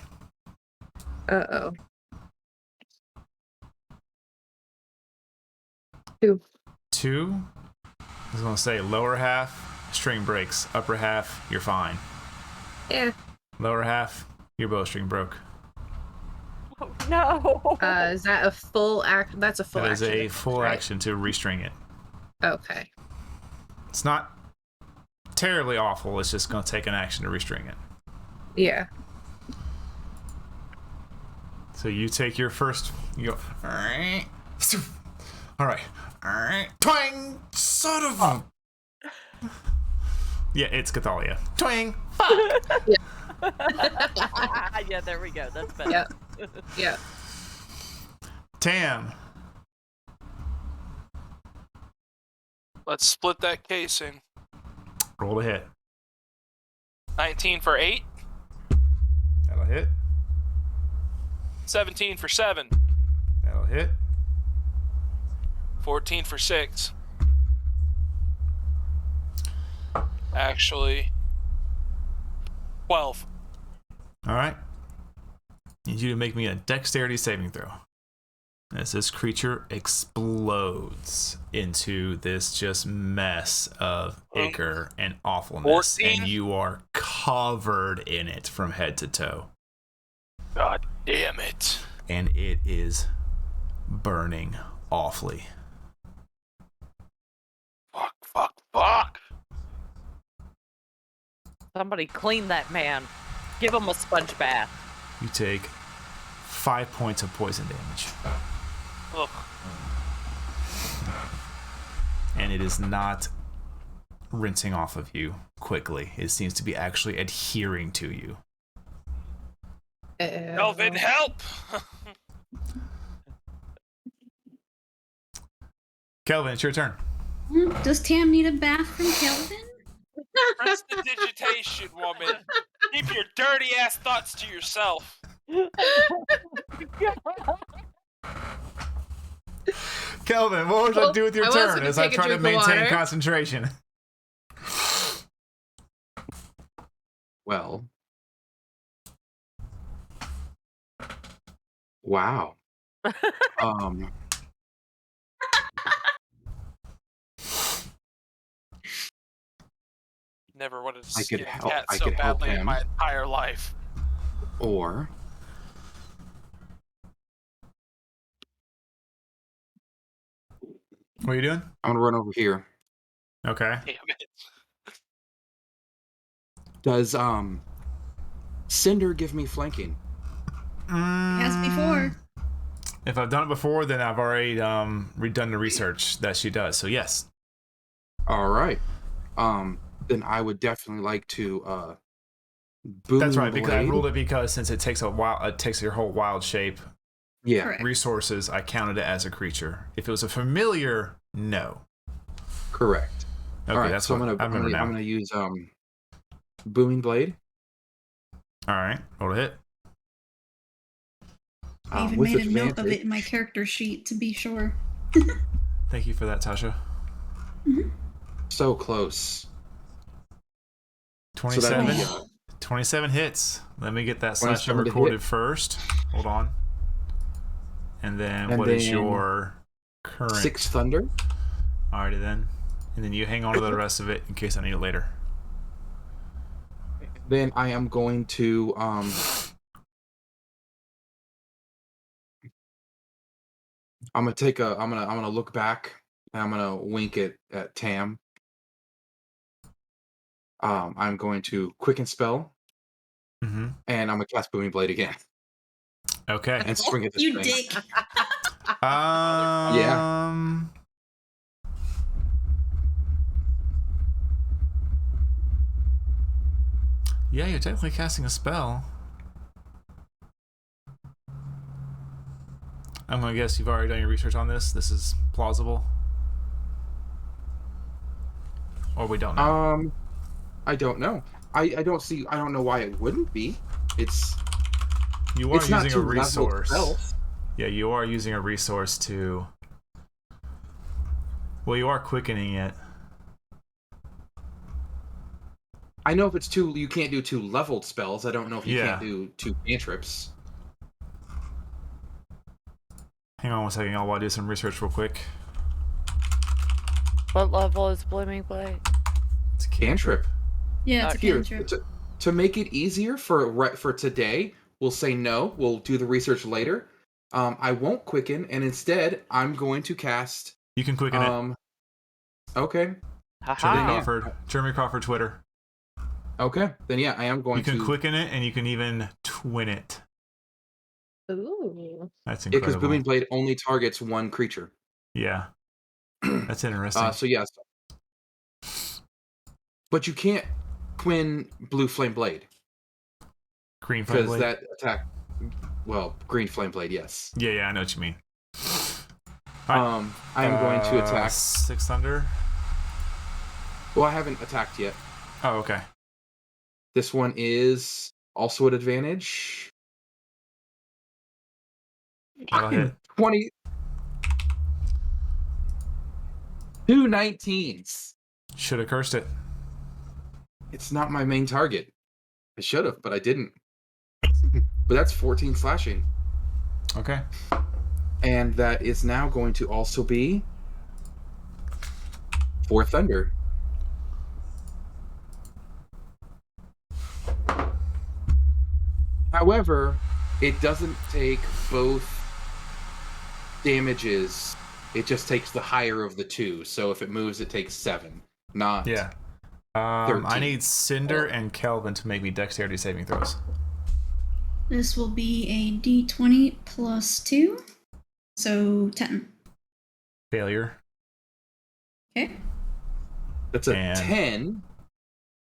Uh-oh. 2. 2. I was going to say lower half, string breaks. Upper half, you're fine. Yeah. Lower half, your bowstring broke. Oh, no. Is that a full act? That's a full That is action. a full right? action to restring it. Okay. It's not terribly awful. It's just going to take an action to restring it. Yeah. So you take your first. You go. All right. All right. Twang! Son of a. Yeah, it's Cathalia. Twang! Fuck! Yeah, there we go. That's better. Yep. Yeah. Tam. Let's split that casing. Roll to hit. 19 for 8. That'll hit. 17 for 7. That'll hit. 14 for 6. Actually, 12. All right. Need you to make me a dexterity saving throw. As this creature explodes into this just mess of ichor and awfulness, 14? and you are covered in it from head to toe. God damn it. And it is burning awfully. Fuck. Somebody clean that man. Give him a sponge bath. You take 5 points of poison damage. Ugh. And it is not rinsing off of you quickly. It seems to be actually adhering to you. Kelvin, help! Kelvin, it's your turn. Does Tam need a bath from Kelvin? Prestidigitation, woman. Keep your dirty ass thoughts to yourself. Kelvin, what would I do with your I was turn gonna as I take a try to drink of maintain water. concentration? Well. Wow. Never wanted to I skin could a help- cat I so could help badly in him. my entire life. Or What are you doing? I'm gonna run over here. Okay. Damn it. Does Cinder give me flanking? Has before. If I've done it before, then I've already redone the research that she does. So yes. All right. Then I would definitely like to boom. That's right, because I blade. ruled it because since it takes your whole wild shape Yeah. Correct. resources, I counted it as a creature. If it was a familiar, no. Correct. Okay, All right. that's So what I remember now. I'm gonna use booming blade. All right, roll a hit. I even with made a note of advantage. it in my character sheet to be sure. Thank you for that, Tasha. So close. 27. that'd be, 27 hits. Let me get that slash 27 to recorded hit. first. Hold on. And then And what is then your current? 6 thunder. Alrighty then. And then you hang on to the rest of it in case I need it later. Then I am going to I'm gonna look back and I'm gonna wink at Tam. I'm going to quicken spell, Mm-hmm. and I'm gonna cast Booming Blade again Okay. and swing at this You thing. dick. Yeah. Yeah, you're technically casting a spell. I'm gonna guess you've already done your research on this. This is plausible, or we don't know. I don't know. I don't know why it wouldn't be. It's You are it's not using a two leveled resource. spells. Yeah, you are using a resource to. Well, you are quickening it. I know if it's two, you can't do two leveled spells. I don't know if you Yeah. can't do two cantrips. Hang on one second. I'll do some research real quick. What level is Blooming Blade? It's a Cantrip. Yeah, it's a Here, cantrip. to make it easier for today, we'll say no. We'll do the research later. I won't quicken, and instead, I'm going to cast. You can quicken it. Okay. Jeremy Haha. Crawford. Jeremy Crawford Twitter. Okay. Then yeah, I am going You can to quicken it, and you can even twin it. Ooh. That's because incredible. Booming Blade only targets one creature. Yeah. That's interesting. So yes. But you can't Quinn Blue Flame Blade. Green Flame Because Blade. that attack, well, Green Flame Blade, yes. Yeah, I know what you mean. Alright. I'm going to attack. 6 Thunder. Well, I haven't attacked yet. Oh, okay. This one is also at advantage. That'll hit. 20. 2 19s. Should have cursed it. It's not my main target. I should have, but I didn't. But that's 14 slashing. Okay. And that is now going to also be 4 thunder. However, it doesn't take both damages. It just takes the higher of the two. So if it moves, it takes 7. Not Yeah. I 13. need Cinder and Kelvin to make me dexterity saving throws. This will be a d20 plus 2. So 10. Failure. Okay. That's a And- 10.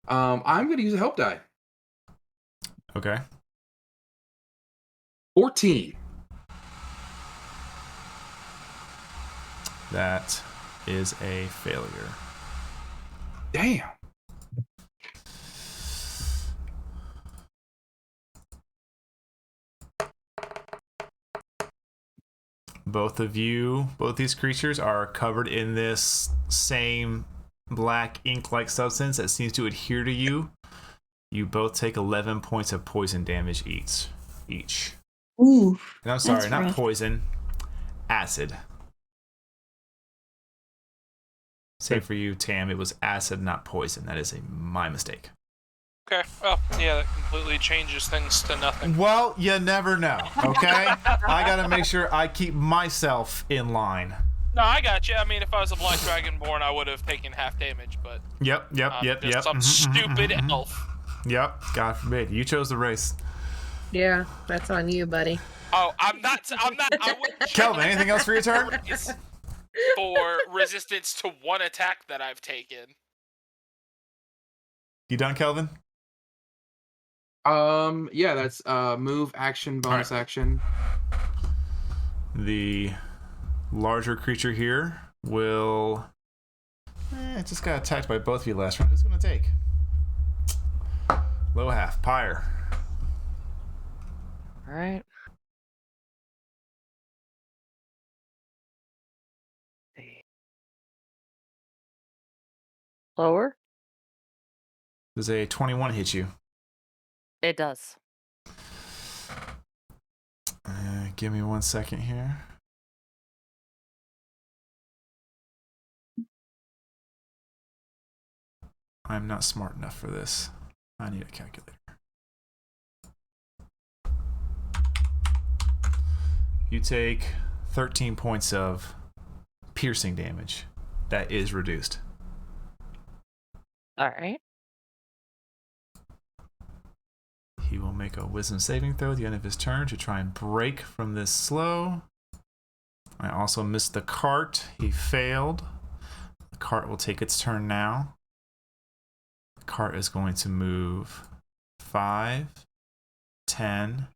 I'm going to use a help die. Okay. 14. That is a failure. Damn. Both these creatures are covered in this same black ink-like substance that seems to adhere to you. You both take 11 points of poison damage each. Ooh. And I'm sorry, That's not rough. poison, acid. Same for you, Tam. It was acid, not poison. That is my mistake. Okay. Well, yeah, that completely changes things to nothing. Well, you never know, okay? I gotta make sure I keep myself in line. No, I got you. I mean, if I was a Black Dragonborn, I would have taken half damage, but Yep. just some stupid elf. Yep. God forbid. You chose the race. Yeah, that's on you, buddy. Oh, I'm not. I wouldn't Kelvin, anything else for your turn? for resistance to one attack that I've taken. You done, Kelvin? Yeah, that's move, action, bonus action. The larger creature here will. It just got attacked by both of you last round. Who's gonna take? Low half, Pyre. All right. Lower? Does a 21 hit you? It does. Give me 1 second here. I'm not smart enough for this. I need a calculator. You take 13 points of piercing damage. That is reduced. All right. He will make a wisdom saving throw at the end of his turn to try and break from this slow. I also missed the cart. He failed. The cart will take its turn now. The cart is going to move 5, 10,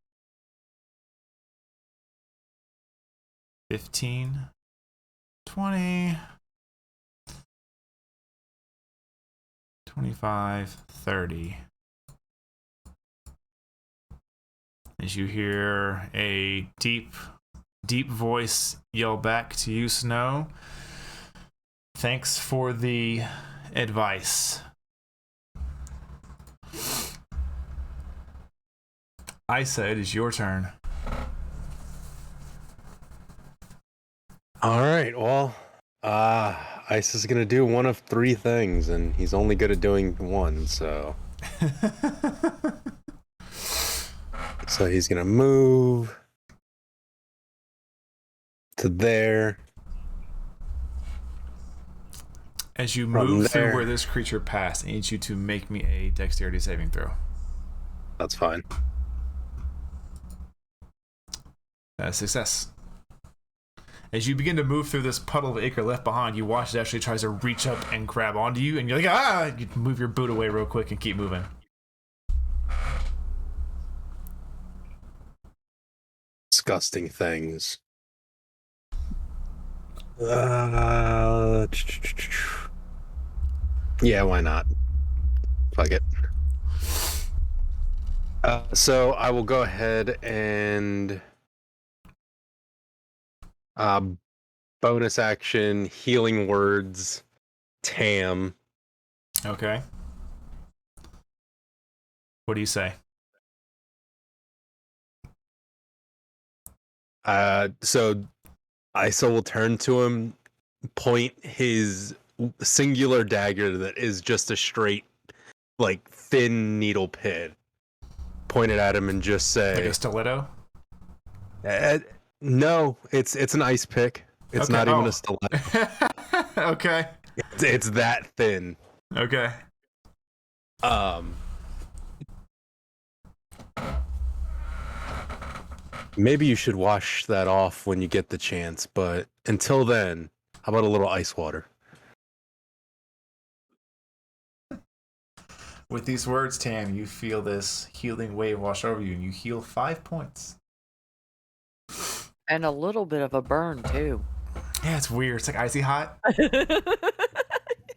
15, 20, 25, 30. As you hear a deep voice yell back to you, Snow. Thanks for the advice. Isa, it is your turn. All right, well, Ice is gonna do one of 3 things, and he's only good at doing one, so. So he's gonna move to there. As you From move through there. where this creature passed, I need you to make me a dexterity saving throw. That's fine. That's success. As you begin to move through this puddle of ichor left behind, you watch it actually tries to reach up and grab onto you, and you're like, ah! You move your boot away real quick and keep moving. Disgusting things. Yeah, why not? Fuck it. So I will go ahead and bonus action, healing words, Tam. Okay. What do you say? So Isa will turn to him, point his singular dagger that is just a straight, like, thin needle pit, point it at him and just say, Like a stiletto? no, it's an ice pick. It's Okay. not even a stiletto. Okay. It's that thin. Okay. Maybe you should wash that off when you get the chance, but until then, how about a little ice water? With these words, Tam, you feel this healing wave wash over you, and you heal 5 points. And a little bit of a burn, too. Yeah, it's weird. It's like icy hot.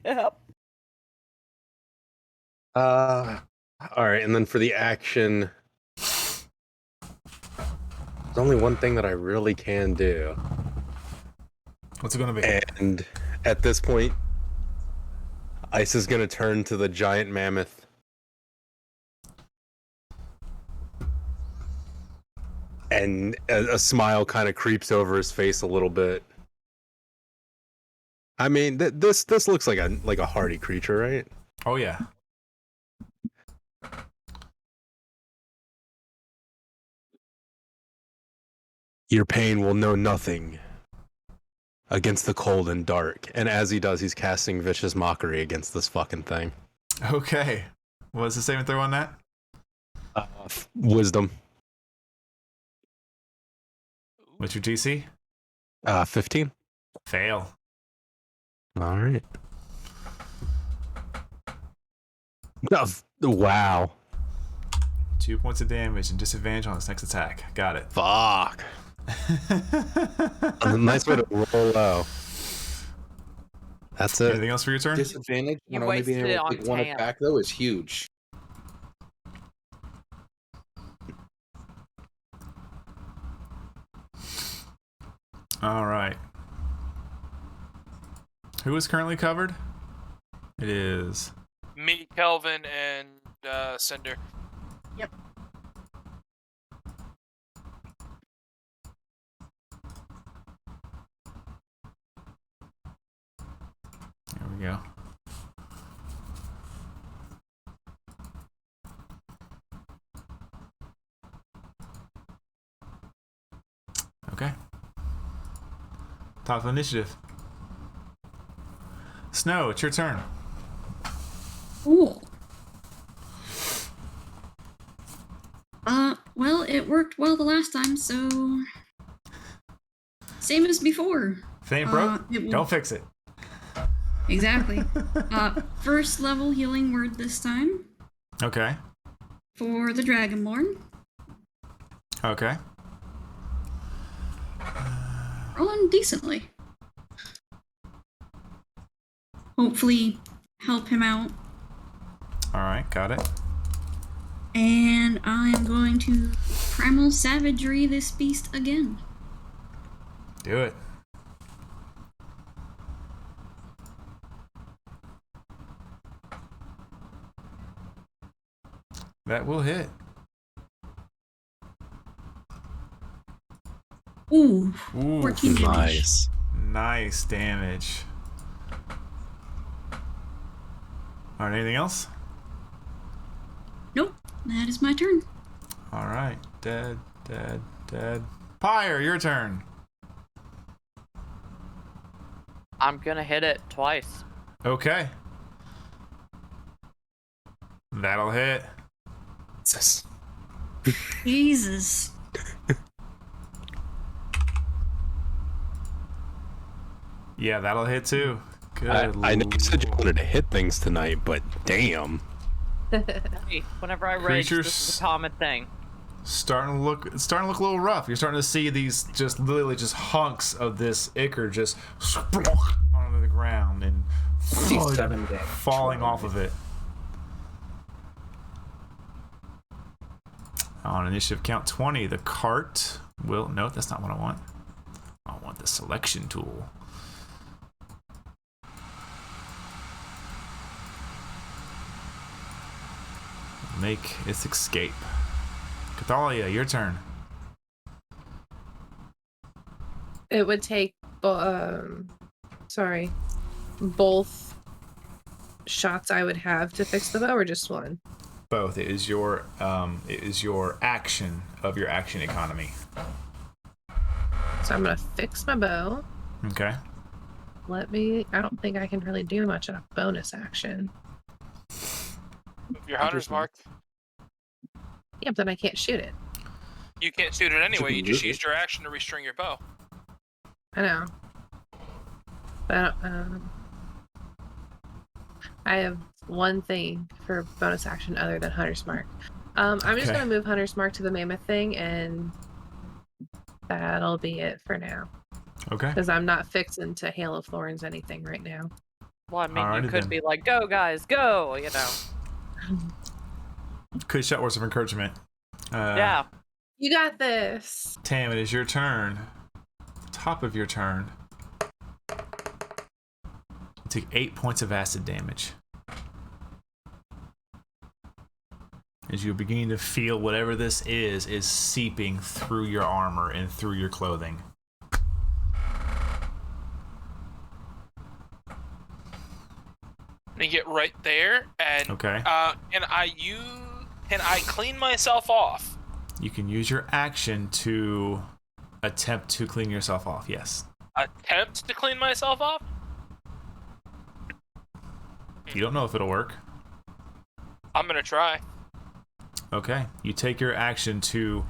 Yep. All right, and then for the action, there's only one thing that I really can do. What's it going to be? And at this point, Ice is going to turn to the giant mammoth. And a smile kind of creeps over his face a little bit. I mean, this looks like a hardy creature, right? Oh, yeah. Your pain will know nothing against the cold and dark. And as he does, he's casting vicious mockery against this fucking thing. Okay. What's the saving throw on that? Wisdom. What's your DC? 15. Fail. All right. Wow. 2 points of damage and disadvantage on its next attack. Got it. Fuck. A nice way to roll low. That's it. Anything else for your turn? Disadvantage You when only being wasted able it to on take one Tam. attack though is huge. All right. Who is currently covered? It is. Me, Kelvin, and Cinder. There we go. Okay. Top of initiative. Snow, it's your turn. Ooh. Well, it worked well the last time, so same as before. If it ain't broke, It will- don't fix it. Exactly. First level healing word this time Okay. for the Dragonborn. Okay. Rolling decently. Hopefully help him out. All right, got it. And I'm going to Primal Savagery this beast again. Do it. That will hit. Ooh, Ooh, 14 damage. Nice. nice damage. All right, anything else? Nope, that is my turn. All right, dead, dead, dead. Pyre, your turn. I'm gonna hit it twice. Okay. That'll hit. Yes. Jesus. Yeah, that'll hit too. Good. I know you said you lord. wanted to hit things tonight, but damn. Hey, whenever I rage, this is Creatures- a common thing. It's starting to look a little rough. You're starting to see these just literally just hunks of this ichor just onto the ground and 57 damage. falling off of it. On initiative count 20, the cart will... No, that's not what I want. I want the selection tool. Make its escape. Cathalia, your turn. It would take, both shots I would have to fix the bow, or just one? Both. It is your action of your action economy. So I'm gonna fix my bow. Okay. I don't think I can really do much on a bonus action. Your hunter's mark. Yeah, but then I can't shoot it. You can't shoot it anyway. You can just move it. used your action to restring your bow. I know. But I have one thing for bonus action other than Hunter's Mark. I'm just Okay. gonna move Hunter's Mark to the mammoth thing, and that'll be it for now. Okay. Because I'm not fixing to Hail of Thorns anything right now. Well, I mean, Alrighty you could then. be like, "Go, guys, go!" You know. Good shot, words of encouragement. Yeah. You got this. Tam, it is your turn. Top of your turn. You take 8 points of acid damage. As you're beginning to feel whatever this is seeping through your armor and through your clothing. I'm gonna get right there, and Okay. can I clean myself off? You can use your action to attempt to clean yourself off, yes. Attempt to clean myself off? You don't know if it'll work. I'm gonna try. Okay. You take your action to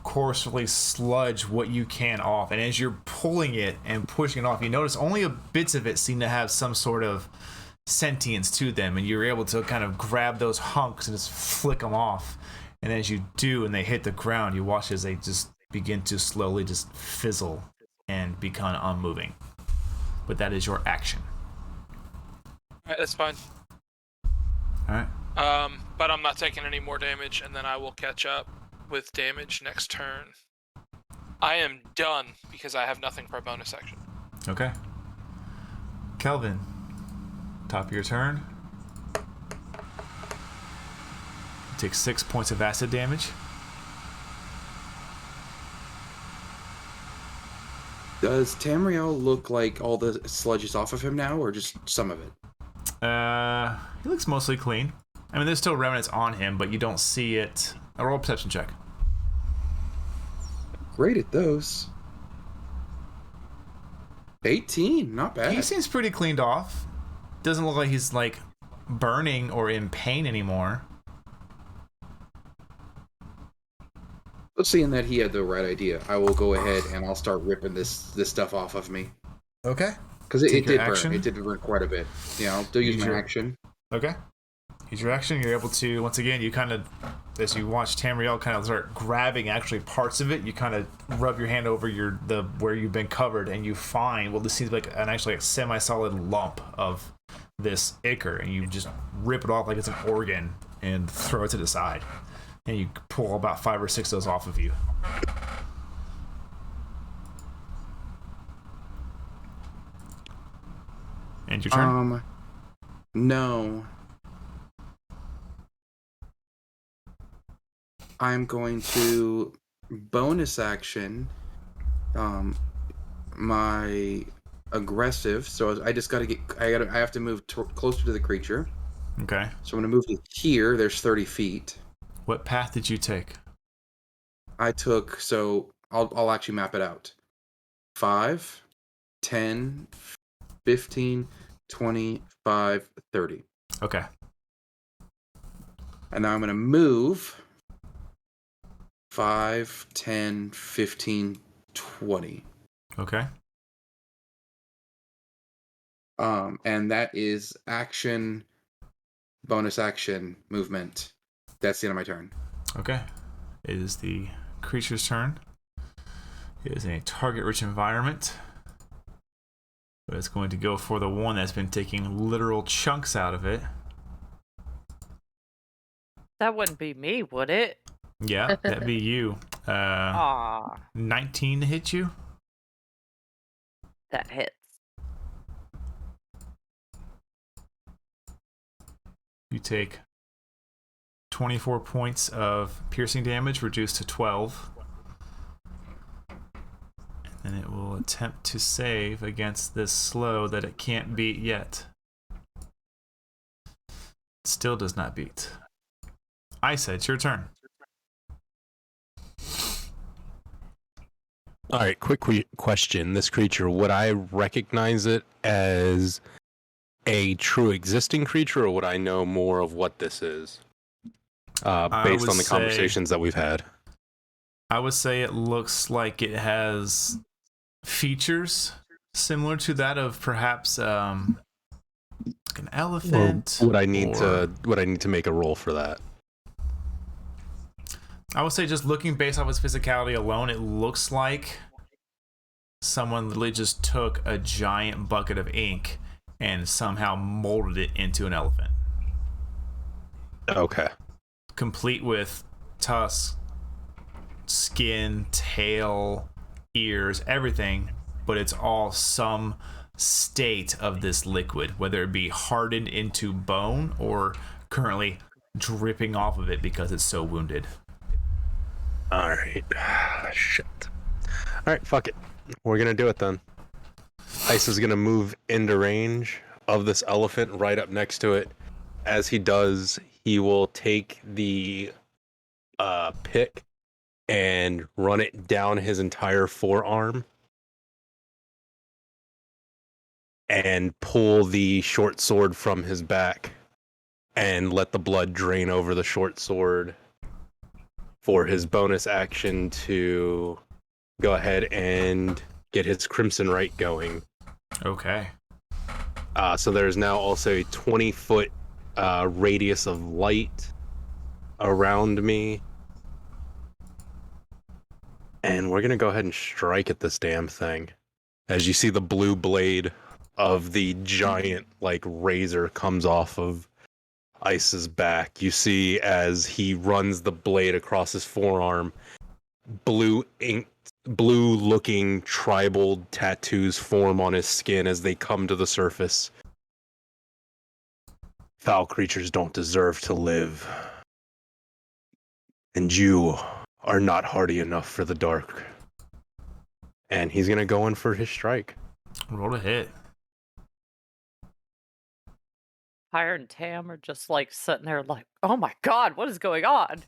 coarsely sludge what you can off, and as you're pulling it and pushing it off, you notice only bits of it seem to have some sort of sentience to them, and you're able to kind of grab those hunks and just flick them off. And as you do and they hit the ground, you watch as they just begin to slowly just fizzle and become unmoving. But that is your action. Alright, that's fine. Alright. But I'm not taking any more damage, and then I will catch up with damage next turn. I am done because I have nothing for a bonus action. Okay. Kelvin, top of your turn. Take 6 points of acid damage. Does Tamriel look like all the sludge is off of him now, or just some of it? He looks mostly clean. I mean, there's still remnants on him, but you don't see it. A roll perception check. Great at those. 18, not bad. He seems pretty cleaned off. Doesn't look like he's like burning or in pain anymore. Seeing that he had the right idea, I will go ahead and I'll start ripping this stuff off of me. Okay. Because Take it your did burn. action. It did burn quite a bit. Yeah, I'll do use my action. Okay. Use your action. You're able to, once again, you kind of, as you watch Tamriel kind of start grabbing actually parts of it, you kind of rub your hand over where you've been covered, and you find, well, this seems like a semi-solid lump of this ichor, and you just rip it off like it's an organ and throw it to the side. And you pull about 5 or 6 of those off of you. And your turn? No. I'm going to bonus action my aggressive. So I just got to get. I have to move closer to the creature. Okay. So I'm going to move to here. There's 30 feet. What path did you take? I took. So I'll actually map it out. 5, 10, 15, 25, 30. Okay. And now I'm going to move 5, 10, 15, 20. Okay. And that is action, bonus action, movement. That's the end of my turn. Okay. It is the creature's turn. It is in a target-rich environment. But it's going to go for the one that's been taking literal chunks out of it. That wouldn't be me, would it? Yeah, that'd be you. Aw, 19 to hit you. that hits. You take 24 points of piercing damage, reduced to 12. And it will attempt to save against this slow that it can't beat yet. Still does not beat. Isa, it's your turn. All right, quick question. This creature, would I recognize it as a true existing creature, or would I know more of what this is? Based on the conversations that we've had. I would say it looks like it has features similar to that of perhaps an elephant. Or would I need to make a roll for that? I would say just looking based off its physicality alone, it looks like someone literally just took a giant bucket of ink and somehow molded it into an elephant. Okay. Complete with tusks, skin, tail, ears, everything, but it's all some state of this liquid, whether it be hardened into bone or currently dripping off of it because it's so wounded. All right. Shit. All right, fuck it. We're going to do it then. Ice is going to move into range of this elephant right up next to it. As he does, he will take the pick and run it down his entire forearm and pull the short sword from his back and let the blood drain over the short sword for his bonus action to go ahead and get his Crimson Right going. Okay. So there's now also a 20-foot radius of light around me. And we're going to go ahead and strike at this damn thing. As you see the blue blade of the giant, razor comes off of Ice's back. You see as he runs the blade across his forearm, blue-looking tribal tattoos form on his skin as they come to the surface. Foul creatures don't deserve to live. And you are not hardy enough for the dark. And he's going to go in for his strike. Roll a hit. Pyre and Tam are just sitting there oh my god, what is going on?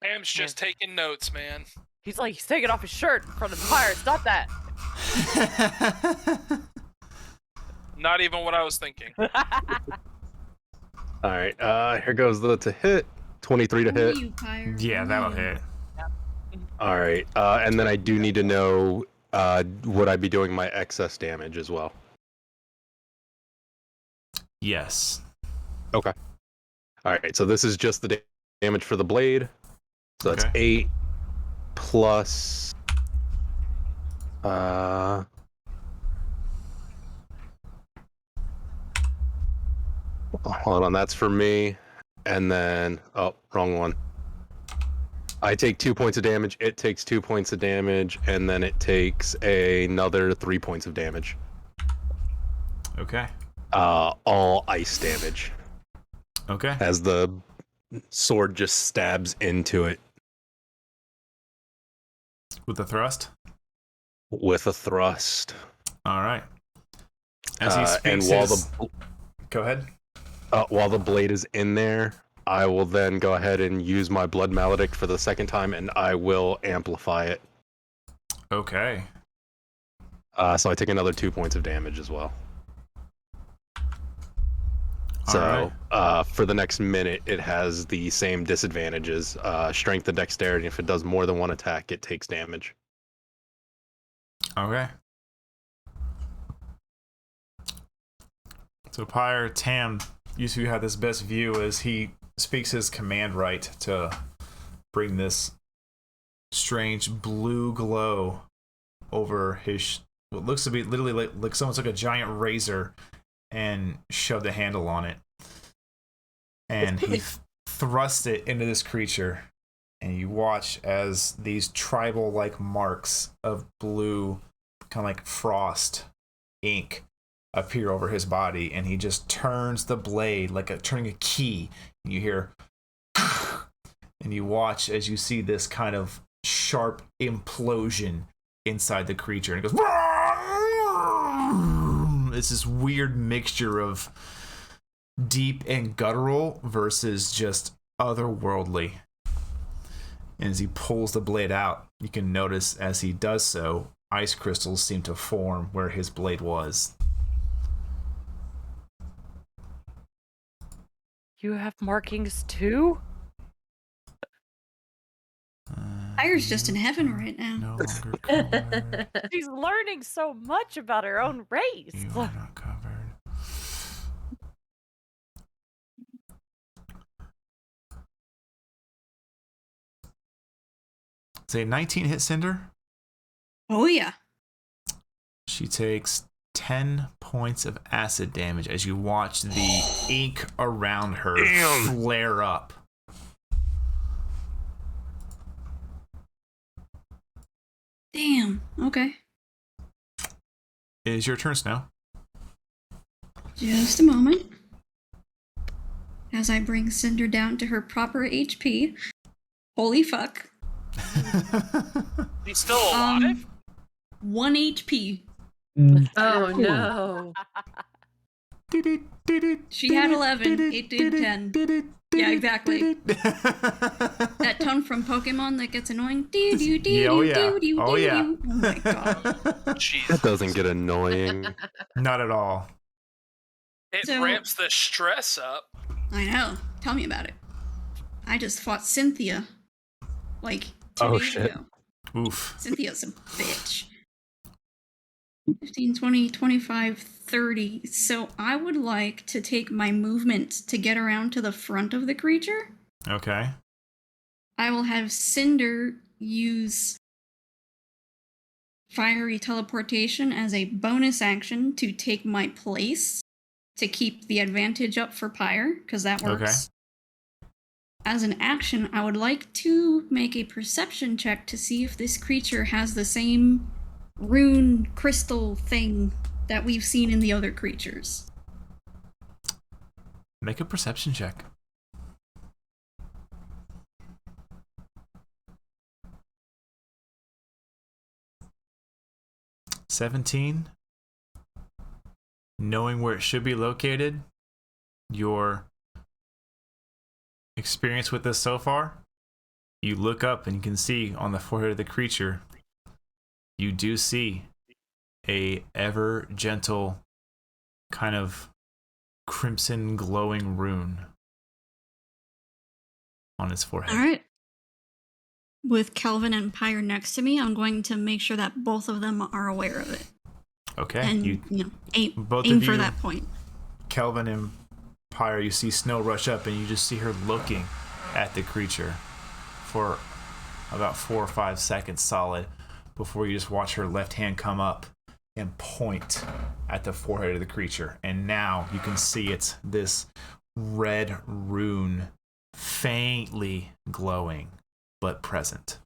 Tam's just taking notes, man. He's taking off his shirt in front of Pyre. Stop that. Not even what I was thinking. All right, here goes to hit. 23 to hit. You, Pyre. Yeah, that'll hit. All right. And then I do need to know, would I be doing my excess damage as well? Yes. Okay. All right. So this is just the damage for the blade. So that's Okay. 8 plus. Hold on. That's for me. And then, oh, wrong one. I take 2 points of damage. It takes 2 points of damage, and then it takes another 3 points of damage. Okay. All ice damage. Okay. As the sword just stabs into it With the thrust? with a thrust. All right. As he And speaks Go ahead. while the blade is in there, I will then go ahead and use my blood maledict for the second time, and I will amplify it. Okay. So I take another 2 points of damage as well. All So right. for the next minute, it has the same disadvantages: strength and dexterity. If it does more than one attack, it takes damage. Okay. So Pyre, Tam, you two have this best view as he speaks his command right to bring this strange blue glow over his what looks to be literally like someone took a giant razor and shoved a handle on it, and he thrust it into this creature, and you watch as these tribal like marks of blue, kind of like frost ink, appear over his body, and he just turns the blade like turning a key, and you hear and you watch as you see this kind of sharp implosion inside the creature, and it goes. It's this weird mixture of deep and guttural versus just otherworldly. And as he pulls the blade out, you can notice as he does so, ice crystals seem to form where his blade was. You have markings too? Ire's just in heaven right now. No longer covered. She's learning so much about her own race. You are not covered. Say 19 hit Cinder. Oh yeah. She takes 10 points of acid damage as you watch the ink around her flare up. Damn. Okay. It is your turn, Snow. Just a moment. As I bring Cinder down to her proper HP. Holy fuck. He's still alive? 1 HP. Oh no. She had 11. It did 10. Yeah, exactly. That tone from Pokemon that gets annoying. Oh yeah. Oh yeah. Oh my god. Jeez. That doesn't get annoying. Not at all. It So- ramps the stress up. I know. Tell me about it. I just fought Cynthia like 2 days shit. ago. Oof. Cynthia's a bitch. 15, 20, 25, 30. So I would like to take my movement to get around to the front of the creature. Okay. I will have Cinder use fiery teleportation as a bonus action to take my place to keep the advantage up for Pyre, because that works. Okay. As an action, I would like to make a perception check to see if this creature has the same rune crystal thing that we've seen in the other creatures. Make a perception check. $17. Knowing where it should be located, your experience with this so far, you look up and you can see on the forehead of the creature, you do see a ever gentle kind of crimson glowing rune on its forehead. All right. with Kelvin and Pyre next to me, I'm going to make sure that both of them are aware of it. Okay. And, Both aim of for you, that point. Kelvin and Pyre, you see Snow rush up, and you just see her looking at the creature for about 4 or 5 seconds solid before you just watch her left hand come up and point at the forehead of the creature. And now you can see it's this red rune, faintly glowing, but present.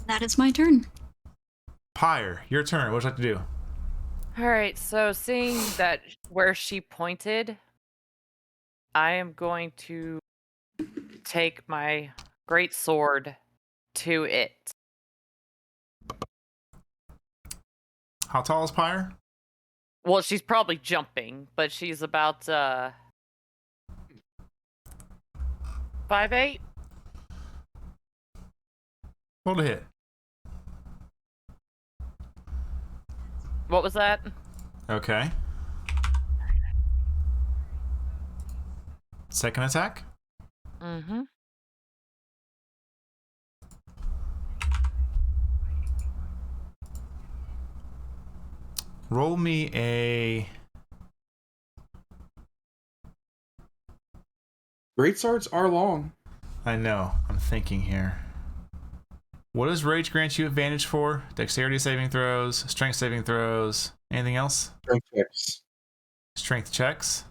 That is my turn. Pyre, your turn. What would you like to do? All right, so seeing that where she pointed, I am going to take my great sword to it. How tall is Pyre? Well, she's probably jumping, but she's about 5'8". Roll to hit. What was that? Okay. Second attack? Mm-hmm. Roll me a... Greatswords are long. I know. I'm thinking here. What does Rage grant you advantage for? Dexterity saving throws, strength saving throws, anything else? Strength checks. Strength checks?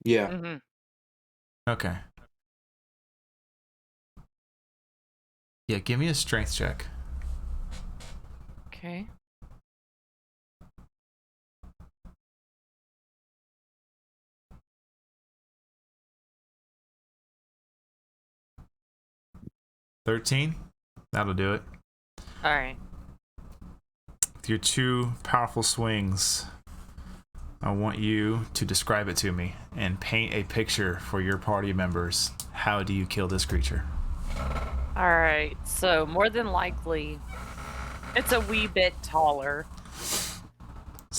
Yeah. Mm-hmm. Okay. Yeah, give me a strength check. Okay. $13? That'll do it. All right. With your 2 powerful swings, I want you to describe it to me and paint a picture for your party members. How do you kill this creature? All right. So more than likely, it's a wee bit taller. It's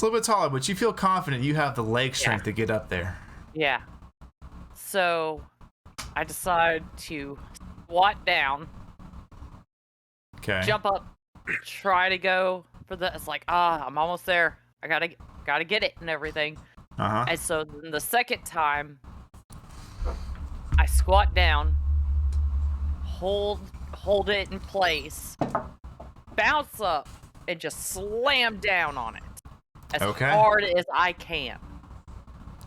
a little bit taller, but you feel confident you have the leg strength to get up there. Yeah. So I decide to squat down, Okay. jump up, try to go for the. It's like, I'm almost there. I gotta get it and everything. Uh-huh. And so then the second time, I squat down, hold it in place, bounce up, and just slam down on it as Okay. hard as I can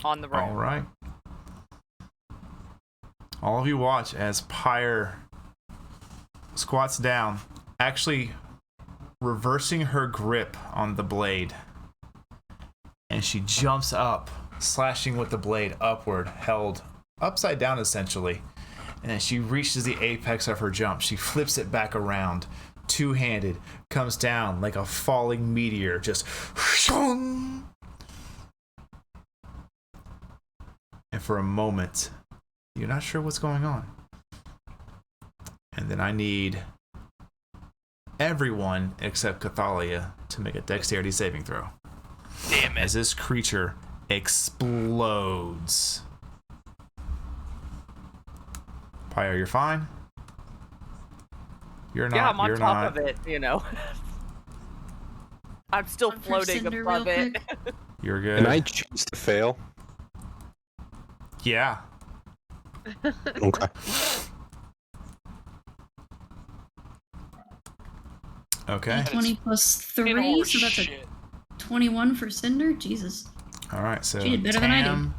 on the road. All right. All of you watch as Pyre squats down, actually reversing her grip on the blade. And she jumps up, slashing with the blade upward, held upside down essentially. And as she reaches the apex of her jump, she flips it back around, two-handed, comes down like a falling meteor, just shong. And for a moment, you're not sure what's going on. And then I need everyone except Cathalia to make a dexterity saving throw. Damn it. As this creature explodes. Pyre, you're fine? You're not. Yeah, I'm on you're top not. of it, I'm still Look for floating Cinder above real it. quick. You're good. Can I choose to fail? Yeah. Okay. Okay. 20 plus 3, Oh, so that's shit. a 21 for Cinder. Jesus. All right. So She did better than I did.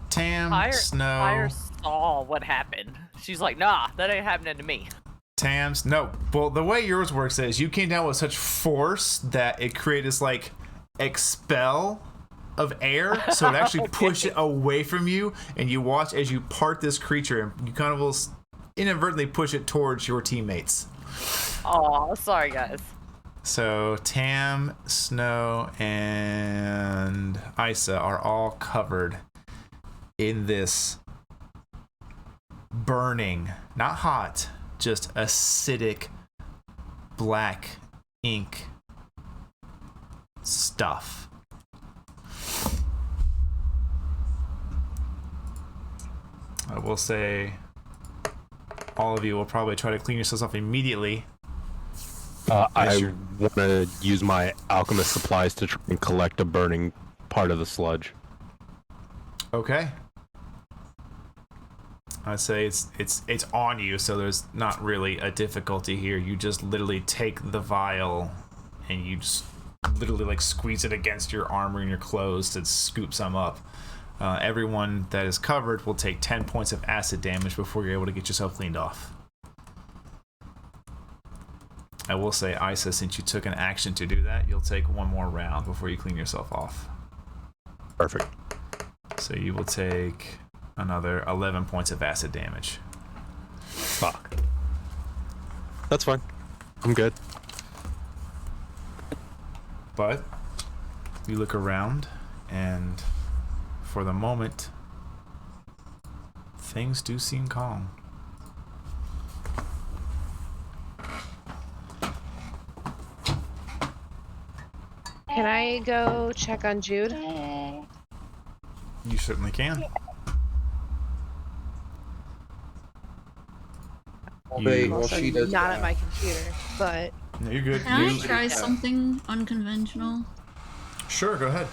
Tam, Snow, Pyre saw what happened. She's like, nah, that ain't happening to me. Tams. No. Well, the way yours works is you came down with such force that it created this like expel of air, so it actually pushed it away from you, and you watch as you part this creature, and you kind of will inadvertently push it towards your teammates. Aw, sorry guys. So Tam, Snow, and Isa are all covered in this burning, not hot, just acidic black ink stuff. I will say all of you will probably try to clean yourselves off immediately. I want to use my alchemist supplies to try and collect a burning part of the sludge. Okay. I'd say it's on you, so there's not really a difficulty here. You just literally take the vial and you just literally like squeeze it against your armor and your clothes to scoop some up. Everyone that is covered will take 10 points of acid damage before you're able to get yourself cleaned off. I will say, Isa, since you took an action to do that, you'll take one more round before you clean yourself off. Perfect. So you will take another 11 points of acid damage. Fuck. That's fine. I'm good. But you look around, and for the moment, things do seem calm. Can I go check on Jude? You certainly can. Well, she does Not that. at my computer, but No, you're good. Can I You- try something unconventional? Sure, go ahead.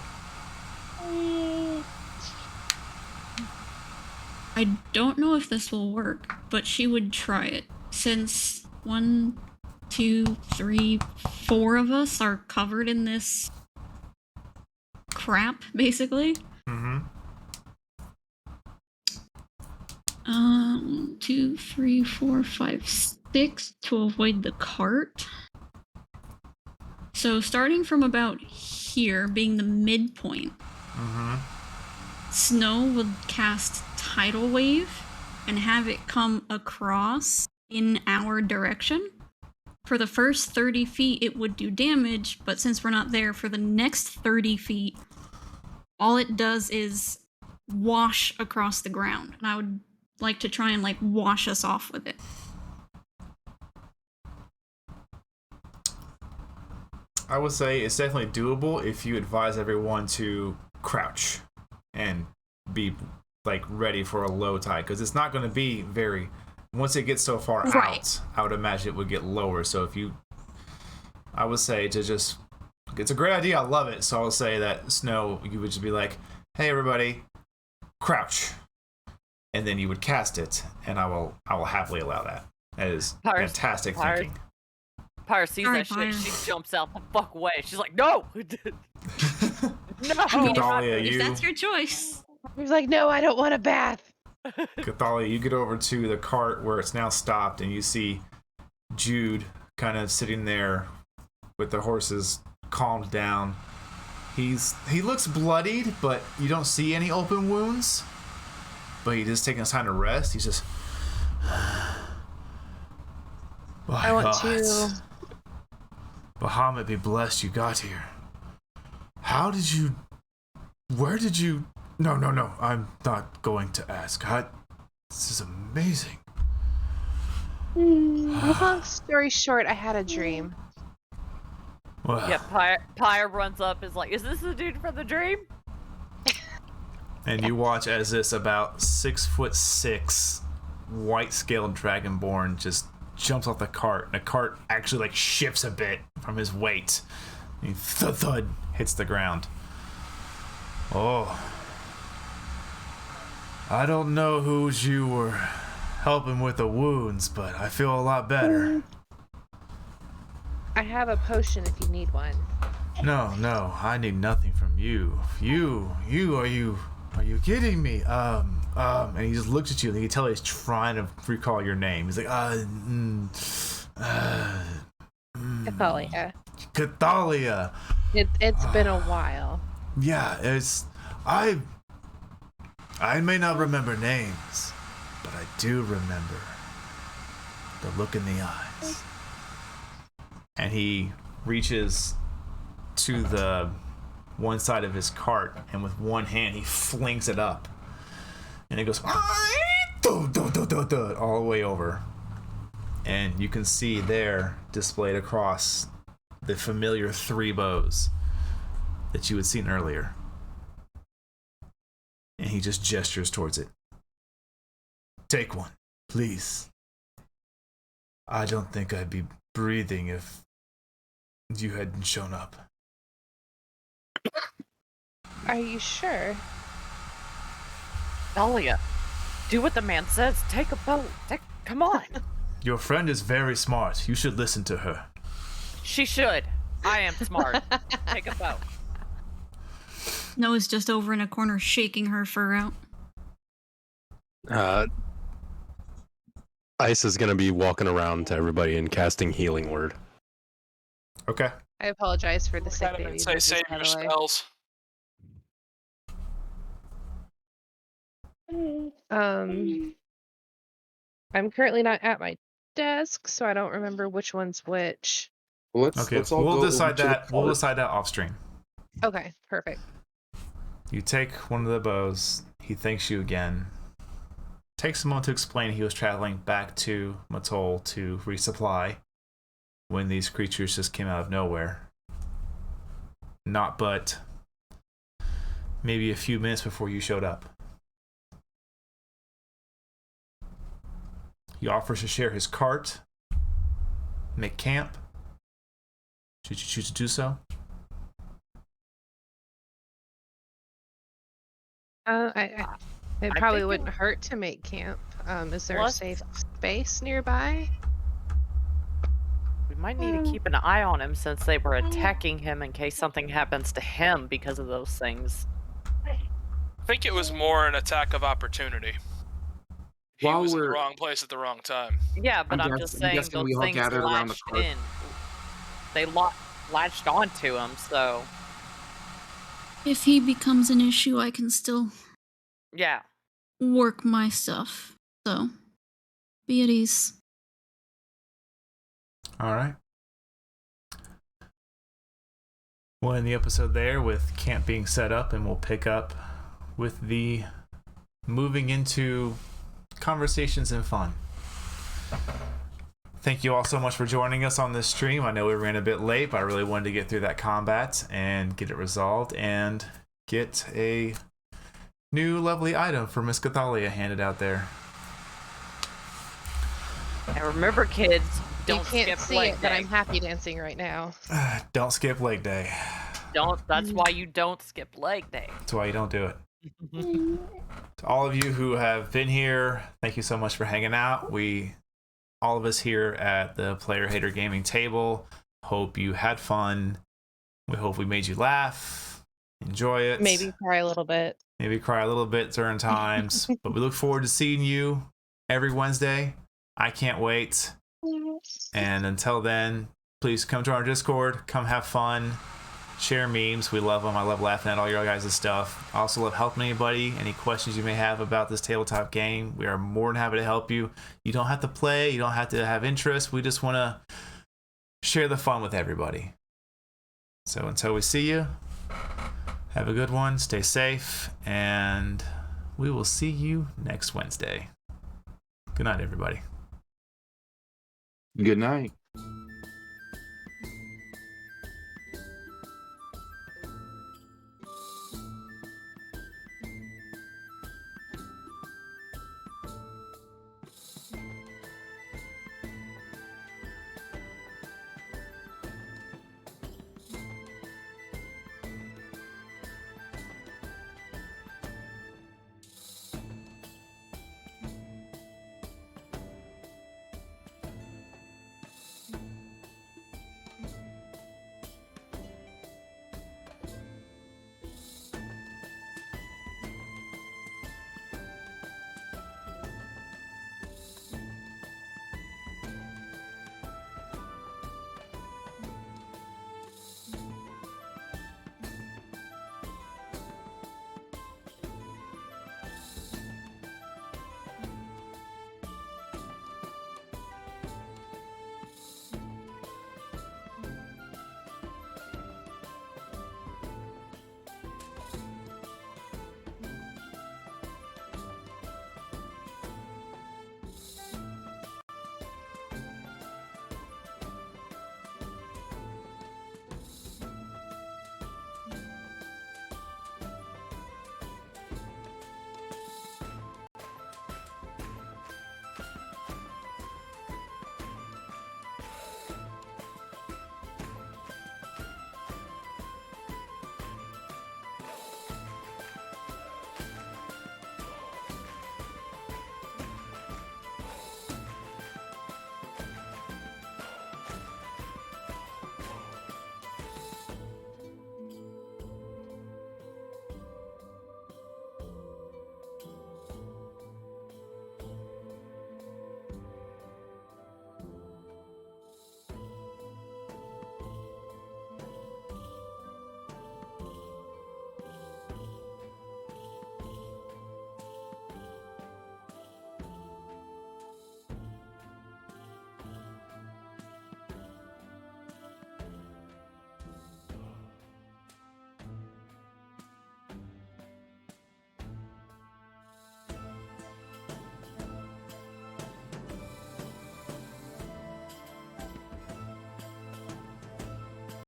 I don't know if this will work, but she would try it. Since 1, 2, 3, 4 of us are covered in this crap, basically. Mm-hmm. 2, 3, 4, 5, 6 to avoid the cart. So starting from about here, being the midpoint, Snow would cast Tidal Wave and have it come across in our direction. For the first 30 feet, it would do damage, but since we're not there for the next 30 feet, all it does is wash across the ground. And I would like to try and like wash us off with it. I would say it's definitely doable if you advise everyone to crouch and be like ready for a low tide, because it's not going to be very. Once it gets so far Right. out, I would imagine it would get lower. So if you, I would say to just, it's a great idea. I love it. So I'll say that Snow, you would just be like, "Hey everybody, crouch," and then you would cast it, and I will happily allow that. That is Pars- fantastic Pars- thinking. Pyre sees Sorry, that shit. Pyre. She jumps out the fuck away. She's like, "No, no!" I mean, Dahlia, if you- that's your choice. he was like, "No, I don't want a bath." Cathalia, you get over to the cart where it's now stopped, and you see Jude kind of sitting there with the horses calmed down. He looks bloodied, but you don't see any open wounds. But he's just taking his time to rest. He's just. I want to. Bahamut be blessed you got here. How did you. Where did you. No. I'm not going to ask. This is amazing. Long story short, I had a dream. Well, Yeah, Pyre runs up, is like, "Is this the dude from the dream?" and you watch as this about 6'6" white-scaled dragonborn just jumps off the cart, and the cart actually like shifts a bit from his weight. He thud hits the ground. Oh, I don't know who's you were helping with the wounds, but I feel a lot better. I have a potion if you need one. No, I need nothing from you. Are you kidding me? And he just looks at you, and you can tell he's trying to recall your name. He's like, Cathalia. Cathalia. It's been a while. Yeah, I may not remember names, but I do remember the look in the eyes. And he reaches to the one side of his cart, and with one hand he flings it up, and it goes all the way over, and you can see there displayed across the familiar 3 bows that you had seen earlier. And he just gestures towards it. Take one, please. I don't think I'd be breathing if you hadn't shown up. Are you sure? Dahlia, do what the man says. Take a boat. Come on. Your friend is very smart. You should listen to her. She should. I am smart. Take a boat. Noah's just over in a corner shaking her fur out. Ice is going to be walking around to everybody and casting Healing Word. Okay. I apologize for the Look sick at him baby. and say, that just save got your away. spells. I'm currently not at my desk, so I don't remember which one's which. Well, Okay. let's all We'll go decide over to the that. We'll cart. decide that off stream. Okay, perfect. You take one of the bows. He thanks you again. Takes a moment to explain he was traveling back to Matol to resupply when these creatures just came out of nowhere. Not but maybe a few minutes before you showed up. He offers to share his cart, make camp. Should you choose to do so? It I probably think it- wouldn't hurt to make camp. Is there a Plus- safe space nearby? We might need to keep an eye on him since they were attacking him in case something happens to him because of those things. I think it was more an attack of opportunity. He While was in the we're- wrong place at the wrong time. Yeah, but I'm just saying guessing we those all things gathered around the latched cart. in. They latched onto him, so If he becomes an issue, I can still yeah. work my stuff. So, be at ease. All right. We'll end the episode there with camp being set up, and we'll pick up with the moving into conversations and fun. Thank you all so much for joining us on this stream. I know we ran a bit late, but I really wanted to get through that combat and get it resolved and get a new lovely item for Miss Cathalia handed out there. And remember, kids, You don't can't skip see leg it, but day. I'm happy dancing right now. Don't skip leg day. That's why you don't skip leg day. That's why you don't do it. To all of you who have been here, thank you so much for hanging out. All of us here at the Player Hater Gaming table, hope you had fun. We hope we made you laugh, enjoy it. Maybe cry a little bit. Maybe cry a little bit during times. But we look forward to seeing you every Wednesday. I can't wait. And until then, please come to our Discord. Come have fun. Share memes. We love them. I love laughing at all your guys' stuff. I also love helping anybody. Any questions you may have about this tabletop game, we are more than happy to help you. You don't have to play. You don't have to have interest. We just want to share the fun with everybody. So until we see you, have a good one. Stay safe. And we will see you next Wednesday. Good night, everybody. Good night.